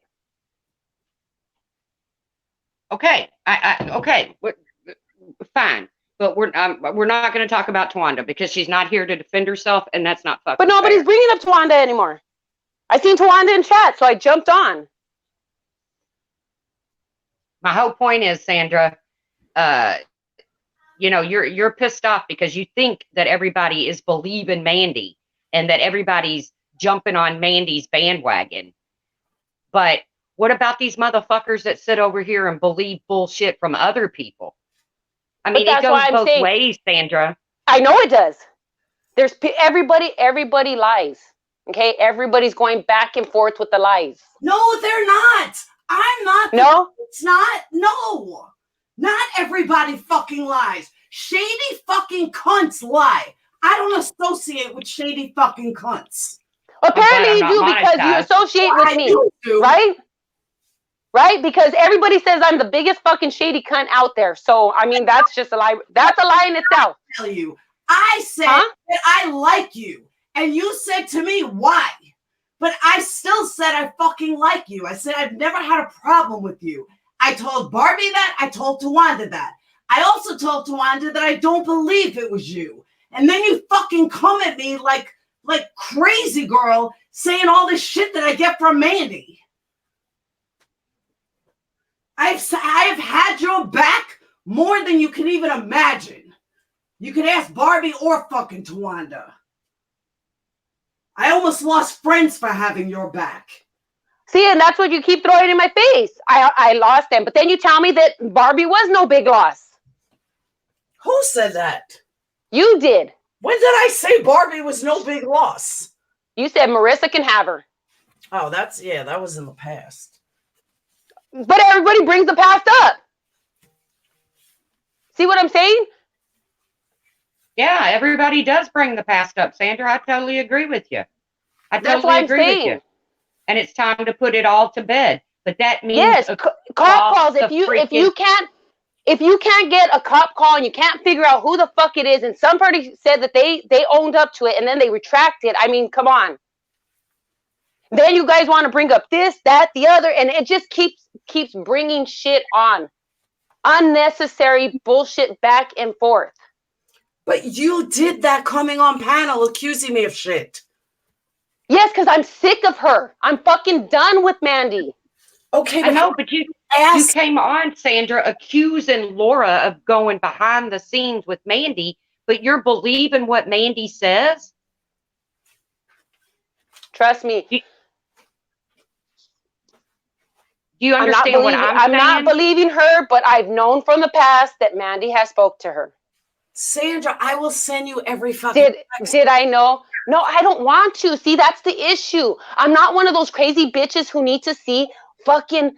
A: Okay. Okay. Fine. But we're not going to talk about Tawanda because she's not here to defend herself, and that's not fucking
D: But nobody's
A: fair.
D: bringing up Tawanda anymore. I seen Tawanda in chat, so I jumped on.
A: My whole point is, Sandra, you know, you're pissed off because you think that everybody is believing Mandy and that everybody's jumping on Mandy's bandwagon. But what about these motherfuckers that sit over here and believe bullshit from other people? I mean, it goes both ways, Sandra.
D: I know it does. There's everybody lies. Okay, everybody's going back and forth with the lies.
B: No, they're not. I'm not.
D: No,
B: it's not. No, not everybody fucking lies. Shady fucking cunts lie. I don't associate with shady fucking cunts.
D: Apparently you do because you associate with me, right? Right? Because everybody says I'm the biggest fucking shady cunt out there. So, I mean, that's just a lie. That's a lie in itself.
B: I tell you, I said that I like you. And you said to me, why? But I still said I fucking like you. I said I've never had a problem with you. I told Barbie that. I told Tawanda that. I also told Tawanda that I don't believe it was you. And then you fucking come at me like crazy girl saying all this shit that I get from Mandy. I've had your back more than you can even imagine. You can ask Barbie or fucking Tawanda. I almost lost friends for having your back.
D: See, and that's what you keep throwing in my face. I lost them. But then you tell me that Barbie was no big loss.
B: Who said that?
D: You did.
B: When did I say Barbie was no big loss?
D: You said Marissa can have her.
B: Oh, that was in the past.
D: But everybody brings the past up. See what I'm saying?
A: Yeah, everybody does bring the past up, Sandra. I totally agree with you. I totally agree with you. And it's time to put it all to bed. But that means
D: cop calls. If you can't get a cop call and you can't figure out who the fuck it is, and somebody said that they owned up to it and then they retracted. I mean, come on. Then you guys want to bring up this, that, the other, and it just keeps bringing shit on. Unnecessary bullshit back and forth.
B: But you did that coming on panel accusing me of shit.
D: Yes, because I'm sick of her. I'm fucking done with Mandy.
B: Okay,
A: I know, but you came on, Sandra, accusing Laura of going behind the scenes with Mandy, but you're believing what Mandy says?
D: Trust me.
A: Do you understand what I'm saying?
D: I'm not believing her, but I've known from the past that Mandy has spoke to her.
B: Sandra, I will send you every fucking
D: Did I know? No, I don't want to. See, that's the issue. I'm not one of those crazy bitches who need to see fucking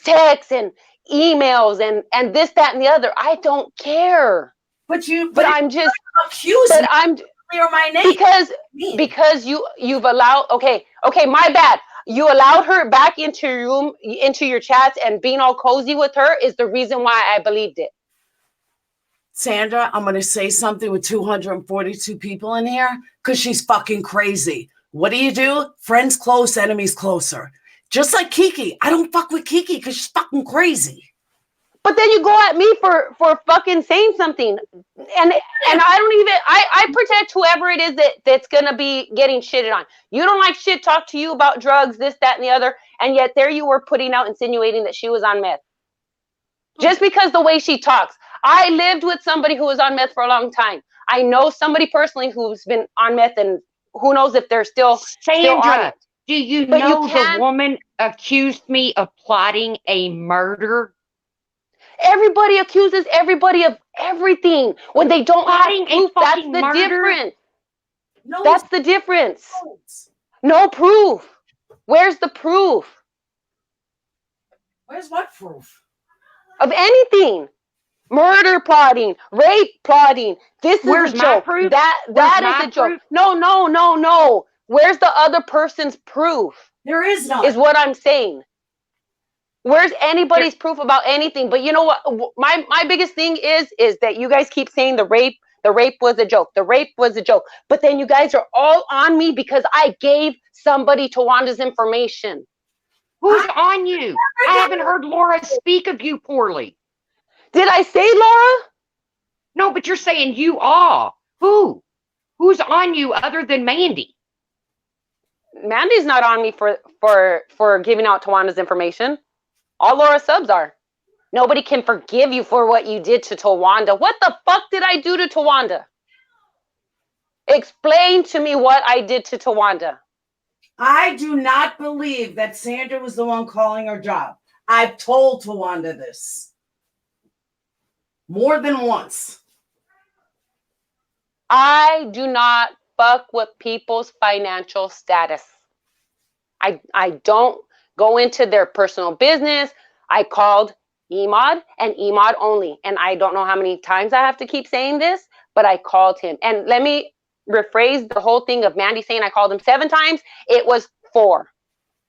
D: texts and emails and this, that, and the other. I don't care.
B: But
D: I'm just
B: accusing.
D: But I'm
B: clear my name
D: because you've allowed. Okay, my bad. You allowed her back into your room, into your chats, and being all cozy with her is the reason why I believed it.
B: Sandra, I'm going to say something with 242 people in here because she's fucking crazy. What do? Friends close, enemies closer. Just like Kiki. I don't fuck with Kiki because she's fucking crazy.
D: But then you go at me for fucking saying something. And I don't even, I protect whoever it is that's going to be getting shitted on. You don't like shit talk to you about drugs, this, that, and the other. And yet there you were putting out insinuating that she was on meth. Just because the way she talks. I lived with somebody who was on meth for a long time. I know somebody personally who's been on meth, and who knows if they're still on it.
A: Do you know the woman accused me of plotting a murder?
D: Everybody accuses everybody of everything when they don't have proof. That's the difference. That's the difference. No proof. Where's the proof?
B: Where's what proof?
D: Of anything. Murder plotting, rape plotting. This is a joke.
A: Proof?
D: That is a joke. No. Where's the other person's proof?
B: There is none.
D: Is what I'm saying. Where's anybody's proof about anything? But you know what? My biggest thing is that you guys keep saying the rape was a joke. The rape was a joke. But then you guys are all on me because I gave somebody Tawanda's information.
A: Who's on you? I haven't heard Laura speak of you poorly.
D: Did I say Laura?
A: No, but you're saying you are. Who? Who's on you other than Mandy?
D: Mandy's not on me for giving out Tawanda's information. All Laura subs are. Nobody can forgive you for what you did to Tawanda. What the fuck did I do to Tawanda? Explain to me what I did to Tawanda.
B: I do not believe that Sandra was the one calling her job. I've told Tawanda this. More than once.
D: I do not fuck with people's financial status. I don't go into their personal business. I called Emad and Emad only. And I don't know how many times I have to keep saying this, but I called him. And let me rephrase the whole thing of Mandy saying I called him 7 times. It was 4.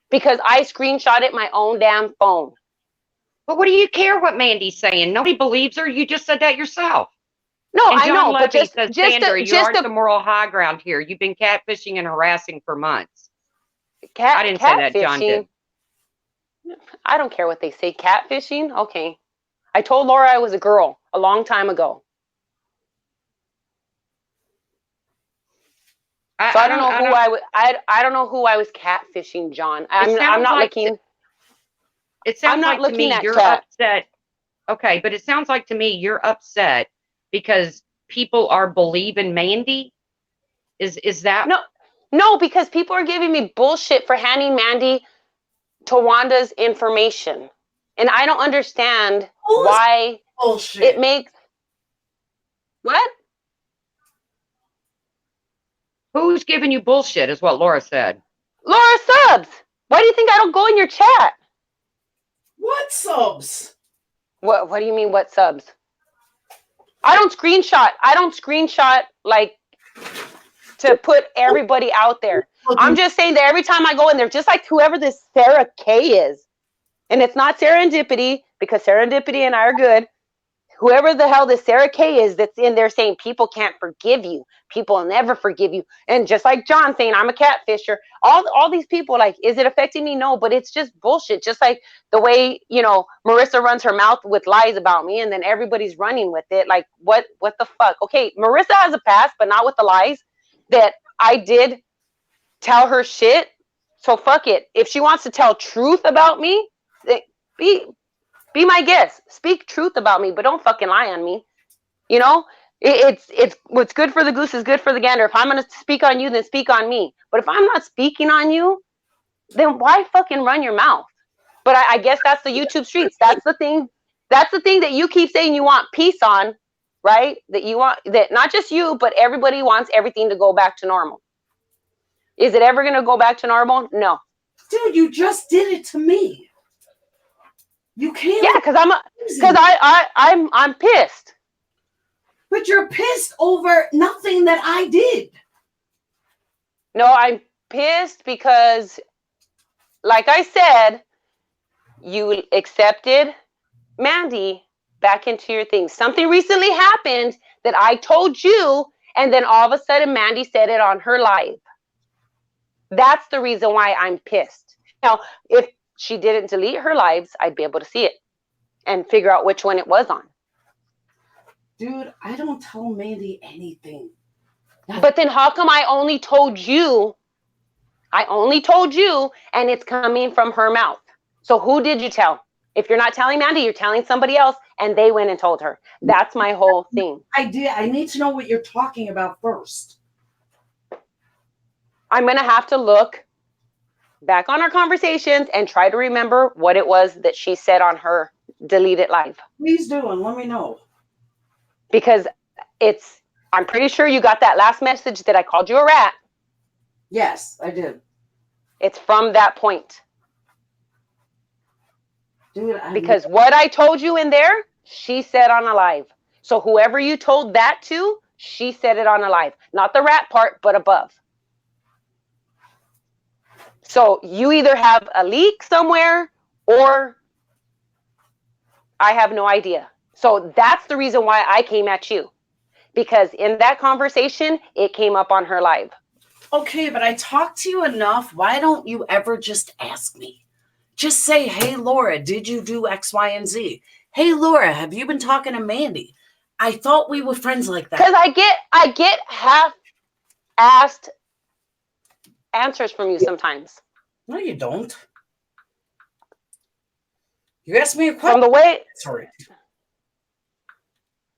D: Because I screenshotted my own damn phone.
A: But what do you care what Mandy's saying? Nobody believes her. You just said that yourself.
D: No,
A: and
D: I know. But
A: says, Sandra, you aren't the moral high ground here. You've been catfishing and harassing for months. I didn't say that, John did.
D: I don't care what they say. Catfishing? Okay. I told Laura I was a girl a long time ago. I don't know who I was catfishing, John. I'm not looking.
A: It sounds like to me you're upset. Okay, but it sounds like to me you're upset because people are believing Mandy. Is that
D: No, because people are giving me bullshit for handing Mandy Tawanda's information. And I don't understand why
B: bullshit.
D: It makes what?
A: Who's giving you bullshit is what Laura said.
D: Laura subs. Why do you think I don't go in your chat?
B: What subs?
D: What do you mean what subs? I don't screenshot like to put everybody out there. I'm just saying that every time I go in there, just like whoever this Sarah K is, and it's not Serendipity because Serendipity and I are good. whoever the hell this Sarah K is that's in there saying people can't forgive you, people will never forgive you, and just like John saying I'm a catfisher, all these people, like, is it affecting me? No, but it's just bullshit. Just like the way, you know, Marissa runs her mouth with lies about me, and then everybody's running with it. Like, what the fuck? Okay, Marissa has a past, but not with the lies that I did tell her shit. So fuck it. If she wants to tell truth about me, be my guest. Speak truth about me, but don't fucking lie on me. You know, it's what's good for the goose is good for the gander. If I'm gonna speak on you, then speak on me. But if I'm not speaking on you, then why fucking run your mouth? But I guess that's the YouTube streets. That's the thing. That's the thing that you keep saying you want peace on, right? That you want, that not just you, but everybody wants everything to go back to normal. Is it ever gonna go back to normal? No.
B: Dude, you just did it to me. You can't.
D: Yeah, because I'm pissed.
B: But you're pissed over nothing that I did.
D: No, I'm pissed because, like I said, you accepted Mandy back into your thing. Something recently happened that I told you, and then all of a sudden Mandy said it on her live. That's the reason why I'm pissed. Now, if she didn't delete her lives, I'd be able to see it and figure out which one it was on.
B: Dude, I don't tell Mandy anything.
D: But then how come I only told you? I only told you, and it's coming from her mouth. So who did you tell? If you're not telling Mandy, you're telling somebody else, and they went and told her. That's my whole thing.
B: I did. I need to know what you're talking about first.
D: I'm going to have to look back on our conversations and try to remember what it was that she said on her deleted live.
B: Please do, and let me know.
D: Because I'm pretty sure you got that last message that I called you a rat.
B: Yes, I did.
D: It's from that point.
B: Dude,
D: because what I told you in there, she said on a live. So whoever you told that to, she said it on a live. Not the rat part, but above. So you either have a leak somewhere or I have no idea. So that's the reason why I came at you. Because in that conversation, it came up on her live.
B: Okay, but I talked to you enough. Why don't you ever just ask me? Just say, hey, Laura, did you do X, Y, and Z? Hey, Laura, have you been talking to Mandy? I thought we were friends like that.
D: Because I get half-assed answers from you sometimes.
B: No, you don't. You asked me a question.
D: From the way...
B: Sorry.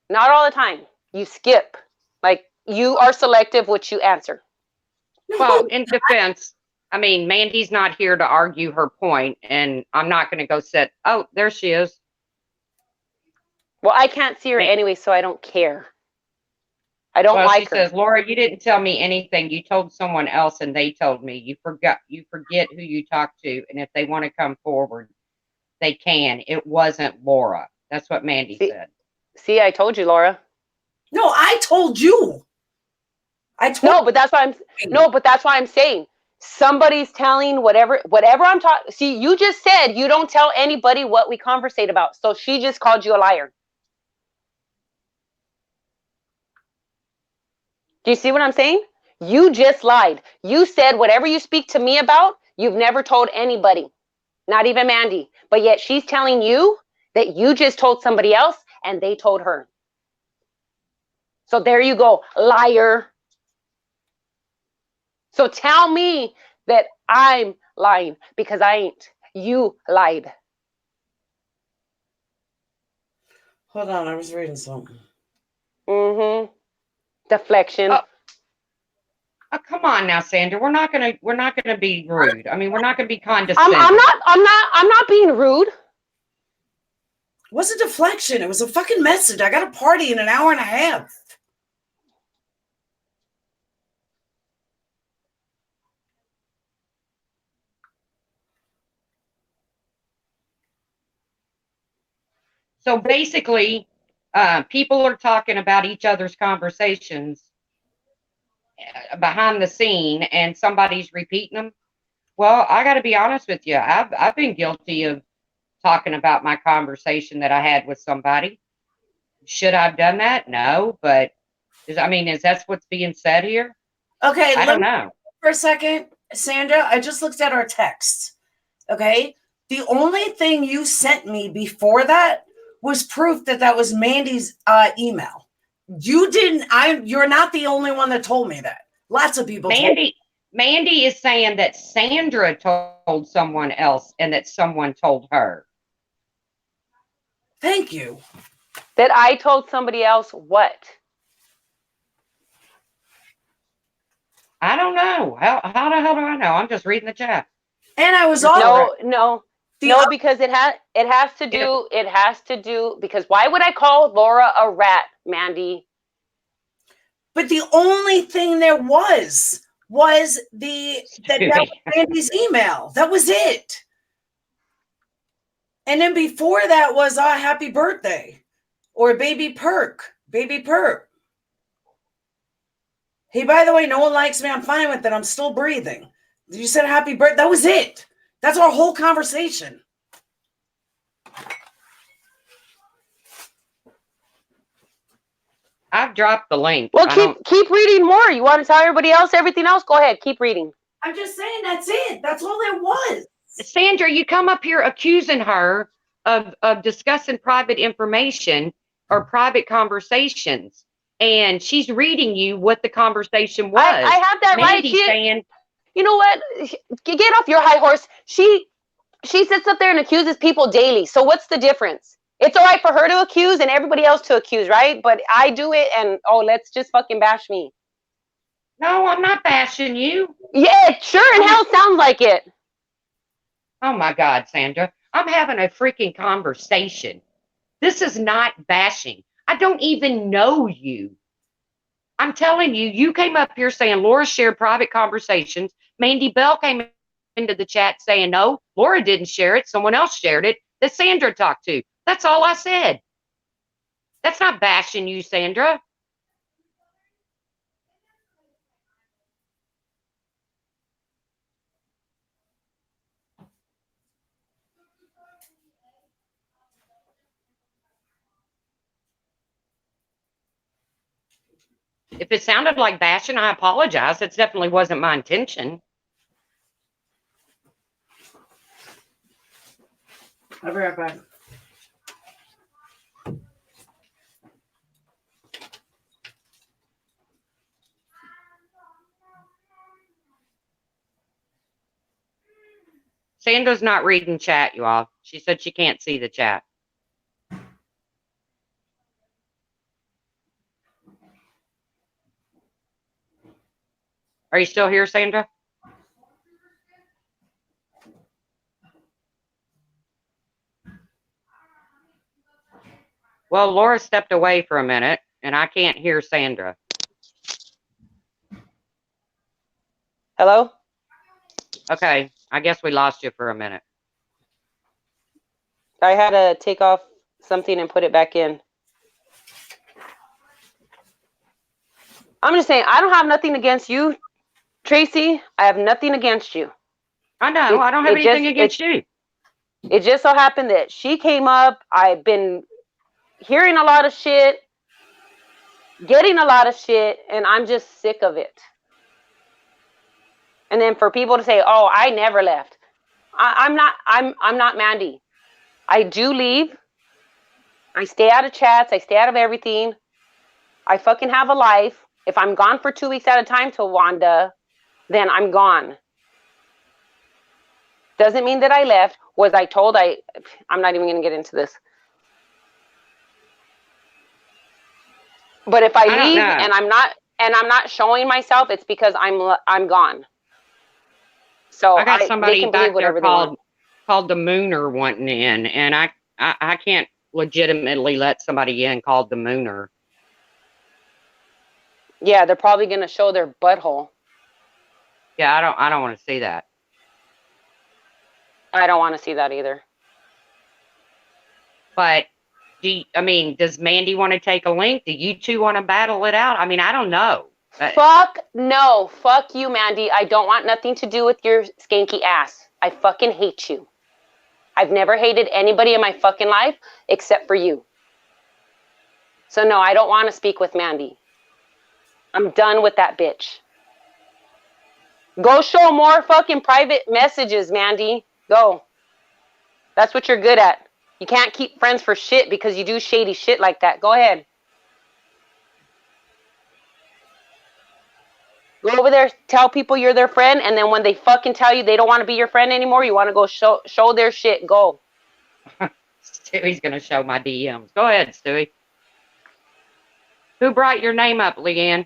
D: Not all the time. You skip. Like, you are selective what you answer.
A: Well, in defense, I mean, Mandy's not here to argue her point, and I'm not going to go sit, oh, there she is.
D: Well, I can't see her anyway, so I don't care. I don't like her.
A: She says, Laura, you didn't tell me anything. You told someone else, and they told me. You forget who you talked to, and if they want to come forward, they can. It wasn't Laura. That's what Mandy said.
D: See, I told you, Laura.
B: No, I told you.
D: No, but that's why I'm saying somebody's telling whatever I'm talking. See, you just said you don't tell anybody what we conversate about. So she just called you a liar. Do you see what I'm saying? You just lied. You said whatever you speak to me about, you've never told anybody, not even Mandy. But yet she's telling you that you just told somebody else and they told her. So there you go, liar. So tell me that I'm lying because I ain't. You lied.
B: Hold on, I was reading something.
D: Mm-hmm. Deflection.
A: Oh, come on now, Sandra. We're not gonna be rude. I mean, we're not gonna be condescending.
D: I'm not being rude.
B: It was a deflection. It was a fucking message. I got a party in an hour and a half.
A: So basically, people are talking about each other's conversations behind the scene, and somebody's repeating them. Well, I got to be honest with you. I've been guilty of talking about my conversation that I had with somebody. should I have done that? No, but is that what's being said here?
B: Okay,
A: I don't know.
B: For a second, Sandra, I just looked at our text. Okay, the only thing you sent me before that was proof that was Mandy's email. You didn't. You're not the only one that told me that. Lots of people.
A: Mandy is saying that Sandra told someone else and that someone told her.
B: Thank you.
D: That I told somebody else what?
A: I don't know. How the hell do I know? I'm just reading the chat.
B: And I was
D: no, because it has to do because why would I call Laura a rat, Mandy?
B: But the only thing there was that was Mandy's email. That was it. And then before that was happy birthday or baby perk. Hey, by the way, no one likes me. I'm fine with it. I'm still breathing. You said happy birthday. That was it. That's our whole conversation.
A: I've dropped the link.
D: Well, keep reading more. You want to tell everybody else everything else? Go ahead. Keep reading.
B: I'm just saying that's it. That's all there was.
A: Sandra, you come up here accusing her of discussing private information or private conversations. And she's reading you what the conversation was.
D: I have that
A: Mandy
D: right.
A: Saying,
D: you know what? Get off your high horse. She sits up there and accuses people daily. So what's the difference? It's all right for her to accuse and everybody else to accuse, right? But I do it and, let's just fucking bash me.
A: No, I'm not bashing you.
D: Yeah, sure in hell sounds like it.
A: Oh my God, Sandra. I'm having a freaking conversation. This is not bashing. I don't even know you. I'm telling you, you came up here saying Laura shared private conversations. Mandy Bell came into the chat saying, no, Laura didn't share it. Someone else shared it that Sandra talked to. That's all I said. That's not bashing you, Sandra. If it sounded like bashing, I apologize. It definitely wasn't my intention.
B: I'll be right back.
A: Sandra's not reading chat, you all. She said she can't see the chat. Are you still here, Sandra? Well, Laura stepped away for a minute, and I can't hear Sandra.
D: Hello?
A: Okay, I guess we lost you for a minute.
D: I had to take off something and put it back in. I'm just saying, I don't have nothing against you, Tracy. I have nothing against you.
A: I know. I don't have anything against you.
D: It just so happened that she came up. I've been hearing a lot of shit, getting a lot of shit, and I'm just sick of it. And then for people to say, "Oh, I never left," I'm not Mandy. I do leave. I stay out of chats. I stay out of everything. I fucking have a life. If I'm gone for 2 weeks at a time to Wanda, then I'm gone. Doesn't mean that I left. Was I told I'm not even going to get into this. But if I leave and I'm not showing myself, it's because I'm gone. So
A: I got somebody back there called the Mooner wanting in, and I can't legitimately let somebody in called the Mooner.
D: Yeah, they're probably going to show their butthole.
A: Yeah, I don't want to see that.
D: I don't want to see that either.
A: But does Mandy want to take a link? Do you two want to battle it out? I don't know.
D: Fuck no. Fuck you, Mandy. I don't want nothing to do with your skanky ass. I fucking hate you. I've never hated anybody in my fucking life except for you. So no, I don't want to speak with Mandy. I'm done with that bitch. Go show more fucking private messages, Mandy. Go. That's what you're good at. You can't keep friends for shit because you do shady shit like that. Go ahead. Go over there, tell people you're their friend, and then when they fucking tell you they don't want to be your friend anymore, you want to go show their shit. Go.
A: Stewie's gonna show my DMs. Go ahead, Stewie. Who brought your name up, Leanne?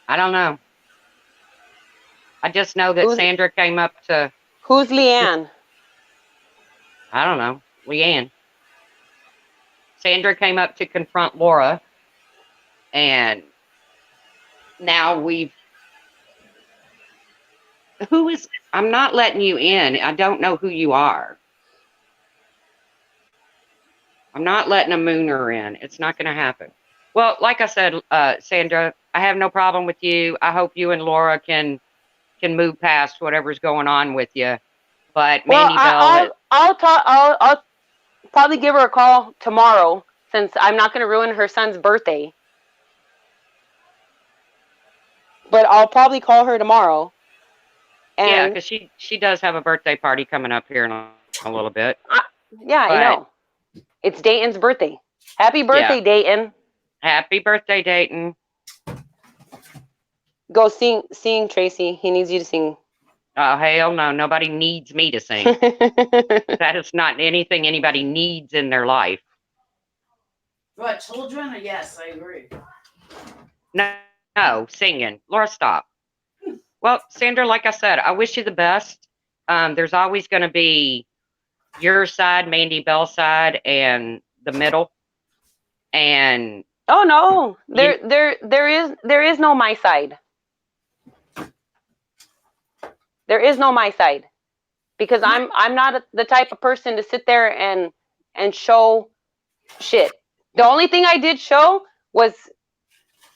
A: I don't know. I just know that Sandra came up to...
D: Who's Leanne?
A: I don't know. Leanne. Sandra came up to confront Laura, and now we've... Who is... I'm not letting you in. I don't know who you are. I'm not letting a mooner in. It's not going to happen. Well, like I said, Sandra, I have no problem with you. I hope you and Laura can move past whatever's going on with you. But Mandy Bell...
D: I'll probably give her a call tomorrow, since I'm not going to ruin her son's birthday. But I'll probably call her tomorrow. And
A: yeah, because she does have a birthday party coming up here in a little bit.
D: Yeah, I know. It's Dayton's birthday. Happy birthday, Dayton.
A: Happy birthday, Dayton.
D: Go sing, Tracy. He needs you to sing.
A: Oh, hell no. Nobody needs me to sing. That is not anything anybody needs in their life.
B: What, children? Yes, I agree.
A: No, singing. Laura, stop. Well, Sandra, like I said, I wish you the best. There's always going to be your side, Mandy Bell's side, and the middle. And
D: oh no, there is no my side. There is no my side, because I'm not the type of person to sit there and show shit. The only thing I did show was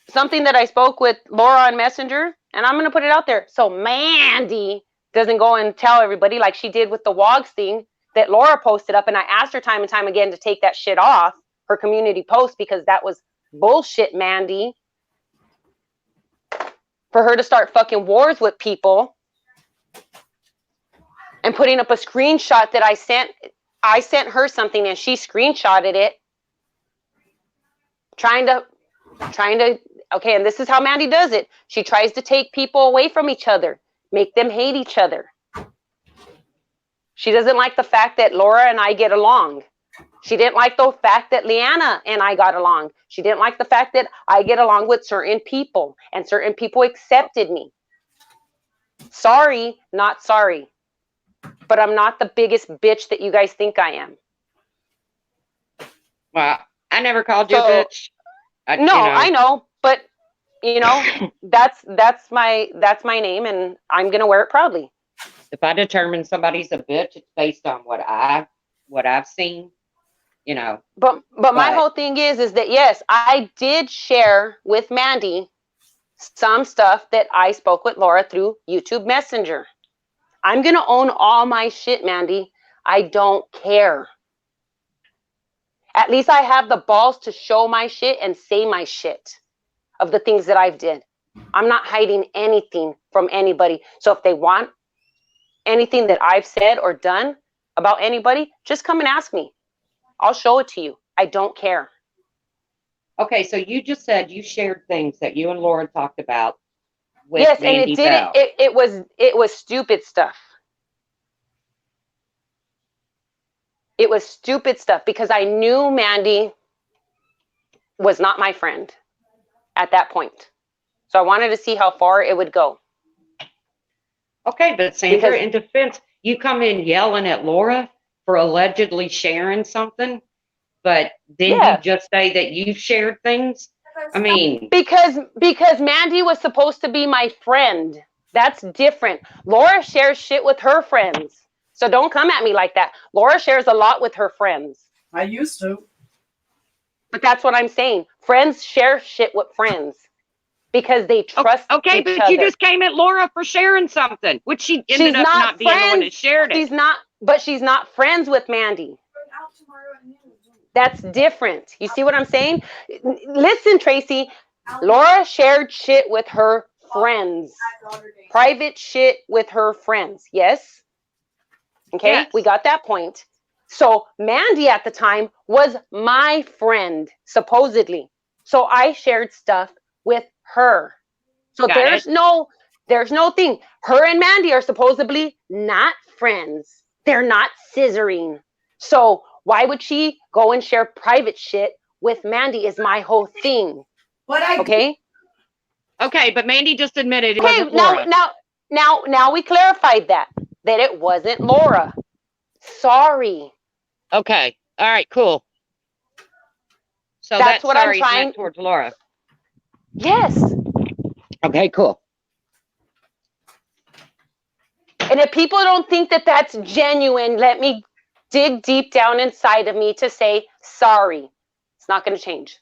D: something that I spoke with Laura on Messenger, and I'm gonna put it out there so Mandy doesn't go and tell everybody like she did with the WOGS thing that Laura posted up, and I asked her time and time again to take that shit off her community post because that was bullshit, Mandy. For her to start fucking wars with people and putting up a screenshot that I sent her something and she screenshotted it, trying to okay, and this is how Mandy does it. She tries to take people away from each other, make them hate each other. She doesn't like the fact that Laura and I get along. She didn't like the fact that Leanna and I got along. She didn't like the fact that I get along with certain people and certain people accepted me. Sorry, not sorry. But I'm not the biggest bitch that you guys think I am.
A: Well, I never called you a bitch.
D: I know, but you know, that's my name, and I'm gonna wear it proudly.
A: If I determine somebody's a bitch, it's based on what I've seen, you know.
D: But my whole thing is that yes, I did share with Mandy some stuff that I spoke with Laura through YouTube Messenger. I'm gonna own all my shit, Mandy. I don't care. At least I have the balls to show my shit and say my shit of the things that I've did. I'm not hiding anything from anybody. So if they want anything that I've said or done about anybody, just come and ask me. I'll show it to you. I don't care.
A: Okay, so you just said you shared things that you and Laura talked about with
D: yes,
A: Mandy
D: and it was stupid stuff. It was stupid stuff because I knew Mandy was not my friend at that point. So I wanted to see how far it would go.
A: Okay, but Sandra, in defense, you come in yelling at Laura for allegedly sharing something, but then you just say that you shared things? I mean...
D: Because Mandy was supposed to be my friend. That's different. Laura shares shit with her friends. So don't come at me like that. Laura shares a lot with her friends.
B: I used to.
D: But that's what I'm saying. Friends share shit with friends because they trust each other.
A: But you just came at Laura for sharing something, which she ended up not being the one that shared it.
D: She's not friends with Mandy. That's different. You see what I'm saying? Listen, Tracy, Laura shared shit with her friends. Private shit with her friends. Yes? Okay,
A: Yes.
D: we got that point. So Mandy at the time was my friend, supposedly. So I shared stuff with her. So
A: Got
D: there's
A: it.
D: no thing. Her and Mandy are supposedly not friends. They're not scissoring. So why would she go and share private shit with Mandy is my whole thing.
B: But I
D: Okay?
A: Okay, but Mandy just admitted it
D: Okay,
A: wasn't Laura.
D: now we clarified that it wasn't Laura. Sorry.
A: Okay. All right, cool. So
D: That's
A: that
D: what I'm
A: sorry is
D: trying.
A: meant towards Laura.
D: Yes.
A: Okay, cool.
D: And if people don't think that that's genuine, let me dig deep down inside of me to say sorry. It's not going to change.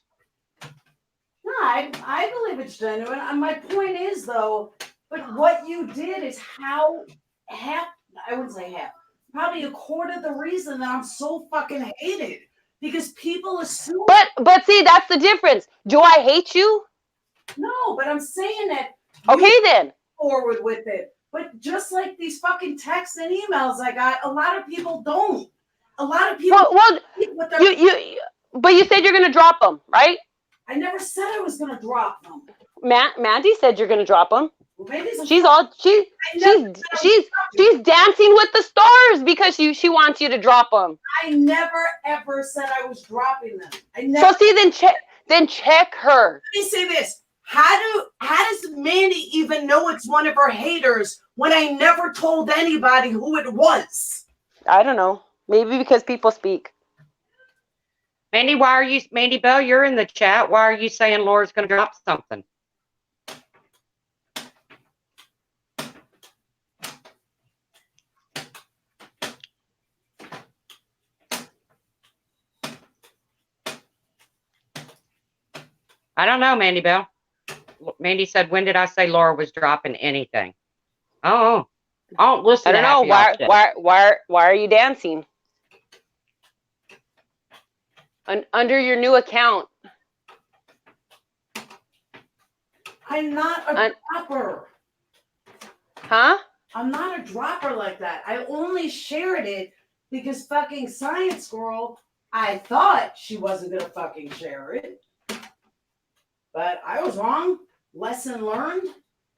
B: No, I believe it's genuine. And my point is, though, but what you did is half, I wouldn't say half, probably a quarter of the reason that I'm so fucking hated. Because people assume.
D: But see, that's the difference. Do I hate you?
B: No, but I'm saying that
D: Okay, then.
B: forward with it. But just like these fucking texts and emails I got, a lot of people don't. A lot of people.
D: Well, but you said you're going to drop them, right?
B: I never said I was gonna drop them.
D: Mandy said you're going to drop them.
B: Well, maybe
D: She's dancing with the stars because she wants you to drop them.
B: I never ever said I was dropping them. I never.
D: So see, then check her.
B: Let me say this: how does Mandy even know it's one of her haters when I never told anybody who it was?
D: I don't know. Maybe because people speak.
A: Mandy, Mandy Bell, you're in the chat. Why are you saying Laura's going to drop something? I don't know, Mandy Bell. Mandy said, when did I say Laura was dropping anything? Oh, I don't listen.
D: I don't know. Why are you dancing? Under your new account.
B: I'm not a dropper.
D: Huh?
B: I'm not a dropper like that. I only shared it because fucking Science Girl, I thought she wasn't gonna fucking share it. But I was wrong. Lesson learned.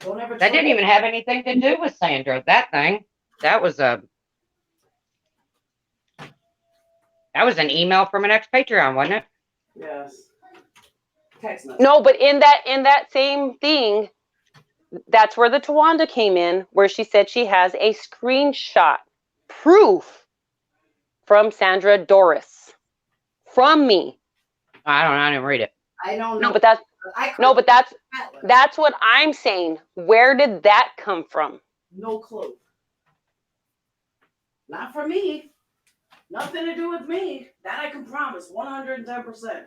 B: Don't ever.
A: That didn't even have anything to do with Sandra. That thing. That was an email from an ex-Patreon, wasn't it?
B: Yes. Text message.
D: No, but in that same thing, that's where the Tawanda came in, where she said she has a screenshot proof from Sandra Doris from me.
A: I didn't read it.
B: I don't know.
D: No, but that's what I'm saying. Where did that come from?
B: No clue. Not for me. Nothing to do with me. That I can promise. 110%.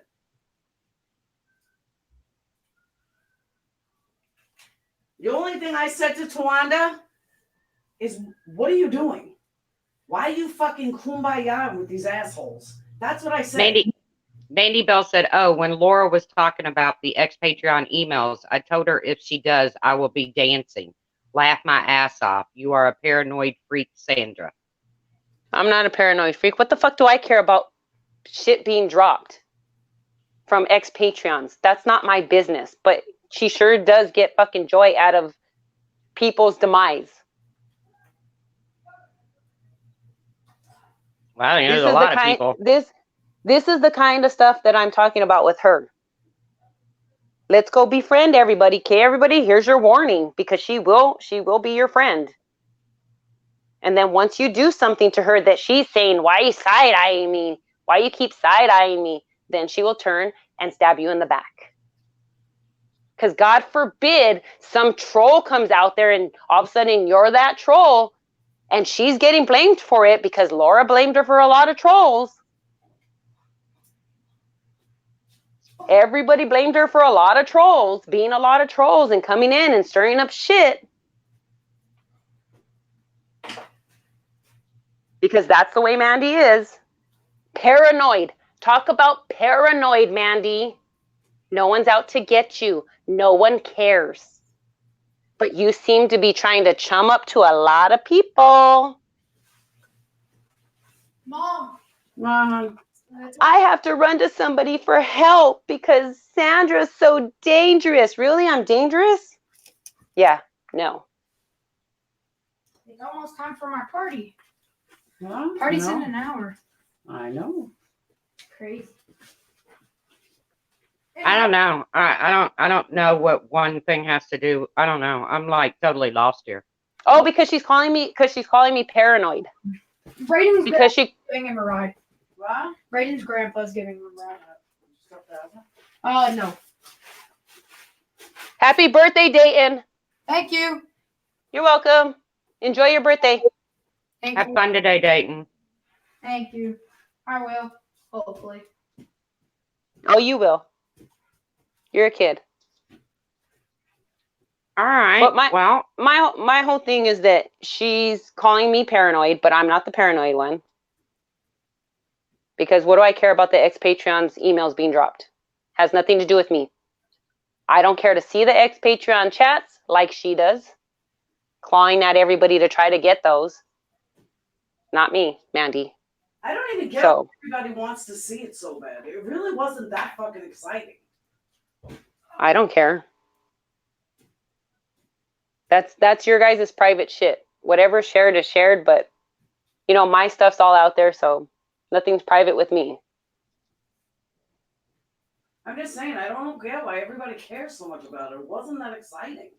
B: The only thing I said to Tawanda is, what are you doing? Why are you fucking kumbaya with these assholes? That's what I said.
A: Mandy Bell said, oh, when Laura was talking about the ex-Patreon emails, I told her if she does, I will be dancing. Laugh my ass off. You are a paranoid freak, Sandra.
D: I'm not a paranoid freak. What the fuck do I care about shit being dropped from ex-Patreons? That's not my business. But she sure does get fucking joy out of people's demise.
A: Well, there's a lot of people.
D: This is the kind of stuff that I'm talking about with her. Let's go befriend everybody. Okay, everybody, here's your warning, because she will be your friend. And then once you do something to her that she's saying, why are you side-eyeing me? Why you keep side-eyeing me? Then she will turn and stab you in the back. Because God forbid some troll comes out there and all of a sudden you're that troll and she's getting blamed for it because Laura blamed her for a lot of trolls. Everybody blamed her for a lot of trolls, being a lot of trolls and coming in and stirring up shit. Because that's the way Mandy is. Paranoid. Talk about paranoid, Mandy. No one's out to get you. No one cares. But you seem to be trying to chum up to a lot of people.
E: Mom.
D: I have to run to somebody for help because Sandra's so dangerous. Really? I'm dangerous? Yeah, no.
E: It's almost time for my party.
B: Well,
E: Party's
B: no.
E: in an hour.
B: I know.
E: Crazy.
A: I don't know. I don't know what one thing has to do. I don't know. I'm like totally lost here.
D: Oh, because she's calling me paranoid.
E: Braden's
D: Because she
E: giving him a ride.
B: What?
E: Braden's grandpa's giving him a ride. No.
D: Happy birthday, Dayton.
E: Thank you.
D: You're welcome. Enjoy your birthday.
E: Thank
A: Have
E: you.
A: fun today, Dayton.
E: Thank you. I will. Hopefully.
D: Oh, you will. You're a kid.
A: All right.
D: But
A: Well,
D: my whole thing is that she's calling me paranoid, but I'm not the paranoid one. Because what do I care about the ex-Patreon's emails being dropped? Has nothing to do with me. I don't care to see the ex-Patreon chats like she does. Clawing at everybody to try to get those. Not me, Mandy.
B: I don't even get
D: So-
B: why everybody wants to see it so bad. It really wasn't that fucking exciting.
D: I don't care. That's your guys' private shit. Whatever's shared is shared, but you know, my stuff's all out there, so nothing's private with me.
B: I'm just saying, I don't get why everybody cares so much about it. It wasn't that exciting.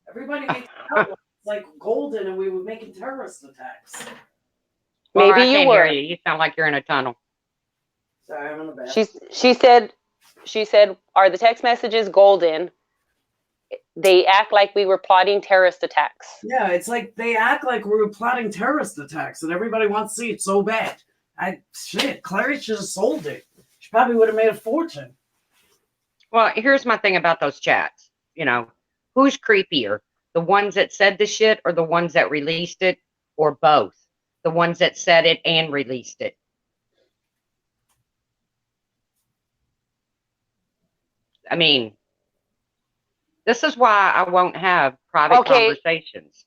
B: Everybody makes it out like golden and we were making terrorist attacks.
A: well,
D: Maybe
A: I
D: you
A: can't
D: were.
A: hear you. You sound like you're in a tunnel.
B: Sorry, I'm in the bath.
D: She said, are the text messages golden? They act like we were plotting terrorist attacks.
B: Yeah, it's like they act like we were plotting terrorist attacks and everybody wants to see it so bad. Clary should have sold it. She probably would have made a fortune.
A: Well, here's my thing about those chats. You know, who's creepier? The ones that said the shit or the ones that released it, or both? The ones that said it and released it. I mean, this is why I won't have private
D: Okay.
A: conversations.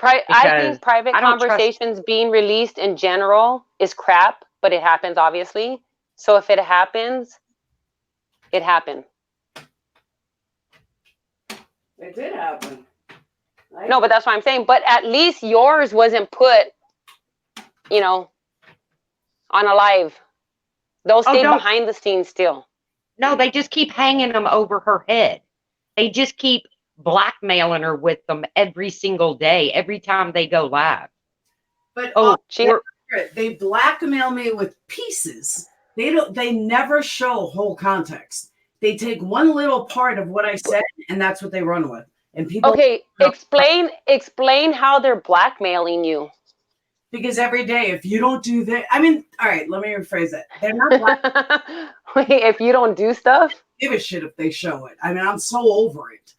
D: I
A: Because
D: think private
A: I don't trust-
D: conversations being released in general is crap, but it happens, obviously. So if it happens, it happened.
B: It did happen.
D: No, but that's what I'm saying. But at least yours wasn't put, you know, on a live. Those
A: Oh,
D: stayed
A: don't-
D: behind the scenes still.
A: No, they just keep hanging them over her head. They just keep blackmailing her with them every single day, every time they go live.
B: But
A: Oh,
B: they blackmail me with pieces. They never show whole context. They take one little part of what I said and that's what they run with. And people
D: Okay, explain how they're blackmailing you.
B: because every day if you don't do that, I mean, all right, let me rephrase it. They're not
D: Wait, if you don't do stuff?
B: give a shit if they show it. I mean, I'm so over it.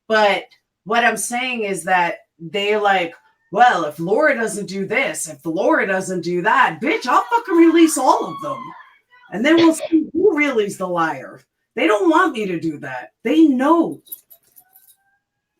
B: But what I'm saying is that they're like, well, if Laura doesn't do this, if Laura doesn't do that, bitch, I'll fucking release all of them. And then we'll see who really is the liar. They don't want me to do that. They know.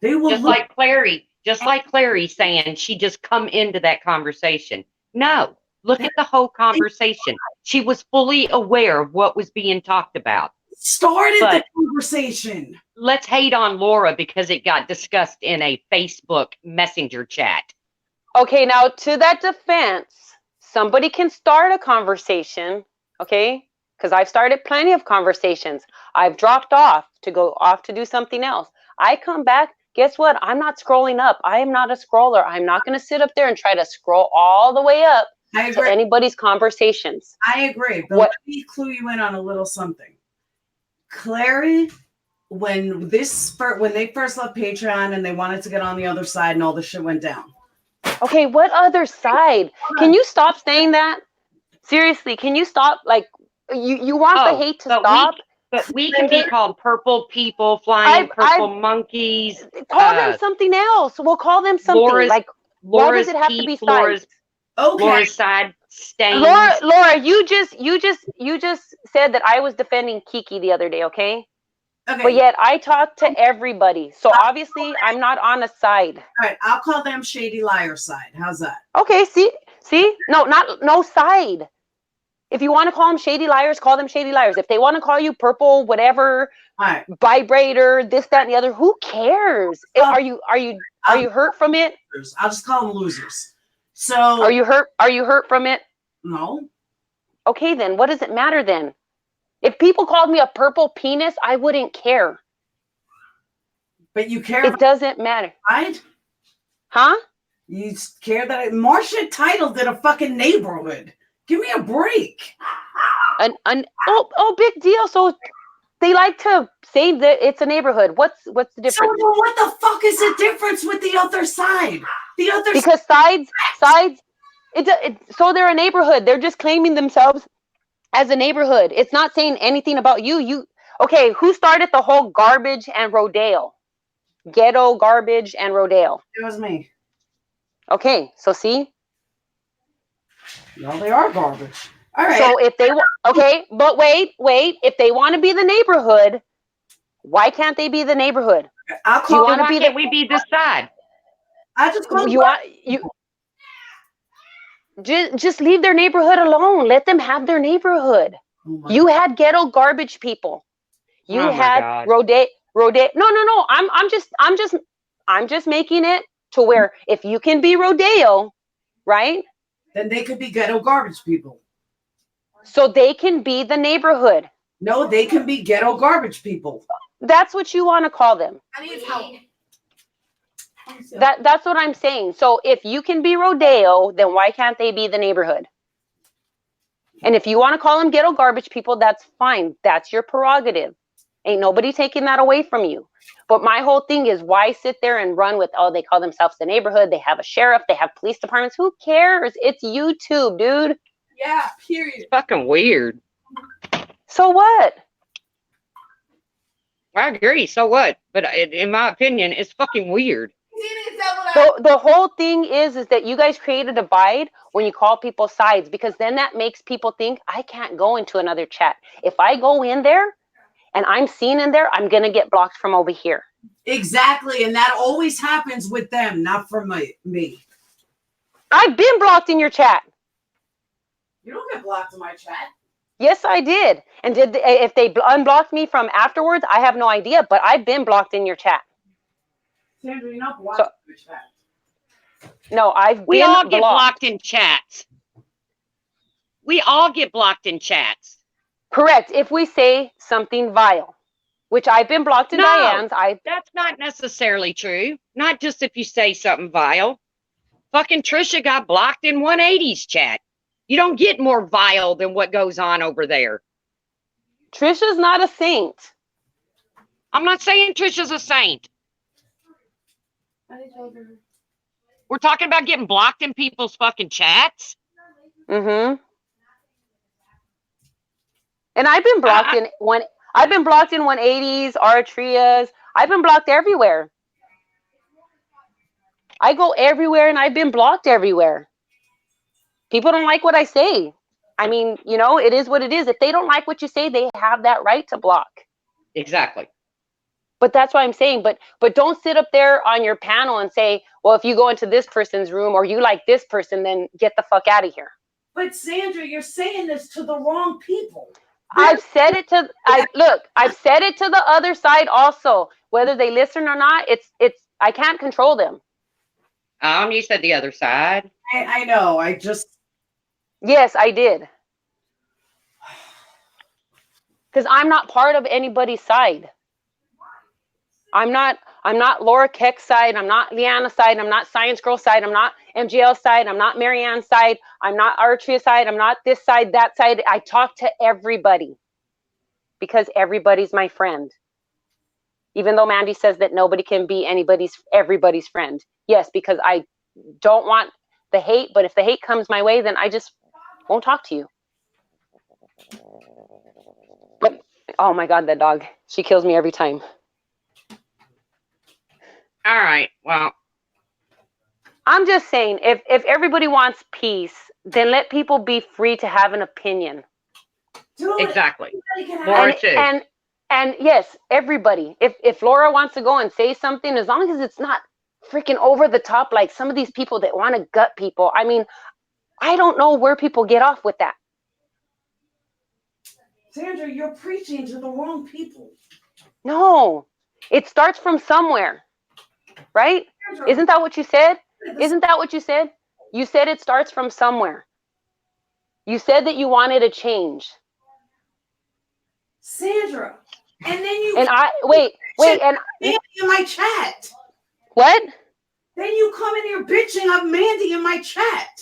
B: They will
A: just like Clary saying she just come into that conversation. No, look at the whole conversation. She was fully aware of what was being talked about.
B: started the
A: But-
B: conversation.
A: Let's hate on Laura because it got discussed in a Facebook Messenger chat.
D: Okay, now to that defense, somebody can start a conversation, okay? Because I've started plenty of conversations. I've dropped off to go off to do something else. I come back, guess what? I'm not scrolling up. I am not a scroller. I'm not going to sit up there and try to scroll all the way up
B: I
D: to
B: agree.
D: anybody's conversations.
B: I agree. But
D: What-
B: let me clue you in on a little something. Clary, when they first left Patreon and they wanted to get on the other side and all the shit went down.
D: Okay, what other side? Can you stop saying that? Seriously, can you stop? Like, you want the hate to
A: but
D: stop?
A: But we can be called purple people, flying purple monkeys.
D: Call them something else. We'll call them something.
A: Laura's-
D: Like, why does
A: Laura's
D: it have to be
A: peep, Laura's
D: sides?
B: Okay.
A: Laura's side. stains.
D: Laura, you just said that I was defending Kiki the other day, okay?
B: Okay.
D: But yet I talk to everybody. So obviously I'm not on a side.
B: All right, I'll call them shady liar side. How's that?
D: Okay, see? No side. If you want to call them shady liars, call them shady liars. If they want to call you purple, whatever,
B: All right.
D: vibrator, this, that, and the other, who cares? Are you hurt from it?
B: I'll just call them losers. So
D: Are you hurt from it?
B: no.
D: Okay, then what does it matter then? If people called me a purple penis, I wouldn't care.
B: But you care
D: It doesn't matter.
B: right?
D: Huh?
B: You care that Marcia titled it a fucking neighborhood. Give me a break.
D: Oh, big deal. So they like to say that it's a neighborhood. What's the difference?
B: So what the fuck is the difference with the other side? The other
D: Because sides, so they're a neighborhood. They're just claiming themselves as a neighborhood. It's not saying anything about you. Okay, who started the whole garbage and rodeo? Ghetto, garbage, and rodeo.
B: It was me.
D: Okay, so see?
B: No, they are garbage. All right.
D: So if they okay, but wait, if they want to be the neighborhood, why can't they be the neighborhood?
B: I'll
D: You
B: call
D: wanna
A: Why
D: be
A: can't we be this side?
B: I just call
D: You want just leave their neighborhood alone. Let them have their neighborhood. You had ghetto garbage people. You
A: Oh my
D: had
A: God.
D: rodeo. No. I'm just making it to where if you can be rodeo, right?
B: Then they could be ghetto garbage people.
D: So they can be the neighborhood.
B: No, they can be ghetto garbage people.
D: That's what you want to call them.
E: I need help.
D: That's what I'm saying. So if you can be rodeo, then why can't they be the neighborhood? And if you want to call them ghetto garbage people, that's fine. That's your prerogative. Ain't nobody taking that away from you. But my whole thing is, why sit there and run with, oh, they call themselves the neighborhood. They have a sheriff. They have police departments. Who cares? It's YouTube, dude.
E: Yeah, period.
A: Fucking weird.
D: So what?
A: I agree. So what? But in my opinion, it's fucking weird.
D: The whole thing is that you guys create a divide when you call people sides, because then that makes people think I can't go into another chat. If I go in there and I'm seen in there, I'm going to get blocked from over here.
B: Exactly. And that always happens with them, not for me.
D: I've been blocked in your chat.
B: You don't get blocked in my chat.
D: Yes, I did. And if they unblocked me from afterwards, I have no idea, but I've been blocked in your chat.
B: Sandra, you're not blocked in your chat.
D: No,
A: We all get blocked in chats. We all get blocked in chats.
D: Correct. If we say something vile, which I've been blocked in Diane's.
A: That's not necessarily true. Not just if you say something vile. Fucking Trisha got blocked in 180's chat. You don't get more vile than what goes on over there.
D: Trisha's not a saint.
A: I'm not saying Trisha's a saint. We're talking about getting blocked in people's fucking chats.
D: Mm-hmm. And I've been blocked I've been blocked in 180s, Artrias. I've been blocked everywhere. I go everywhere and I've been blocked everywhere. People don't like what I say. I mean, it is what it is. If they don't like what you say, they have that right to block.
A: Exactly.
D: But that's what I'm saying. But don't sit up there on your panel and say, well, if you go into this person's room or you like this person, then get the fuck out of here.
B: But Sandra, you're saying this to the wrong people.
D: I've said it to the other side also. Whether they listen or not, I can't control them.
A: You said the other side.
B: I know.
D: Yes, I did. Because I'm not part of anybody's side. I'm not Laura Keck's side. I'm not Leanna's side. I'm not Science Girl side. I'm not MGL's side. I'm not Marianne's side. I'm not Artria's side. I'm not this side, that side. I talk to everybody because everybody's my friend. Even though Mandy says that nobody can be everybody's friend. Yes, because I don't want the hate, but if the hate comes my way, then I just won't talk to you. But, oh my God, that dog. She kills me every time.
A: All right. Well,
D: I'm just saying, if everybody wants peace, then let people be free to have an opinion.
B: Dude,
A: Exactly.
B: everybody can
A: Laura
B: have-
A: too.
D: And yes, everybody. If Laura wants to go and say something, as long as it's not freaking over the top, like some of these people that want to gut people. I mean, I don't know where people get off with that.
B: Sandra, you're preaching to the wrong people.
D: No, it starts from somewhere, right?
B: Sandra,
D: Isn't that what you said?
B: this-
D: Isn't that what you said? You said it starts from somewhere. You said that you wanted a change.
B: Sandra, and then you
D: And I wait, and
B: Mandy in my chat.
D: what?
B: Then you come in here bitching up Mandy in my chat.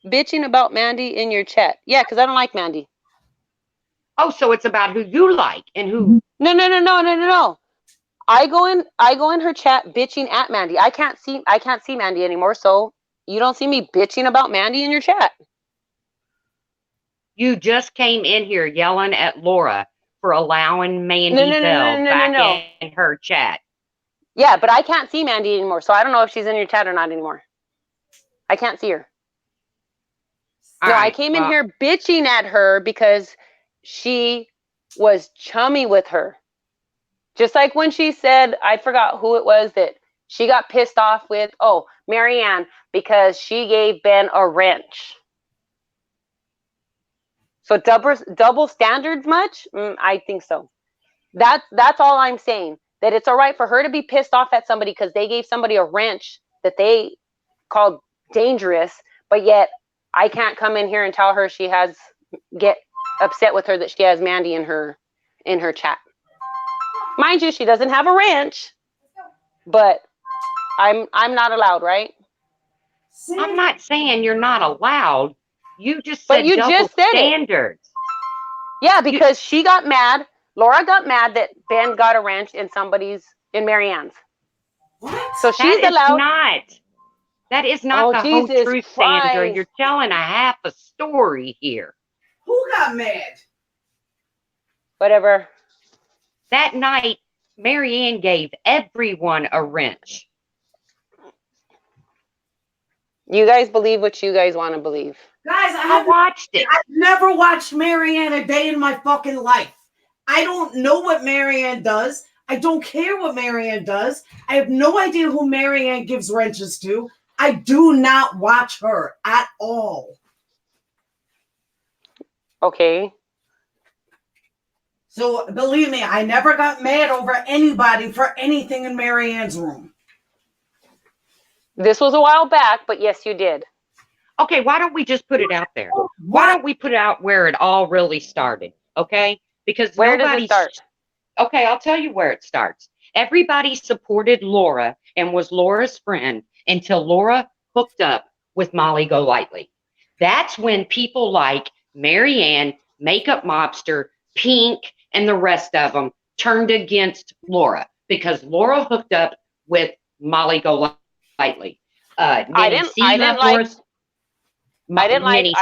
D: Bitching about Mandy in your chat. Yeah, because I don't like Mandy.
A: Oh, so it's about who you like and who.
D: No. I go in her chat bitching at Mandy. I can't see Mandy anymore, so you don't see me bitching about Mandy in your chat.
A: You just came in here yelling at Laura for allowing Mandy Bell
D: No.
A: back in her chat.
D: Yeah, but I can't see Mandy anymore, so I don't know if she's in your chat or not anymore. I can't see her.
A: All
D: No, I
A: right,
D: came in
A: well,
D: here bitching at her because she was chummy with her. Just like when she said, I forgot who it was that she got pissed off with. Oh, Marianne, because she gave Ben a wrench. So double standards much? I think so. That's all I'm saying. That it's all right for her to be pissed off at somebody because they gave somebody a wrench that they called dangerous, but yet I can't come in here and tell her get upset with her that she has Mandy in her chat. Mind you, she doesn't have a wrench, but I'm not allowed, right?
A: I'm not saying you're not allowed. You just
D: But
A: said
D: you
A: double
D: just said it.
A: standards.
D: Yeah, because she got mad. Laura got mad that Ben got a wrench in Marianne's.
B: What?
D: So she's allowed.
A: That is not
D: Oh,
A: the whole
D: Jesus
A: truth, Sandra.
D: Christ.
A: You're telling a half a story here.
B: Who got mad?
D: Whatever.
A: That night, Marianne gave everyone a wrench.
D: You guys believe what you guys want to believe.
B: Guys,
A: I watched it.
B: I've never watched Marianne a day in my fucking life. I don't know what Marianne does. I don't care what Marianne does. I have no idea who Marianne gives wrenches to. I do not watch her at all.
D: Okay.
B: So believe me, I never got mad over anybody for anything in Marianne's room.
D: This was a while back, but yes, you did.
A: Okay, why don't we just put it out there? Why don't we put it out where it all really started? Okay? Because
D: Where does it start?
A: Okay, I'll tell you where it starts. Everybody supported Laura and was Laura's friend until Laura hooked up with Molly Golightly. That's when people like Marianne, Makeup Mobster, Pink, and the rest of them turned against Laura because Laura hooked up with Molly Golightly.
D: I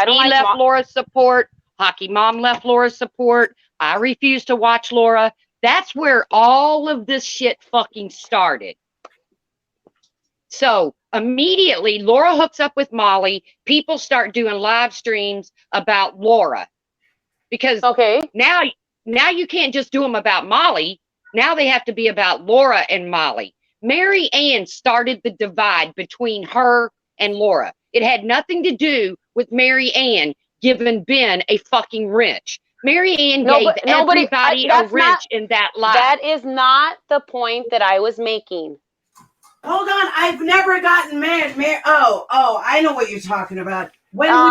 D: don't like
A: Laura's support. Hockey Mom left Laura's support. I refuse to watch Laura. That's where all of this shit fucking started. So immediately Laura hooks up with Molly. People start doing live streams about Laura because now you can't just do them about Molly. Now they have to be about Laura and Molly. Mary Ann started the divide between her and Laura. It had nothing to do with Mary Ann giving Ben a fucking wrench. Mary Ann gave everybody a wrench in that live.
D: That is not the point that I was making.
B: Hold on, I've never gotten mad. Oh, I know what you're talking about.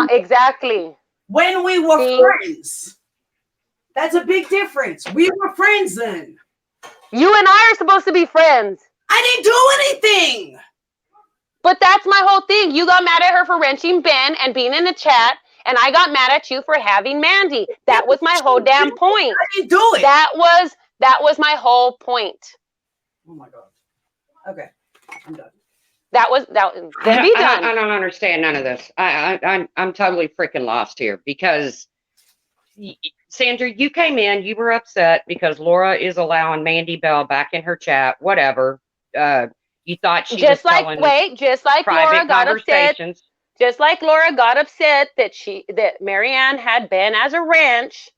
D: Exactly.
B: When we were friends. That's a big difference. We were friends then.
D: You and I are supposed to be friends.
B: I didn't do anything.
D: But that's my whole thing. You got mad at her for wrenching Ben and being in the chat, and I got mad at you for having Mandy. That was my whole damn point.
B: I didn't do it.
D: That was my whole point.
B: Oh my god. Okay, I'm done.
D: Then be done.
A: I don't understand none of this. I'm totally freaking lost here because Sandra, you came in, you were upset because Laura is allowing Mandy Bell back in her chat. Whatever. You thought she
D: just
A: was
D: like
A: telling
D: Laura got upset. Just like Laura got upset that Marianne had Ben as a wrench,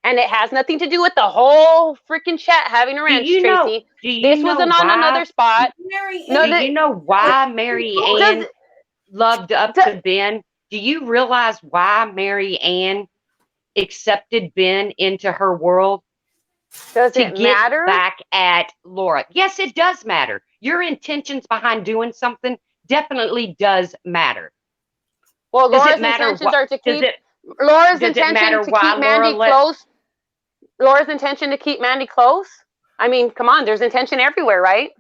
D: and it has nothing to do with the whole freaking chat having a wrench, Tracy. This was on another spot.
A: Do you know why Mary Ann loved up to Ben? Do you realize why Mary Ann accepted Ben into her world?
D: Does
A: to
D: it
A: get
D: matter?
A: back at Laura. Yes, it does matter. Your intentions behind doing something definitely does matter.
D: Well, Laura's intentions are to keep Laura's intention to keep Mandy close. Laura's intention to keep Mandy close. I mean, come on, there's intention everywhere, right?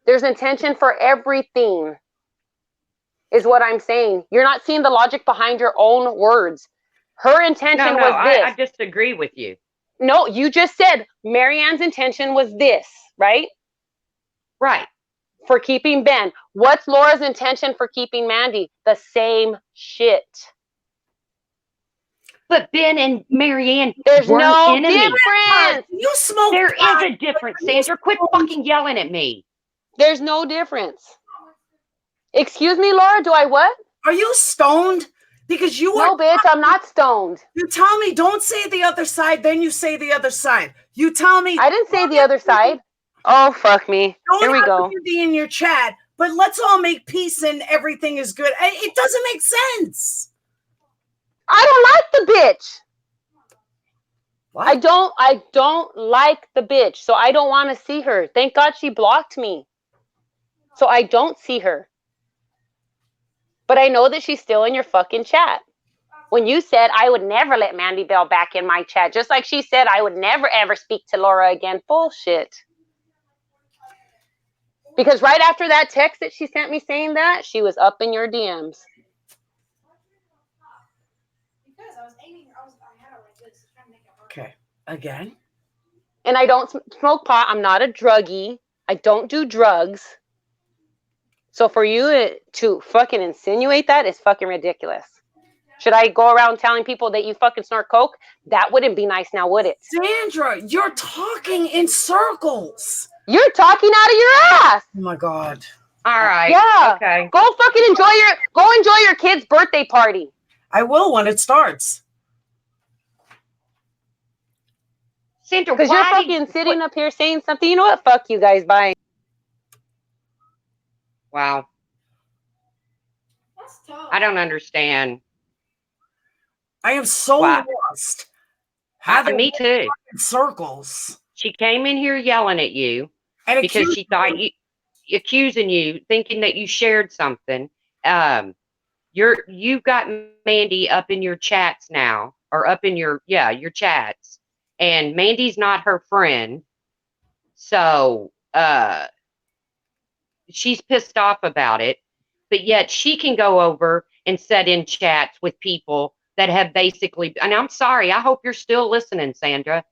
D: There's intention for everything, is what I'm saying. You're not seeing the logic behind your own words. Her intention was this.
A: I disagree with you.
D: No, you just said Marianne's intention was this, right?
A: Right.
D: For keeping Ben. What's Laura's intention for keeping Mandy? The same shit.
A: But Ben and Marianne,
D: there's no
A: enemies.
D: Difference.
B: You smoke.
A: There is a difference, Sandra. Quit fucking yelling at me.
D: There's no difference. Excuse me, Laura. Do I what?
B: Are you stoned? Because you
D: are. No, bitch. I'm not stoned.
B: You tell me don't say the other side, then you say the other side. You tell me.
D: I didn't say the other side. Oh, fuck me. Here we go.
B: Don't be in your chat, but let's all make peace and everything is good. It doesn't make sense.
D: I don't like the bitch. What? I don't like the bitch, so I don't want to see her. Thank God she blocked me. So I don't see her. But I know that she's still in your fucking chat. When you said, I would never let Mandy Bell back in my chat, just like she said, I would never, ever speak to Laura again. Bullshit. Because right after that text that she sent me saying that, she was up in your DMs.
E: Because I was aiming, I had it like this, trying to make it hard.
B: Okay. Again?
D: And I don't smoke pot. I'm not a druggie. I don't do drugs. So for you to fucking insinuate that is fucking ridiculous. Should I go around telling people that you fucking snort coke? That wouldn't be nice now, would it?
B: Sandra, you're talking in circles.
D: You're talking out of your ass.
B: Oh my God.
A: All right.
D: Yeah.
A: Okay.
D: Go fucking enjoy your kid's birthday party.
B: I will when it starts.
A: Sandra,
D: because you're fucking sitting up here saying something. You know what? Fuck you guys. Bye.
A: Wow.
E: That's tough.
A: I don't understand.
B: I am so lost.
A: Me too.
B: Circles.
A: She came in here yelling at you because she thought accusing you, thinking that you shared something. You've got Mandy up in your chats now, or up in your chats, and Mandy's not her friend, so she's pissed off about it. But yet she can go over and sit in chats with people that have basically, and I'm sorry, I hope you're still listening, Sandra,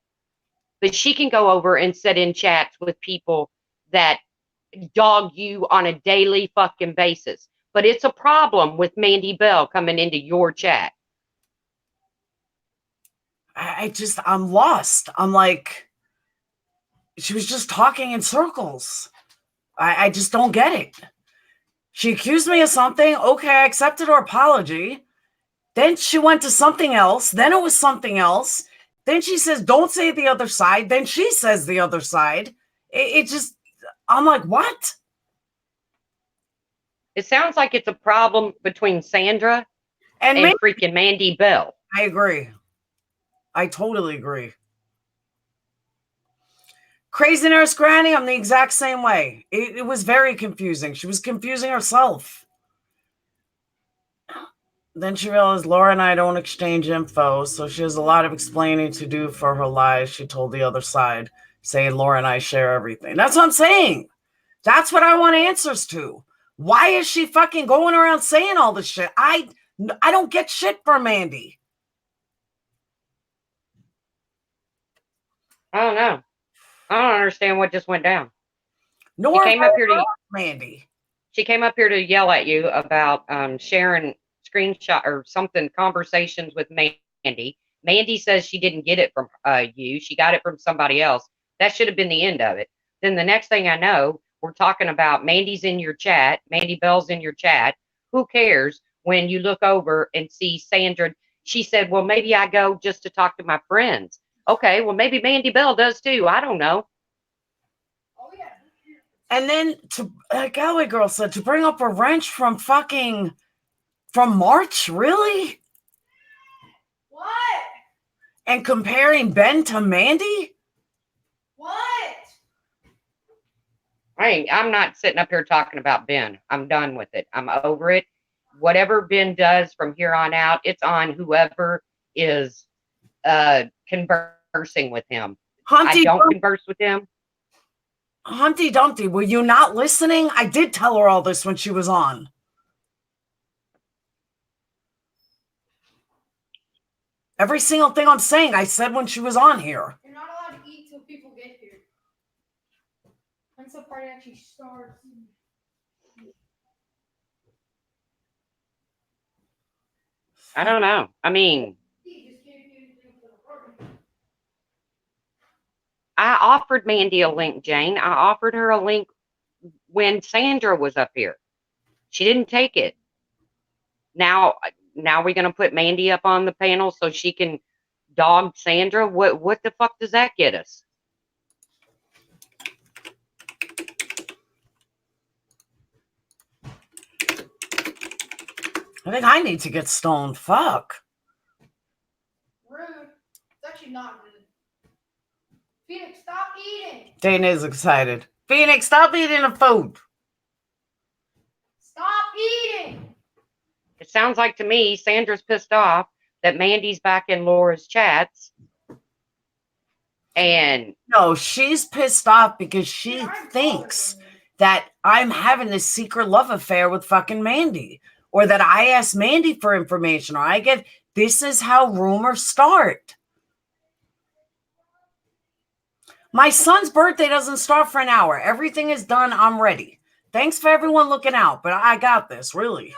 A: but she can go over and sit in chats with people that dog you on a daily fucking basis. But it's a problem with Mandy Bell coming into your chat.
B: I'm lost. I'm like, she was just talking in circles. I just don't get it. She accused me of something. Okay, I accepted her apology. Then she went to something else. Then it was something else. Then she says, don't say the other side. Then she says the other side. It just, I'm like, what?
A: It sounds like it's a problem between Sandra and freaking Mandy Bell.
B: I agree. I totally agree. Crazy Nurse Granny, I'm the exact same way. It was very confusing. She was confusing herself. Then she realized Laura and I don't exchange info, so she has a lot of explaining to do for her lies. She told the other side, saying Laura and I share everything. That's what I'm saying. That's what I want answers to. Why is she fucking going around saying all this shit? I don't get shit from Mandy.
A: I don't know. I don't understand what just went down.
B: Nor came up here to Mandy.
A: She came up here to yell at you about sharing screenshot or something, conversations with Mandy. Mandy says she didn't get it from you. She got it from somebody else. That should have been the end of it. Then the next thing I know, we're talking about Mandy's in your chat. Mandy Bell's in your chat. who cares when you look over and see Sandra? She said, well, maybe I go just to talk to my friends. Okay, well, maybe Mandy Bell does too. I don't know.
E: Oh yeah.
B: And then to like Galway girl said, to bring up a wrench from March, really?
E: What?
B: And comparing Ben to Mandy?
E: What?
A: I'm not sitting up here talking about Ben. I'm done with it. I'm over it. Whatever Ben does from here on out, it's on whoever is conversing with him. I don't converse with him.
B: Humpty Dumpty, were you not listening? I did tell her all this when she was on. Every single thing I'm saying, I said when she was on here.
E: You're not allowed to eat till people get here. Once the party actually starts.
A: I don't know. I mean, I offered Mandy a link, Jane. I offered her a link when Sandra was up here. She didn't take it. Now we're going to put Mandy up on the panel so she can dog Sandra. What the fuck does that get us?
B: I think I need to get stoned. Fuck.
E: Rude. It's actually not rude. Phoenix, stop eating.
B: Dana is excited. Phoenix, stop eating the food.
E: Stop eating.
A: It sounds like to me Sandra's pissed off that Mandy's back in Laura's chats. And
B: no, she's pissed off because she thinks that I'm having this secret love affair with fucking Mandy, or that I asked Mandy for information, or I get, this is how rumors start. My son's birthday doesn't start for an hour. Everything is done. I'm ready. Thanks for everyone looking out, but I got this, really.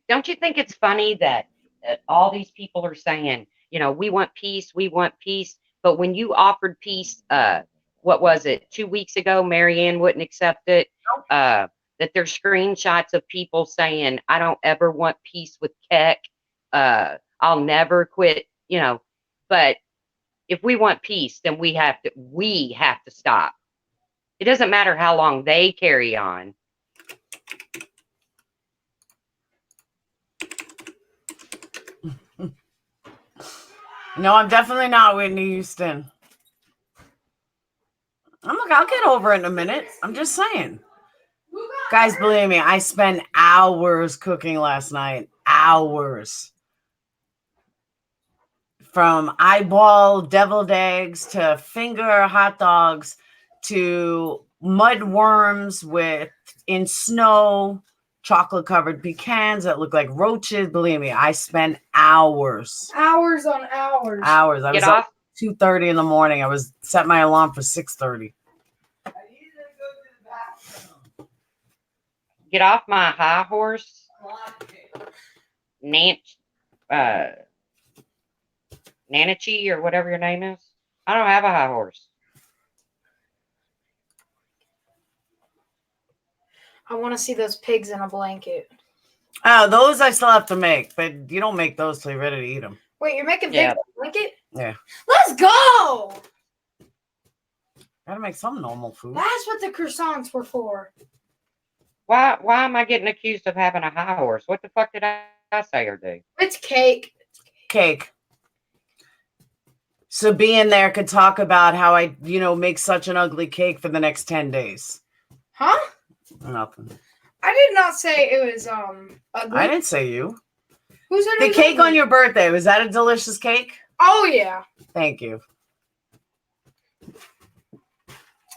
A: don't you think it's funny that all these people are saying, you know, we want peace, but when you offered peace, what was it, 2 weeks ago, Marianne wouldn't accept it. That there's screenshots of people saying, I don't ever want peace with Keck. I'll never quit, you know. But if we want peace, then we have to stop. It doesn't matter how long they carry on.
B: No, I'm definitely not Whitney Houston. I'll get over it in a minute. I'm just saying. Guys, believe me, I spent hours cooking last night. Hours. From eyeball deviled eggs to finger hot dogs to mud worms in snow, chocolate covered pecans that look like roaches. Believe me, I spent hours.
E: Hours on hours.
B: Hours. I was up 2:30 in the morning. I was set my alarm for 6:30.
A: Get off my high horse, Nanachi, or whatever your name is. I don't have a high horse.
E: I want to see those pigs in a blanket.
B: Oh, those I still have to make, but you don't make those till you're ready to eat them.
E: Wait, you're making pigs in a blanket?
B: Yeah.
E: Let's go!
B: Gotta make some normal food.
E: That's what the croissants were for.
A: Why am I getting accused of having a high horse? What the fuck did I say or do?
E: It's cake.
B: Cake. So being there could talk about how I, make such an ugly cake for the next 10 days.
E: Huh?
B: Nothing.
E: I did not say it was ugly.
B: I didn't say you.
E: Who said
B: the
E: it was
B: cake
E: ugly?
B: on your birthday? Was that a delicious cake?
E: Oh yeah.
B: Thank you.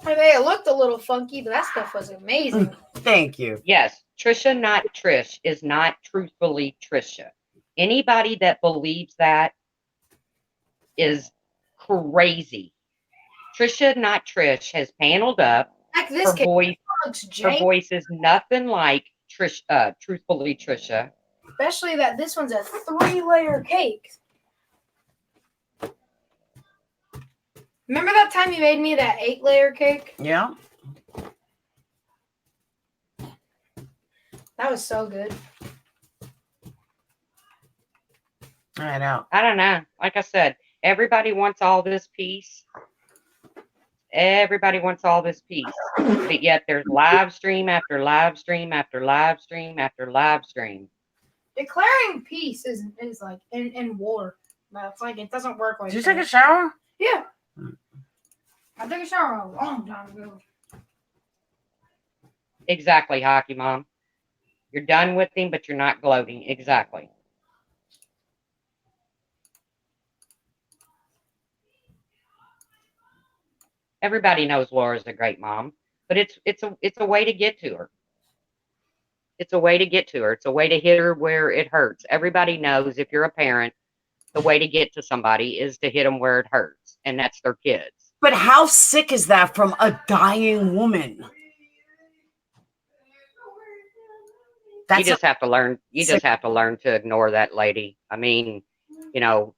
E: I mean, it looked a little funky, but that stuff was amazing.
B: Thank you.
A: Yes, Trisha, not Trish, is not truthfully Trisha. Anybody that believes that is crazy. Trisha, not Trish, has paneled up.
E: Like this cake.
A: Her voice is nothing like Trish, truthfully Trisha.
E: Especially that this one's a 3-layer cake. Remember that time you made me that 8-layer cake?
B: Yeah.
E: That was so good.
B: I know.
A: I don't know. Like I said, everybody wants all this peace. Everybody wants all this peace. But yet there's live stream after live stream after live stream after live stream.
E: Declaring peace is like in war. But it's like it doesn't work like
B: Did you
E: that.
B: take a shower?
E: Yeah. I took a shower a long time ago.
A: Exactly, Hockey Mom. You're done with him, but you're not gloating. Exactly. Everybody knows Laura's a great mom, but it's a way to get to her. It's a way to get to her. It's a way to hit her where it hurts. Everybody knows if you're a parent, the way to get to somebody is to hit them where it hurts, and that's their kids.
B: But how sick is that from a dying woman?
A: You just have to learn. You just have to learn to ignore that lady. I mean, you know,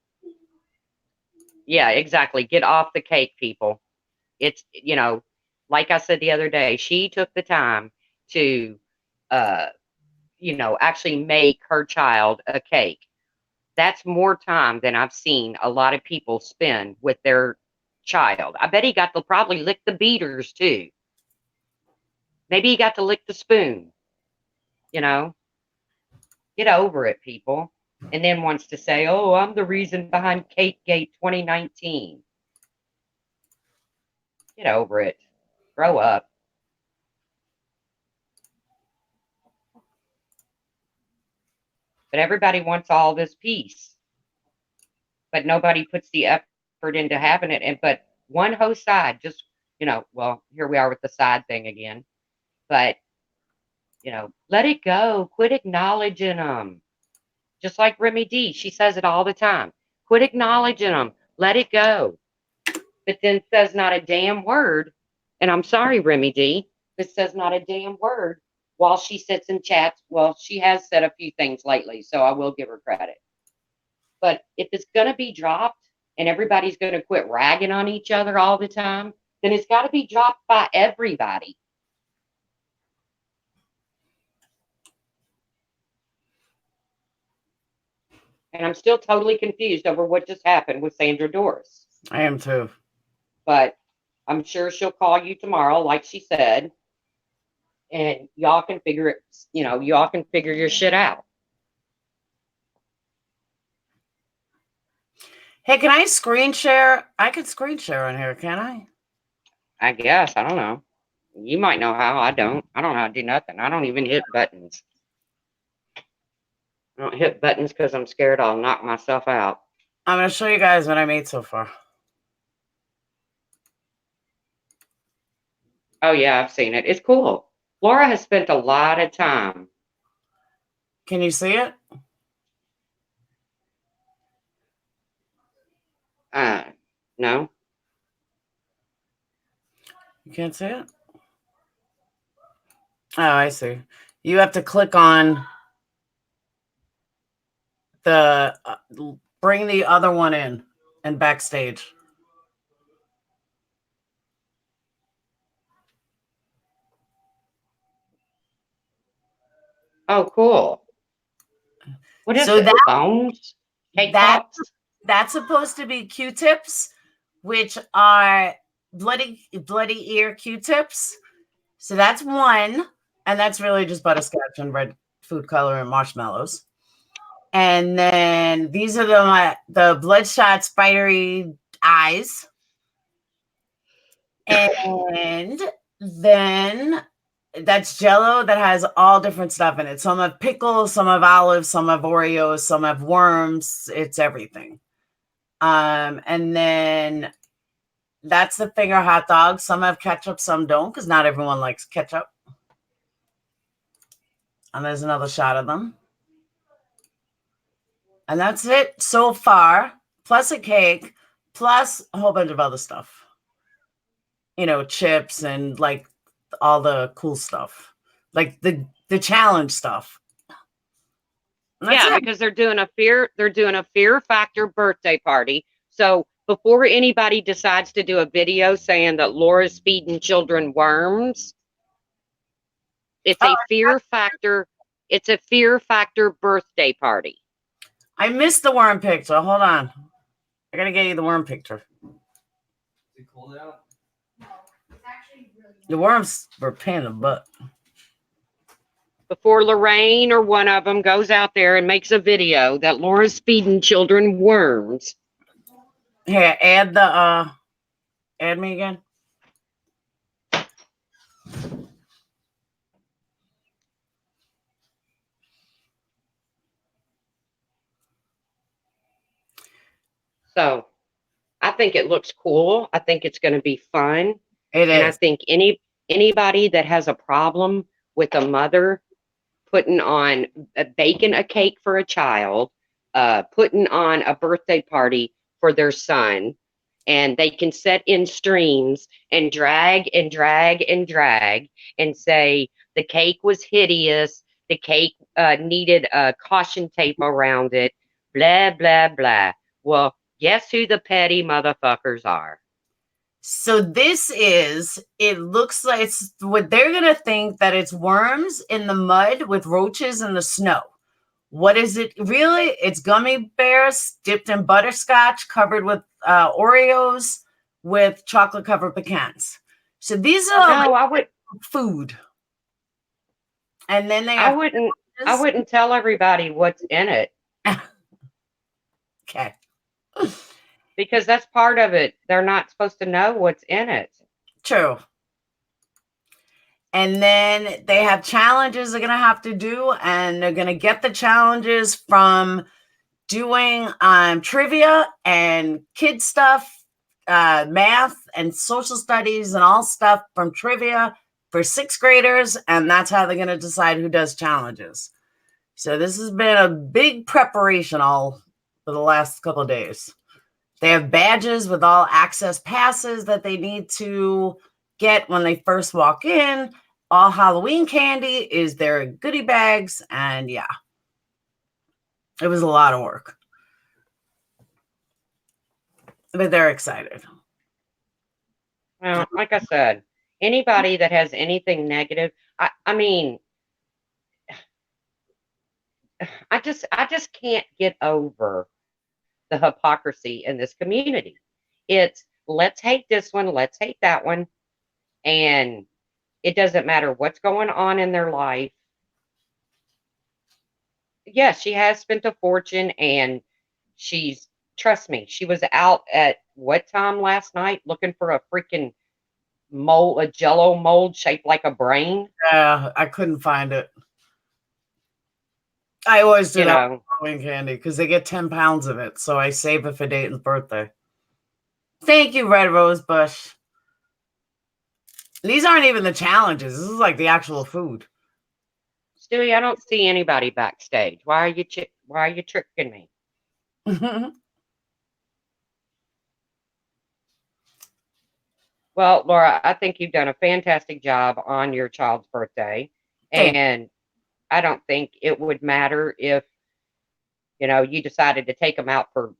A: yeah, exactly. Get off the cake, people. It's, you know, like I said the other day, she took the time to, you know, actually make her child a cake. That's more time than I've seen a lot of people spend with their child. I bet he got to probably lick the beaters too. Maybe he got to lick the spoon. You know, get over it, people. And then wants to say, oh, I'm the reason behind Cakegate 2019. Get over it. Grow up. But everybody wants all this peace. But nobody puts the effort into having it. And but one host side, just, you know, well, here we are with the side thing again. But, you know, let it go. Quit acknowledging them. Just like Remy D, she says it all the time. Quit acknowledging them. Let it go. But then says not a damn word. And I'm sorry, Remy D, but says not a damn word while she sits and chats. Well, she has said a few things lately, so I will give her credit. But if it's going to be dropped and everybody's going to quit ragging on each other all the time, then it's got to be dropped by everybody. And I'm still totally confused over what just happened with Sandra Doris.
B: I am too.
A: But I'm sure she'll call you tomorrow, like she said. And y'all can figure it, you know, y'all can figure your shit out.
B: Hey, can I screen share? I could screen share on here, can I?
A: I guess. I don't know. You might know how. I don't. I don't know how to do nothing. I don't even hit buttons. I don't hit buttons because I'm scared I'll knock myself out.
B: I'm going to show you guys what I made so far.
A: Oh, yeah, I've seen it. It's cool. Laura has spent a lot of time.
B: Can you see it?
A: No.
B: You can't see it? Oh, I see. You have to click on the bring the other one in and backstage.
A: Oh, cool. What is
B: So
A: it?
B: that-
A: Bones? Cake
B: that-
A: pops?
B: That's supposed to be Q-tips, which are bloody ear Q-tips. So that's one, and that's really just butterscotch and red food color and marshmallows. And then these are the bloodshot spidery eyes. And then that's Jell-O that has all different stuff in it. Some have pickles, some have olives, some have Oreos, some have worms. It's everything. And then that's the finger hot dogs. Some have ketchup, some don't, because not everyone likes ketchup. And there's another shot of them. And that's it so far, plus a cake, plus a whole bunch of other stuff. You know, chips and like all the cool stuff, like the challenge stuff.
A: Yeah, because they're doing a fear factor birthday party. So before anybody decides to do a video saying that Laura's feeding children worms, it's a fear factor. It's a fear factor birthday party.
B: I missed the worm picture. Hold on. I gotta get you the worm picture.
F: Is it cold out?
E: No, it's actually really
B: The worms were a pain in the butt.
A: Before Lorraine or one of them goes out there and makes a video that Laura's feeding children worms.
B: Here, add the add me again.
A: So I think it looks cool. I think it's going to be fun.
B: It
A: And I
B: is.
A: think anybody that has a problem with a mother putting on baking a cake for a child, putting on a birthday party for their son, and they can set in streams and drag and drag and drag and say the cake was hideous, the cake needed a caution tape around it, blah, blah, blah. Well, guess who the petty motherfuckers are?
B: So this is, it looks like it's what they're going to think that it's worms in the mud with roaches in the snow. What is it really? It's gummy bears dipped in butterscotch, covered with Oreos with chocolate covered pecans. So these are
A: No,
B: like
A: I would.
B: food. And then they
A: I
B: have
A: wouldn't tell everybody what's in it
B: okay.
A: because that's part of it. They're not supposed to know what's in it.
B: True. And then they have challenges they're going to have to do, and they're going to get the challenges from doing trivia and kid stuff, math and social studies and all stuff from trivia for 6th graders. And that's how they're going to decide who does challenges. So this has been a big preparation all for the last couple of days. They have badges with all access passes that they need to get when they first walk in. All Halloween candy is their goodie bags. And yeah, it was a lot of work. But they're excited.
A: Well, like I said, anybody that has anything negative, I mean, I just can't get over the hypocrisy in this community. It's let's hate this one, let's hate that one, and it doesn't matter what's going on in their life. Yes, she has spent a fortune, and trust me, she was out at what time last night looking for a freaking mold, a jello mold shaped like a brain.
B: Yeah, I couldn't find it. I always do
A: You
B: that
A: know,
B: with Halloween candy because they get 10 pounds of it. So I save it for Dayton's birthday. Thank you, Red Rose Bush. These aren't even the challenges. This is like the actual food.
A: Stewie, I don't see anybody backstage. Why are you tricking me? Well, Laura, I think you've done a fantastic job on your child's birthday.
B: Thank
A: And I don't think it would matter if, you decided to take them out for,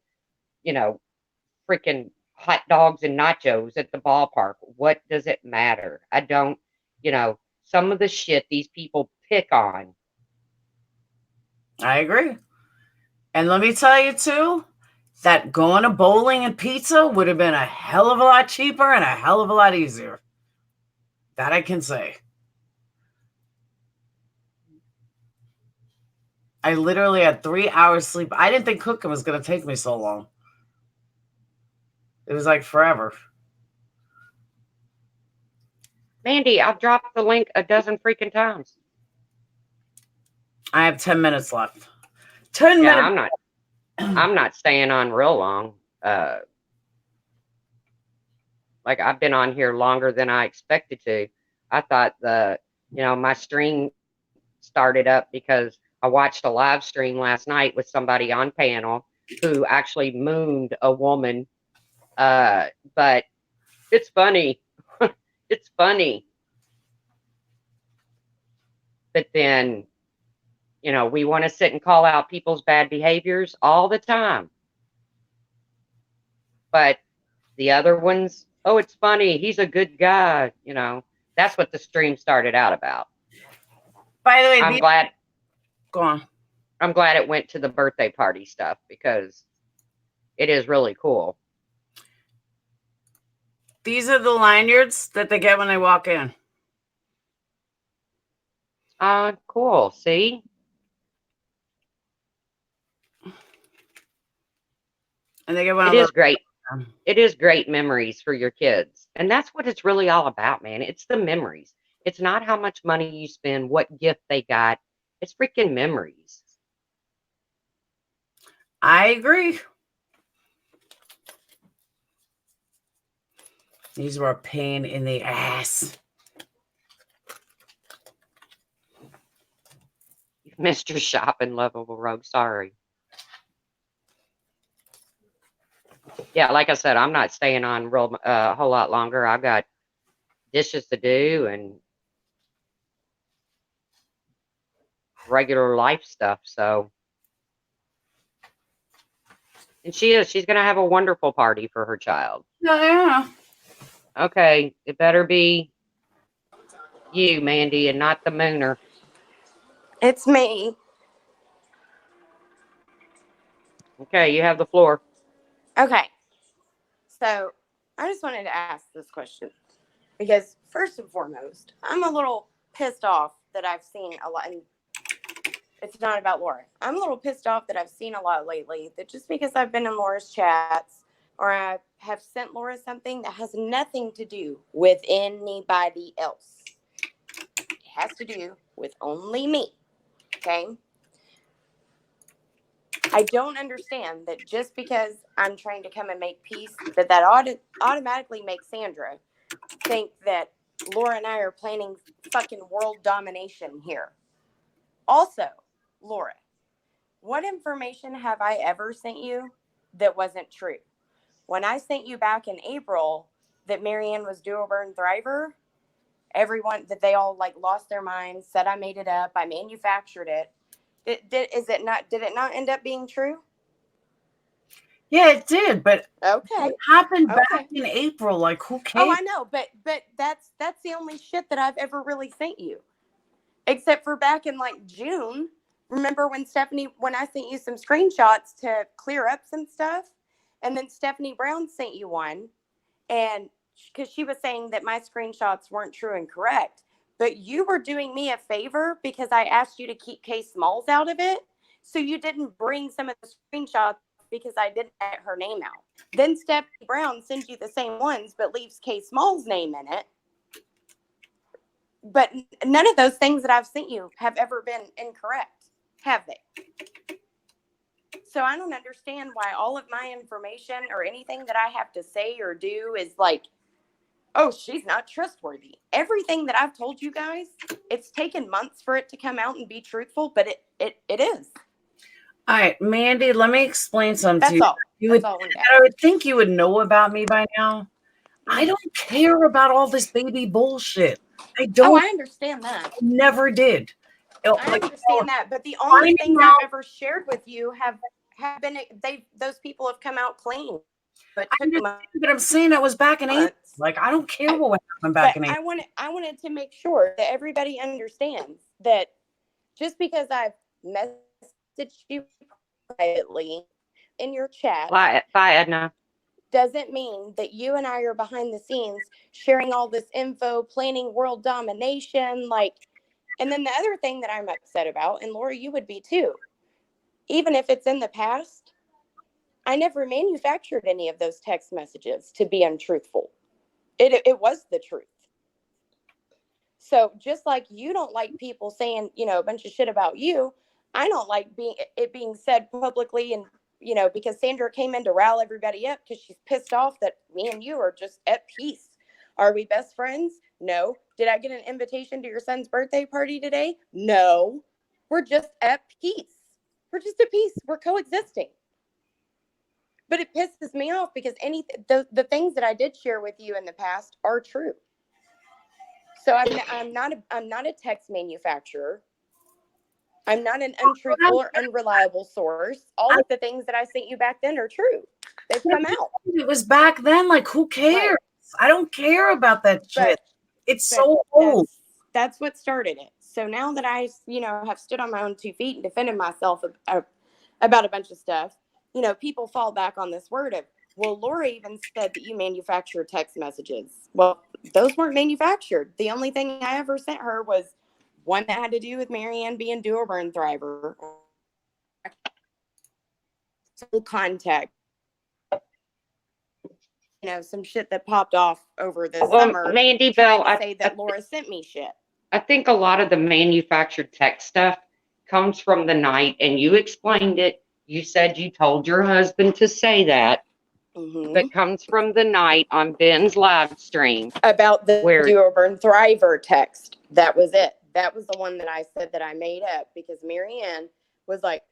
A: freaking hot dogs and nachos at the ballpark. What does it matter? I don't, some of the shit these people pick on.
B: I agree. And let me tell you, too, that going to bowling and pizza would have been a hell of a lot cheaper and a hell of a lot easier. That I can say. I literally had 3 hours sleep. I didn't think cooking was going to take me so long. It was like forever.
A: Mandy, I've dropped the link a dozen freaking times.
B: I have 10 minutes left. 10
A: Yeah,
B: minutes.
A: I'm not staying on real long. Like I've been on here longer than I expected to. I thought my stream started up because I watched a live stream last night with somebody on panel who actually mooned a woman. But it's funny. It's funny. But then, we want to sit and call out people's bad behaviors all the time. But the other ones, oh, it's funny. He's a good guy. You know, that's what the stream started out about.
B: By the way,
A: I'm glad.
B: go on.
A: I'm glad it went to the birthday party stuff because it is really cool.
B: These are the lanyards that they get when they walk in.
A: Cool. See?
B: And they get one
A: It
B: of
A: is
B: those.
A: great. It is great memories for your kids. And that's what it's really all about, man. It's the memories. It's not how much money you spend, what gift they got. It's freaking memories.
B: I agree. These were a pain in the ass.
A: You've missed your shopping, lovable rogue. Sorry. Yeah, like I said, I'm not staying on real a whole lot longer. I've got dishes to do and regular life stuff. So, and she's going to have a wonderful party for her child.
B: Yeah.
A: Okay, it better be you, Mandy, and not the Mooner.
G: It's me.
A: Okay, you have the floor.
G: Okay. So I just wanted to ask this question because, first and foremost, I'm a little pissed off that I've seen a lot. And it's not about Laura. I'm a little pissed off that I've seen a lot lately that just because I've been in Laura's chats or I have sent Laura something that has nothing to do with anybody else. It has to do with only me. Okay. I don't understand that just because I'm trying to come and make peace, that automatically makes Sandra think that Laura and I are planning fucking world domination here. Also, Laura, what information have I ever sent you that wasn't true? When I sent you back in April that Marianne was Dual Burn Thriver, everyone, that they all like lost their minds, said I made it up, I manufactured it. Did it not end up being true?
B: Yeah, it did, but
G: Okay.
B: it happened back in April. Like, who cares?
G: Oh, I know, but that's the only shit that I've ever really sent you, except for back in like June. Remember when I sent you some screenshots to clear up some stuff, and then Stephanie Brown sent you one, and because she was saying that my screenshots weren't true and correct, but you were doing me a favor because I asked you to keep K Smalls out of it, so you didn't bring some of the screenshots because I didn't get her name out. Then Stephanie Brown sends you the same ones, but leaves K Smalls' name in it. But none of those things that I've sent you have ever been incorrect, have they? So I don't understand why all of my information or anything that I have to say or do is like, oh, she's not trustworthy. Everything that I've told you guys, it's taken months for it to come out and be truthful, but it is.
B: All right, Mandy, let me explain something to you.
G: That's all.
B: I would think you would know about me by now. I don't care about all this baby bullshit. I don't.
G: Oh, I understand that.
B: Never did.
G: I understand that, but the only things I've ever shared with you have been those people have come out clean. But
B: I'm saying that was back in April. Like, I don't care what happened back in April.
G: I wanted to make sure that everybody understands that just because I've messaged you privately in your chat,
A: Bye, Edna,
G: doesn't mean that you and I are behind the scenes sharing all this info, planning world domination. Like, and then the other thing that I'm upset about, and Laura, you would be too, even if it's in the past, I never manufactured any of those text messages to be untruthful. It was the truth. So just like you don't like people saying, a bunch of shit about you, I don't like it being said publicly, and because Sandra came in to rile everybody up because she's pissed off that me and you are just at peace. Are we best friends? No. Did I get an invitation to your son's birthday party today? No. We're just at peace. We're just at peace. We're coexisting. But it pisses me off because the things that I did share with you in the past are true. So I'm not a text manufacturer. I'm not an untruthful or unreliable source. All of the things that I sent you back then are true. They've come out.
B: It was back then. Like, who cares? I don't care about that shit. It's so old.
G: That's what started it. So now that I, have stood on my own 2 feet and defended myself about a bunch of stuff, people fall back on this word of, well, Laura even said that you manufacture text messages. Well, those weren't manufactured. The only thing I ever sent her was one that had to do with Marianne being do-over thriver. Full contact. Some shit that popped off over the summer.
A: Mandy Bell,
G: I say that Laura sent me shit.
A: I think a lot of the manufactured text stuff comes from the night, and you explained it. You said you told your husband to say that.
G: Mm-hmm.
A: That comes from the night on Ben's live stream.
G: About the do-over thriver text. That was it. That was the one that I said that I made up because Marianne was like,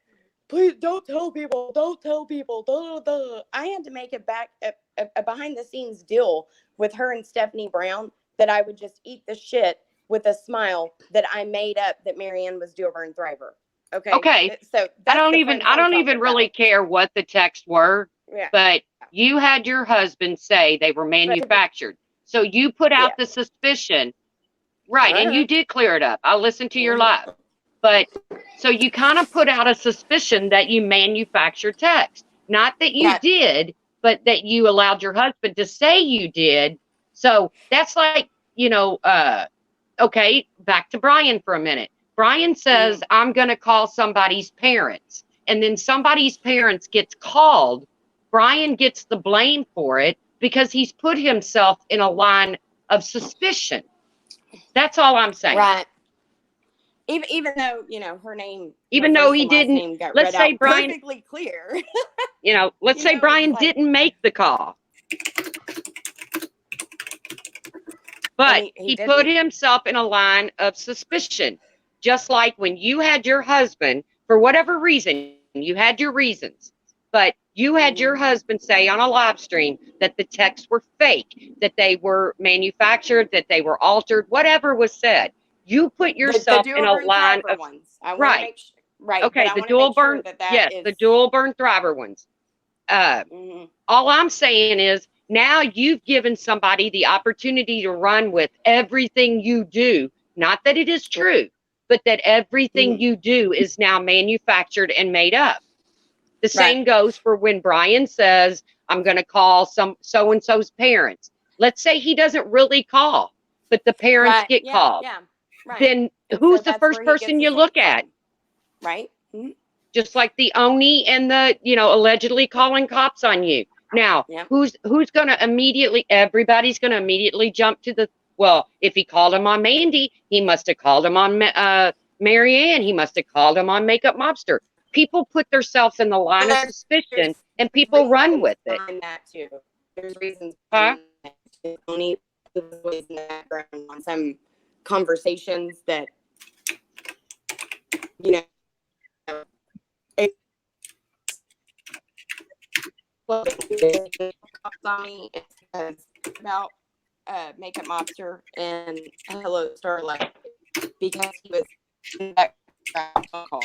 G: please don't tell people. Don't tell people. Duh, duh. I had to make a behind-the-scenes deal with her and Stephanie Brown that I would just eat the shit with a smile that I made up that Marianne was do-over and thriver. Okay. So
A: I don't even really care what the texts were.
G: Yeah.
A: But you had your husband say they were manufactured. So you put out the suspicion. Right. And you did clear it up. I listened to your live. But so you kind of put out a suspicion that you manufactured text. Not that you did, but that you allowed your husband to say you did. So that's like, okay, back to Brian for a minute. Brian says, I'm going to call somebody's parents. And then somebody's parents gets called. Brian gets the blame for it because he's put himself in a line of suspicion. That's all I'm saying.
G: Right. Even though, her name,
A: even though he didn't, let's say Brian,
G: perfectly clear.
A: Let's say Brian didn't make the call. But he put himself in a line of suspicion. Just like when you had your husband, for whatever reason, you had your reasons. But you had your husband say on a live stream that the texts were fake, that they were manufactured, that they were altered, whatever was said. You put yourself in a line of
G: ones.
A: Right.
G: Right.
A: Okay, the dual burn. Yes, the dual burn thriver ones. All I'm saying is now you've given somebody the opportunity to run with everything you do. Not that it is true, but that everything you do is now manufactured and made up. The same goes for when Brian says, I'm going to call some so-and-so's parents. Let's say he doesn't really call, but the parents get called.
G: Yeah. Right.
A: Then who's the first person you look at?
G: Right.
A: Just like the Oni and the, allegedly calling cops on you. Now, who's going to immediately, everybody's going to immediately jump to if he called him on Mandy, he must have called him on Marianne. He must have called him on Makeup Mobster. People put themselves in the line of suspicion and people run with it.
G: That too. There's reasons.
A: Only
G: in the background on some conversations that, about Makeup Mobster and Hello Starlight because he was in that phone call.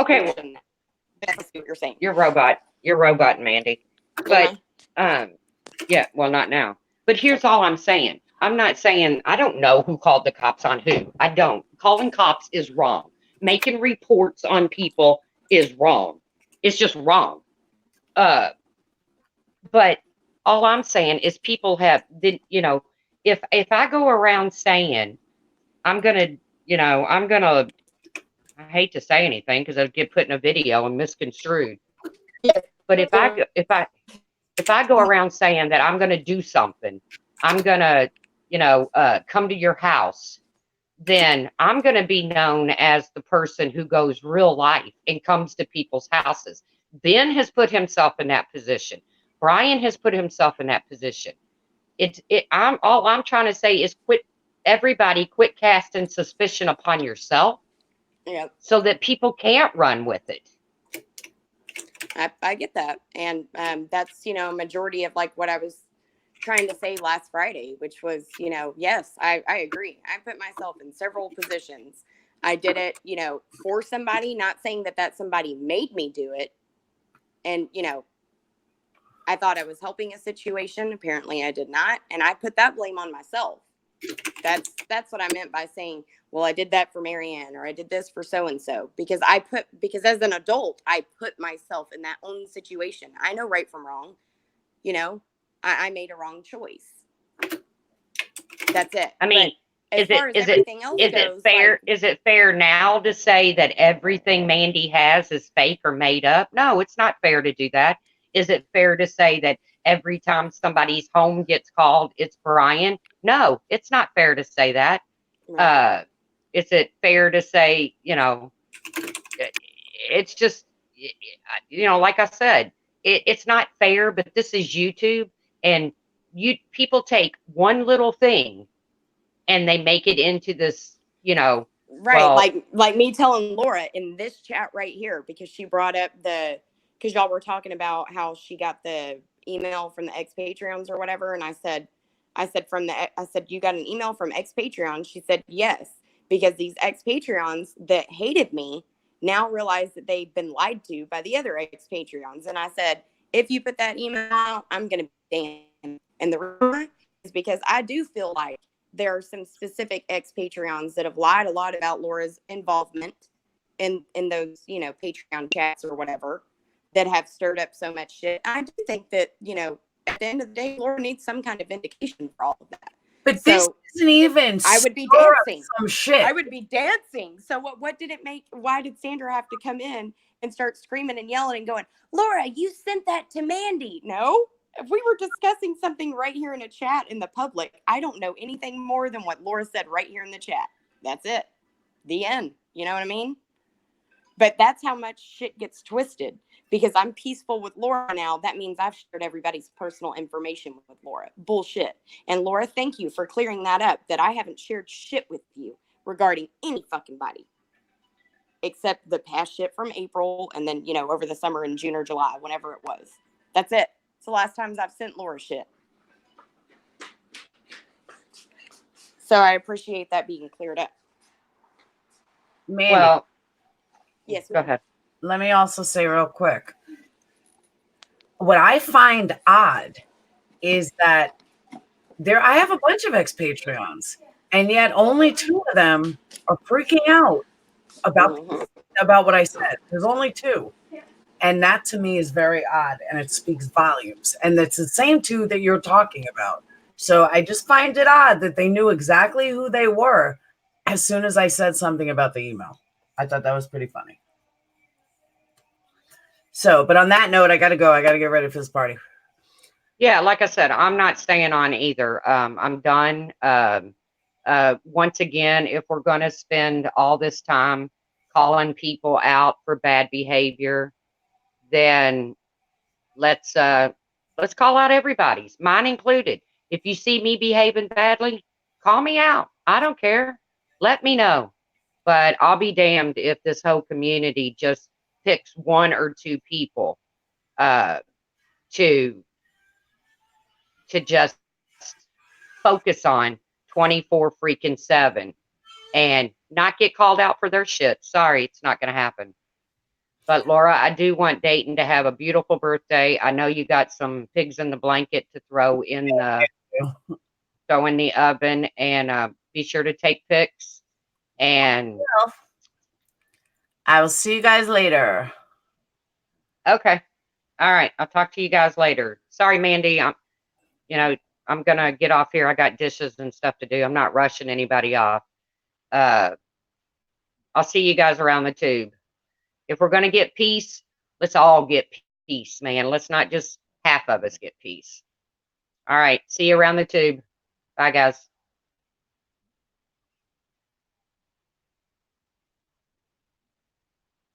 A: Okay.
G: That's what you're saying.
A: You're robot, Mandy. But well, not now. But here's all I'm saying. I'm not saying I don't know who called the cops on who. I don't. Calling cops is wrong. Making reports on people is wrong. It's just wrong. But all I'm saying is people have, if I go around saying I'm gonna, I hate to say anything because I'd get put in a video and misconstrued. But if I go around saying that I'm gonna do something, I'm gonna, come to your house, then I'm gonna be known as the person who goes real life and comes to people's houses. Ben has put himself in that position. Brian has put himself in that position. All I'm trying to say is quit casting suspicion upon yourself.
G: Yeah.
A: So that people can't run with it.
G: I get that. And that's, a majority of like what I was trying to say last Friday, which was, yes, I agree. I put myself in several positions I did it, for somebody, not saying that somebody made me do it. And, I thought I was helping a situation. Apparently I did not. And I put that blame on myself. That's what I meant by saying, well, I did that for Marianne, or I did this for so-and-so, because as an adult, I put myself in that own situation. I know right from wrong. I made a wrong choice. That's it.
A: I mean,
G: but as far as everything else goes,
A: is it fair now to say that everything Mandy has is fake or made up? No, it's not fair to do that. Is it fair to say that every time somebody's home gets called, it's Brian? No, it's not fair to say that.
G: right.
A: Is it fair to say, it's just, like I said, it's not fair, but this is YouTube, and people take one little thing and they make it into this,
G: right.
A: well,
G: like me telling Laura in this chat right here, because she brought up because y'all were talking about how she got the email from the ex Patreons or whatever. And I said, you got an email from ex Patreon? She said, yes, because these ex Patreons that hated me now realize that they've been lied to by the other ex Patreons. And I said, if you put that email out, I'm going to be damned. And the reason is because I do feel like there are some specific ex Patreons that have lied a lot about Laura's involvement in those, Patreon chats or whatever, that have stirred up so much shit. I do think that, at the end of the day, Laura needs some kind of vindication for all of that.
B: But this isn't even.
G: I would be dancing.
B: Some shit.
G: I would be dancing. So what did it make? Why did Sandra have to come in and start screaming and yelling and going, Laura, you sent that to Mandy? No. If we were discussing something right here in a chat in the public, I don't know anything more than what Laura said right here in the chat. That's it. The end. You know what I mean? But that's how much shit gets twisted. Because I'm peaceful with Laura now, that means I've shared everybody's personal information with Laura. Bullshit. And Laura, thank you for clearing that up, that I haven't shared shit with you regarding any fucking body. Except the past shit from April and then, over the summer in June or July, whenever it was. That's it. It's the last times I've sent Laura shit. So I appreciate that being cleared up.
B: Mandy,
A: well,
G: Yes,
A: go ahead.
B: let me also say real quick. What I find odd is that I have a bunch of ex Patreons, and yet only 2 of them are freaking out about what I said. There's only 2. And that to me is very odd, and it speaks volumes. And that's the same 2 that you're talking about. So I just find it odd that they knew exactly who they were as soon as I said something about the email. I thought that was pretty funny. So, but on that note, I got to go. I got to get ready for this party.
A: Yeah, like I said, I'm not staying on either. I'm done. Once again, if we're going to spend all this time calling people out for bad behavior, then let's call out everybody's, mine included. If you see me behaving badly, call me out. I don't care. Let me know. But I'll be damned if this whole community just picks 1 or 2 people to just focus on 24/7 and not get called out for their shit. Sorry, it's not going to happen. But Laura, I do want Dayton to have a beautiful birthday. I know you got some pigs in the blanket to throw in the oven, and be sure to take pics. And
B: I will see you guys later.
A: Okay. All right. I'll talk to you guys later. Sorry, Mandy. I'm going to get off here. I got dishes and stuff to do. I'm not rushing anybody off. I'll see you guys around the tube. If we're going to get peace, let's all get peace, man. Let's not just half of us get peace. All right. See you around the tube. Bye, guys.